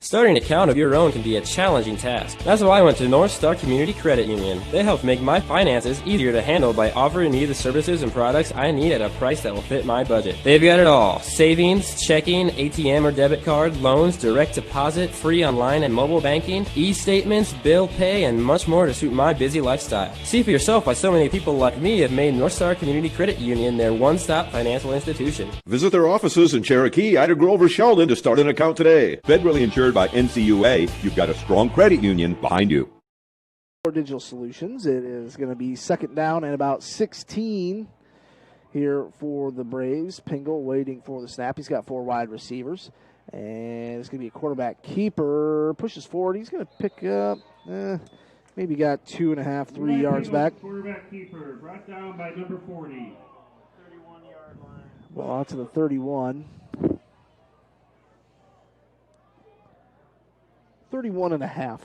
K: Starting an account of your own can be a challenging task. That's why I went to North Star Community Credit Union. They help make my finances easier to handle by offering me the services and products I need at a price that will fit my budget. They've got it all: savings, checking, ATM or debit card, loans, direct deposit, free online and mobile banking, e-statements, bill pay, and much more to suit my busy lifestyle. See for yourself why so many people like me have made North Star Community Credit Union their one-stop financial institution.
N: Visit their offices in Cherokee, Ida Grove, or Sheldon to start an account today. Federally insured by NCUA, you've got a strong credit union behind you.
A: For Digital Solutions, it is going to be second down and about 16 here for the Braves. Pingle waiting for the snap. He's got 4 wide receivers, and it's going to be a quarterback keeper. Pushes forward. He's going to pick up, maybe got 2.5, 3 yards back.
J: Quarterback keeper brought down by number 40.
D: 31-yard line.
A: Well, out to the 31. 31.5.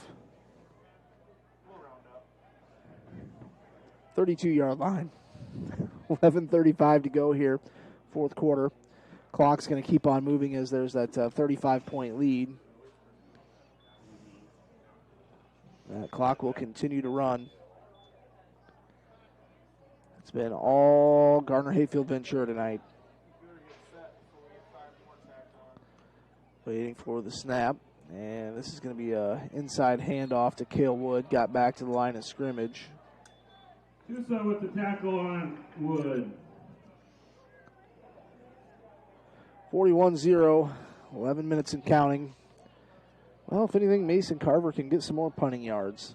A: 32-yard line. 11:35 to go here, fourth quarter. Clock's going to keep on moving as there's that 35-point lead. That clock will continue to run. It's been all Garner-Hayfield-Ventura tonight. Waiting for the snap. And this is going to be an inside handoff to Cale Wood. Got back to the line of scrimmage.
J: Tusa with the tackle on Wood.
A: 41-0, 11 minutes and counting. Well, if anything, Mason Carver can get some more punting yards.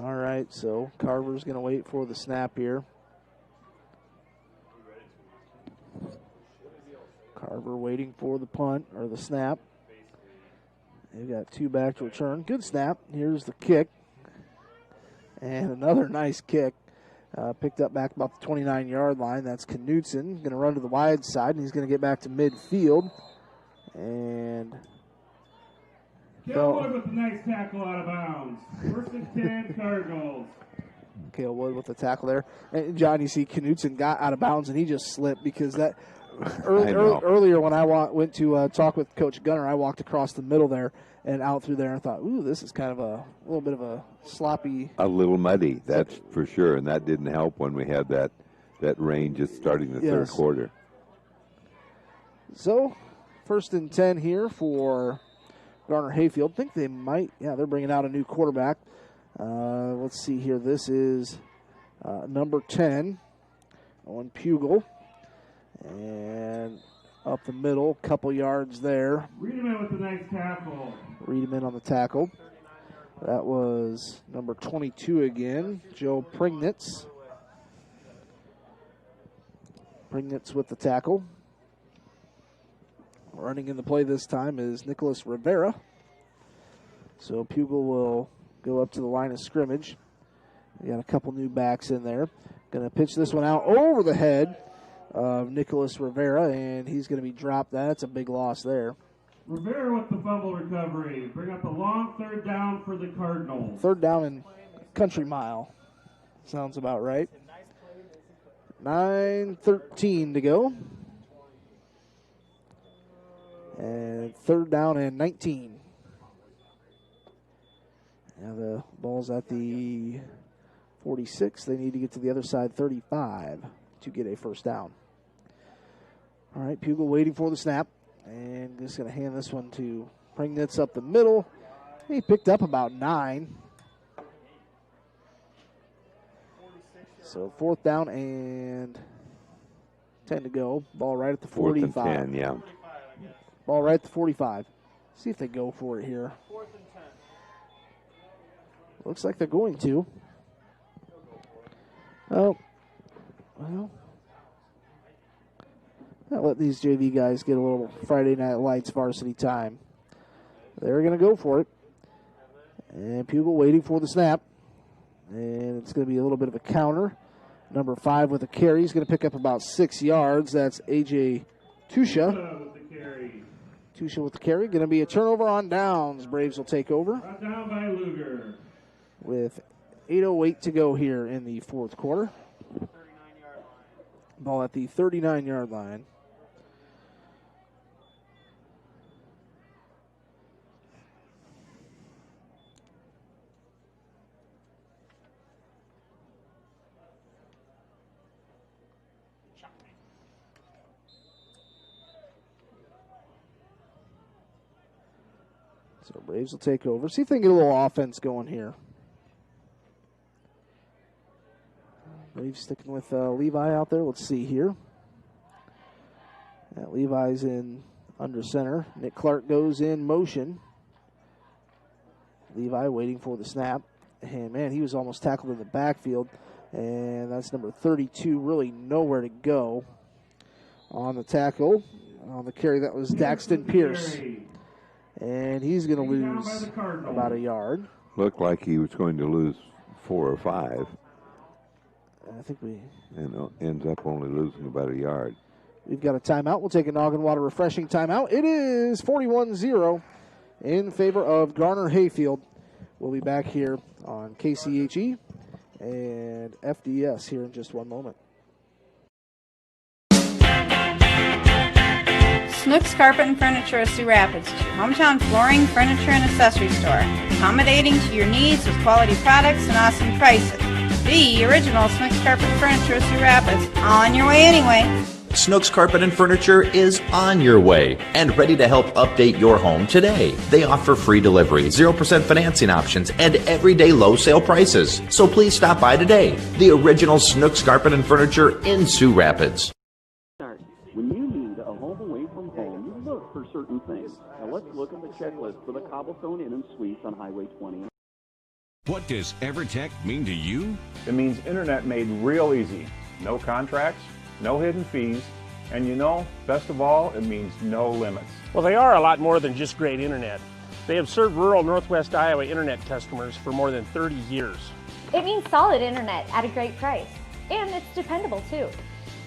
A: All right, so Carver's going to wait for the snap here. Carver waiting for the punt or the snap. They've got 2 back to return. Good snap. Here's the kick. And another nice kick. Picked up back about the 29-yard line. That's Knutson. Going to run to the wide side, and he's going to get back to midfield. And
J: Cale Wood with a nice tackle out of bounds. First and 10, Cardinals.
A: Cale Wood with the tackle there. And John, you see Knutson got out of bounds, and he just slipped because that earlier when I went to talk with Coach Gunner, I walked across the middle there and out through there and thought, ooh, this is kind of a little bit of a sloppy.
B: A little muddy, that's for sure, and that didn't help when we had that rain just starting the third quarter.
A: So, first and 10 here for Garner-Hayfield. Think they might, they're bringing out a new quarterback. Let's see here. This is number 10, Owen Pugel. And up the middle, couple yards there.
J: Reedman with a nice tackle.
A: Reedman on the tackle. That was number 22 again, Joe Prignitz. Prignitz with the tackle. Running in the play this time is Nicholas Rivera. So Pugel will go up to the line of scrimmage. We got a couple new backs in there. Going to pitch this one out over the head of Nicholas Rivera, and he's going to be dropped. That's a big loss there.
J: Rivera with the fumble recovery. Bring up a long third down for the Cardinals.
A: Third down and country mile. Sounds about right. 9:13 to go. And third down and 19. Now the ball's at the 46. They need to get to the other side, 35, to get a first down. All right, Pugel waiting for the snap. And just going to hand this one to Prignitz up the middle. He picked up about 9. So fourth down and 10 to go. Ball right at the 45.
B: Fourth and 10, yeah.
A: Ball right at the 45. See if they go for it here.
D: 4th and 10.
A: Looks like they're going to. Oh, well. I'll let these JV guys get a little Friday Night Lights varsity time. They're going to go for it. And Pugel waiting for the snap. And it's going to be a little bit of a counter. Number 5 with a carry. He's going to pick up about 6 yards. That's A.J. Tusha. Tusha with the carry. Going to be a turnover on downs. Braves will take over.
J: Brought down by Luger.
A: With 8:08 to go here in the fourth quarter. Ball at the 39-yard line. So Braves will take over. See if they can get a little offense going here. Braves sticking with Levi out there. Let's see here. Yeah, Levi's in under center. Nick Clark goes in motion. Levi waiting for the snap. And, man, he was almost tackled in the backfield. And that's number 32, really nowhere to go on the tackle. On the carry, that was Daxton Pierce. And he's going to lose about a yard.
B: Looked like he was going to lose 4 or 5.
A: I think we...
B: And ends up only losing about a yard.
A: We've got a timeout. We'll take a Noggin Water refreshing timeout. It is 41-0 in favor of Garner-Hayfield. We'll be back here on KCHE and FDS here in just one moment.
S: Snooks Carpet and Furniture of Sioux Rapids, your hometown flooring, furniture, and accessory store. Accommodating to your needs with quality products and awesome prices. The original Snooks Carpet and Furniture of Sioux Rapids. On your way anyway.
M: Snooks Carpet and Furniture is on your way and ready to help update your home today. They offer free delivery, 0% financing options, and everyday low sale prices. So please stop by today. The original Snooks Carpet and Furniture in Sioux Rapids.
R: When you need a home away from home, you look for certain things. Now let's look at the checklist for the Cobblestone Inn and Suites on Highway 20.
T: What does EverTech mean to you?
U: It means internet made real easy. No contracts, no hidden fees, and you know, best of all, it means no limits.
P: Well, they are a lot more than just great internet. They have served rural Northwest Iowa internet customers for more than 30 years.
W: It means solid internet at a great price. And it's dependable too.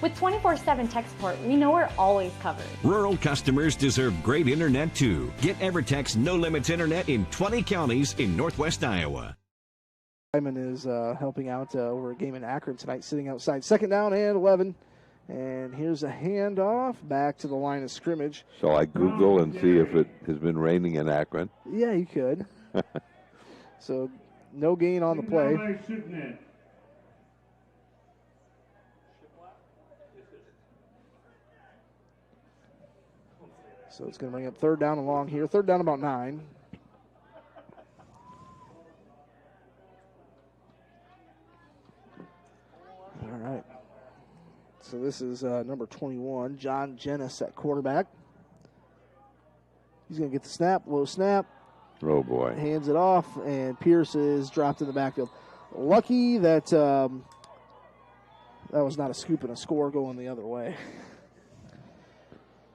W: With 24/7 tech support, we know we're always covered.
T: Rural customers deserve great internet too. Get EverTech's no limits internet in 20 counties in Northwest Iowa.
A: Simon is helping out over a game in Akron tonight, sitting outside. Second down and 11. And here's a handoff back to the line of scrimmage.
B: Shall I Google and see if it has been raining in Akron?
A: Yeah, you could. So no gain on the play. So it's going to bring up third down and long here. Third down about 9. All right. So this is number 21, John Jennis at quarterback. He's going to get the snap, low snap.
B: Oh, boy.
A: Hands it off, and Pierce is dropped in the backfield. Lucky that that was not a scoop and a score going the other way.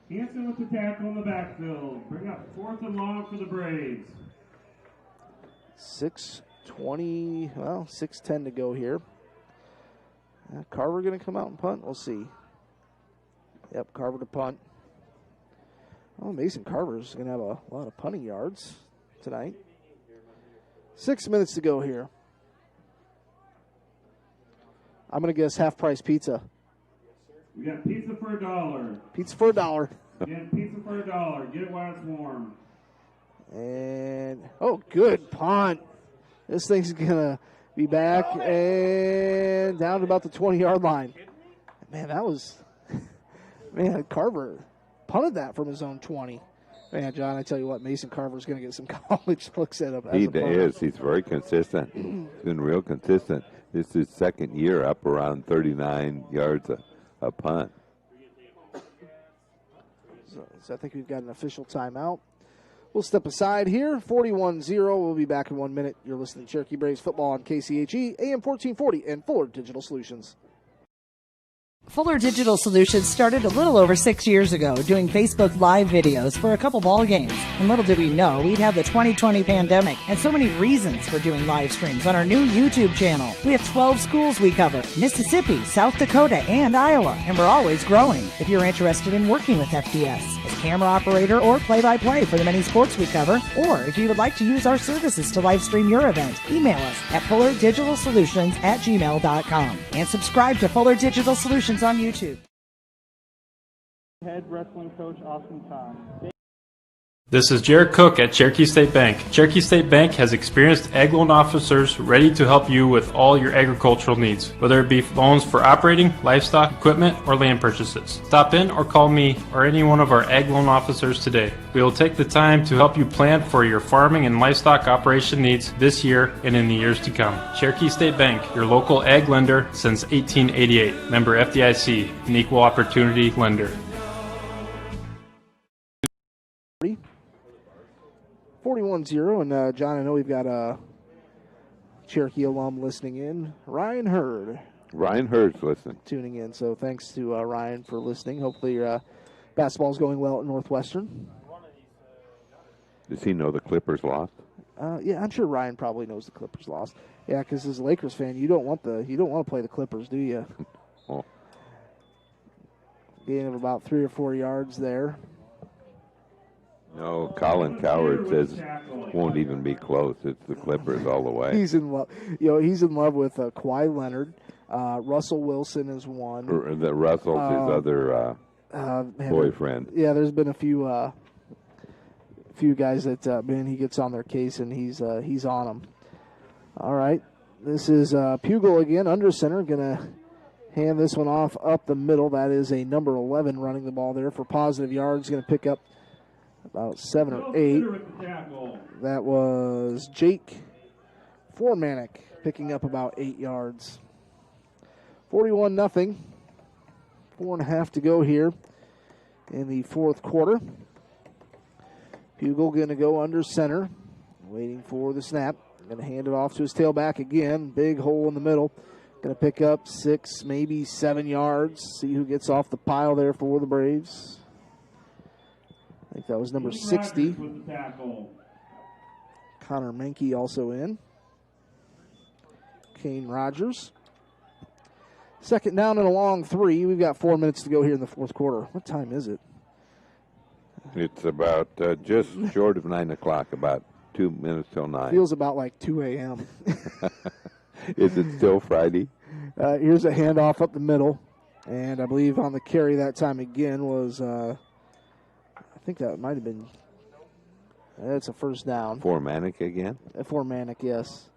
J: Hanson with the tackle in the backfield. Bring up 4th and long for the Braves.
A: 6:20, well, 6:10 to go here. Carver going to come out and punt? We'll see. Yep, Carver to punt. Oh, Mason Carver's going to have a lot of punting yards tonight. 6 minutes to go here. I'm going to guess half-price pizza.
J: We got pizza for $1.
A: Pizza for $1.
J: Get pizza for $1. Get it while it's warm.
A: And, oh, good punt. This thing's going to be back and down to about the 20-yard line. Man, that was, man, Carver punted that from his own 20. Man, John, I tell you what, Mason Carver's going to get some college looks at him.
B: He is. He's very consistent. He's been real consistent. This is his second year up around 39 yards a punt.
A: So I think we've got an official timeout. We'll step aside here. 41-0. We'll be back in 1 minute. You're listening to Cherokee Braves football on KCHE, AM 1440, and Fuller Digital Solutions.
G: Fuller Digital Solutions started a little over 6 years ago doing Facebook Live videos for a couple ball games. And little did we know we'd have the 2020 pandemic and so many reasons for doing live streams on our new YouTube channel. We have 12 schools we cover: Mississippi, South Dakota, and Iowa. And we're always growing. If you're interested in working with FDS as camera operator or play-by-play for the many sports we cover, or if you would like to use our services to live stream your event, email us at fullerdigitalsolutions@gmail.com and subscribe to Fuller Digital Solutions on YouTube.
H: Head wrestling coach Austin Todd.
O: This is Jared Cook at Cherokee State Bank. Cherokee State Bank has experienced ag loan officers ready to help you with all your agricultural needs, whether it be loans for operating, livestock, equipment, or land purchases. Stop in or call me or any one of our ag loan officers today. We will take the time to help you plan for your farming and livestock operation needs this year and in the years to come. Cherokee State Bank, your local ag lender since 1888. Member FDIC, an equal opportunity lender.
A: 41-0, and John, I know we've got a Cherokee alum listening in, Ryan Hurd.
B: Ryan Hurd's listening.
A: Tuning in, so thanks to Ryan for listening. Hopefully your basketball's going well at Northwestern.
B: Does he know the Clippers lost?
A: Yeah, I'm sure Ryan probably knows the Clippers lost. Yeah, because as a Lakers fan, you don't want to play the Clippers, do you?
B: Oh.
A: Gain of about 3 or 4 yards there.
B: No, Colin Coward says won't even be close. It's the Clippers all the way.
A: He's in love. He's in love with Kawhi Leonard. Russell Wilson is one.
B: The Russell's his other boyfriend.
A: Yeah, there's been a few guys that he gets on their case and he's on them. All right, this is Pugel again, under center, gonna hand this one off up the middle. That is a number 11 running the ball there for positive yards. Gonna pick up about 7 or 8. That was Jake Formanek picking up about 8 yards. 41-0. 4.5 to go here in the fourth quarter. Pugel going to go under center, waiting for the snap. Going to hand it off to his tailback again. Big hole in the middle. Going to pick up 6, maybe 7 yards. See who gets off the pile there for the Braves. I think that was number 60. Connor Menke also in. Kane Rogers. Second down and a long 3. We've got 4 minutes to go here in the fourth quarter. What time is it?
B: It's about just short of 9 o'clock, about 2 minutes till 9.
A: Feels about like 2 a.m.
B: Is it still Friday?
A: Here's a handoff up the middle. And I believe on the carry that time again was... I think that might have been. That's a first down.
B: Formanek again?
A: Formanek, yes.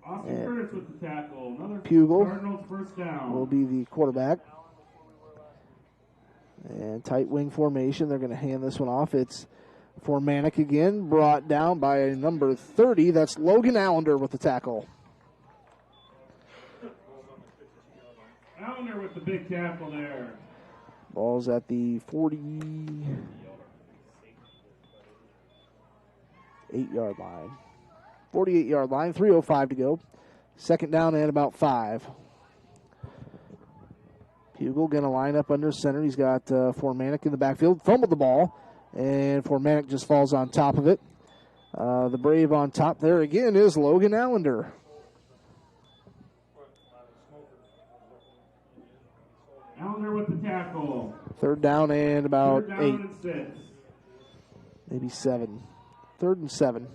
J: Austin Curtis with the tackle. Another
A: Pugel
J: Cardinals first down.
A: will be the quarterback. And tight wing formation. They're going to hand this one off. It's Formanek again, brought down by number 30. That's Logan Allender with the tackle.
J: Allender with the big tackle there.
A: Ball's at the 48-yard line. 48-yard line, 3:05 to go. Second down and about 5. Pugel going to line up under center. He's got Formanek in the backfield. Fumbled the ball, and Formanek just falls on top of it. The Brave on top there again is Logan Allender.
J: Allender with the tackle.
A: Third down and about 8.
J: And 6.
A: Maybe 7. 3rd and 7.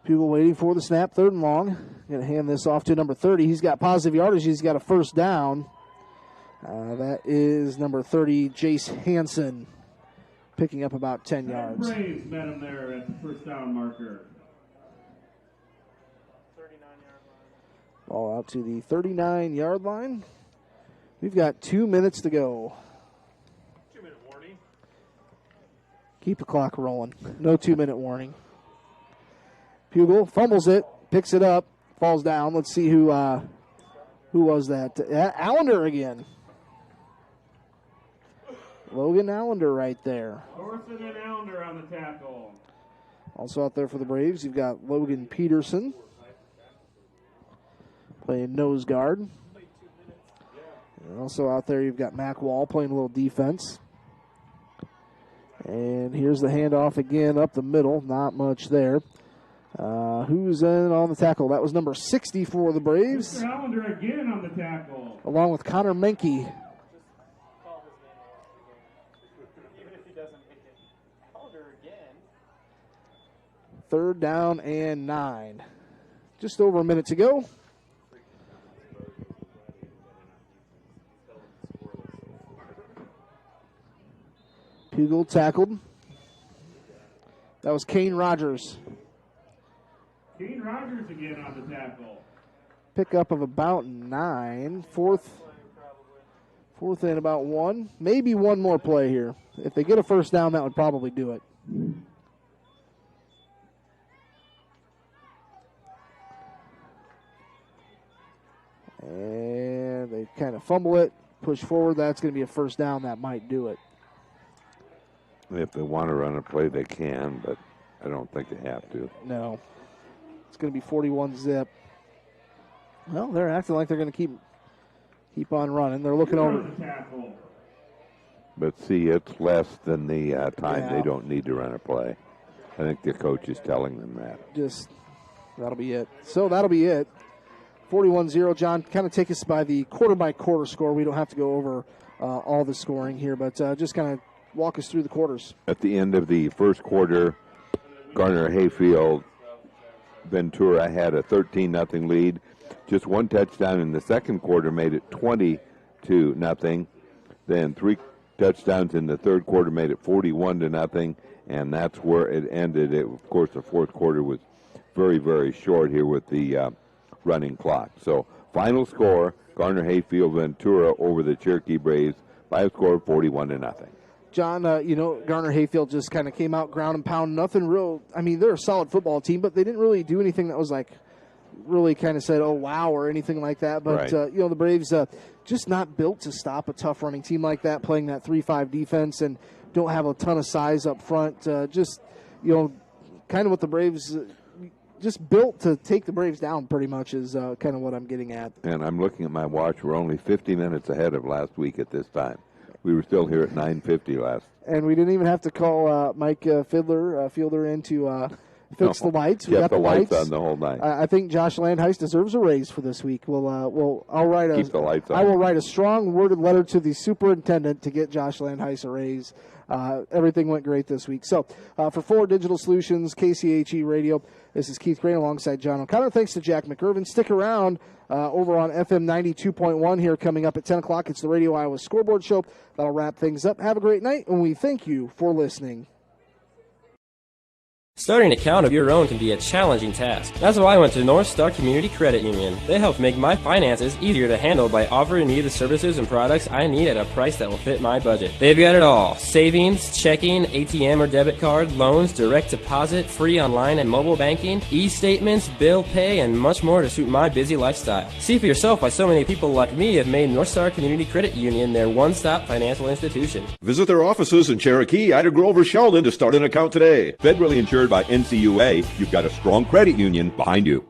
A: Pugel waiting for the snap. 3rd and long. Going to hand this off to number 30. He's got positive yardage. He's got a first down. That is number 30, Jace Hansen, picking up about 10 yards.
J: Braves met him there at the first down marker.
A: Ball out to the 39-yard line. We've got 2 minutes to go.
J: 2-minute warning.
A: Keep the clock rolling. No 2-minute warning. Pugel fumbles it. picks it up, falls down. Let's see who was that? Allender again. Logan Allender right there.
J: Thorson and Allender on the tackle.
A: Also out there for the Braves, you've got Logan Peterson playing nose guard. And also out there, you've got Mac Wall playing a little defense. And here's the handoff again up the middle. Not much there. Who's in on the tackle? That was number 60 for the Braves.
J: Mr. Allender again on the tackle.
A: Along with Connor Menke. Third down and 9. Just over a minute to go. Pugel tackled. That was Kane Rogers.
J: Kane Rogers again on the tackle.
A: Pickup of about 9. Fourth and about 1. Maybe one more play here. If they get a first down, that would probably do it. And they kind of fumble it, push forward. That's going to be a first down. That might do it.
B: If they want to run a play, they can, but I don't think they have to.
A: No. It's going to be 41 zip. Well, they're acting like they're going to keep on running. They're looking over.
B: But see, it's less than the time they don't need to run a play. I think the coach is telling them that.
A: That'll be it. So that'll be it. 41-0. John, kind of take us by the quarter-by-quarter score. We don't have to go over all the scoring here, but just kind of walk us through the quarters.
B: At the end of the first quarter, Garner-Hayfield-Ventura had a 13-0 lead. Just one touchdown in the second quarter made it 20-0. Then 3 touchdowns in the third quarter made it 41-0, and that's where it ended. Of course, the fourth quarter was very, very short here with the running clock. So final score, Garner-Hayfield-Ventura over the Cherokee Braves by a score of 41-0.
A: John, Garner-Hayfield just kind of came out ground and pound. Nothing real. I mean, they're a solid football team, but they didn't really do anything that was like really kind of said, oh, wow, or anything like that. But,
B: right.
A: The Braves just not built to stop a tough running team like that, playing that 3-5 defense and don't have a ton of size up front. Kind of what the Braves just built to take the Braves down pretty much is kind of what I'm getting at.
B: And I'm looking at my watch. We're only 50 minutes ahead of last week at this time. We were still here at 9:50 last.
A: And we didn't even have to call Mike Fielder in to fix the lights. We
B: kept
A: got
B: the lights on the whole night.
A: I think Josh Landheist deserves a raise for this week. I'll write
B: keep the lights on.
A: I will write a strong worded letter to the superintendent to get Josh Landheist a raise. Everything went great this week. So for Fuller Digital Solutions, KCHE Radio, this is Keith Crane alongside John O'Connor. Thanks to Jack McIrvin. Stick around over on FM 92.1 here coming up at 10 o'clock. It's the Radio Iowa Scoreboard Show. That'll wrap things up. Have a great night, and we thank you for listening.
K: Starting an account of your own can be a challenging task. That's why I went to North Star Community Credit Union. They help make my finances easier to handle by offering me the services and products I need at a price that will fit my budget. They've got it all. Savings, checking, ATM or debit card, loans, direct deposit, free online and mobile banking, e-statements, bill pay, and much more to suit my busy lifestyle. See for yourself why so many people like me have made North Star Community Credit Union their one-stop financial institution.
N: Visit their offices in Cherokee, Ida Grove, or Sheldon to start an account today. Federally insured by NCUA, you've got a strong credit union behind you.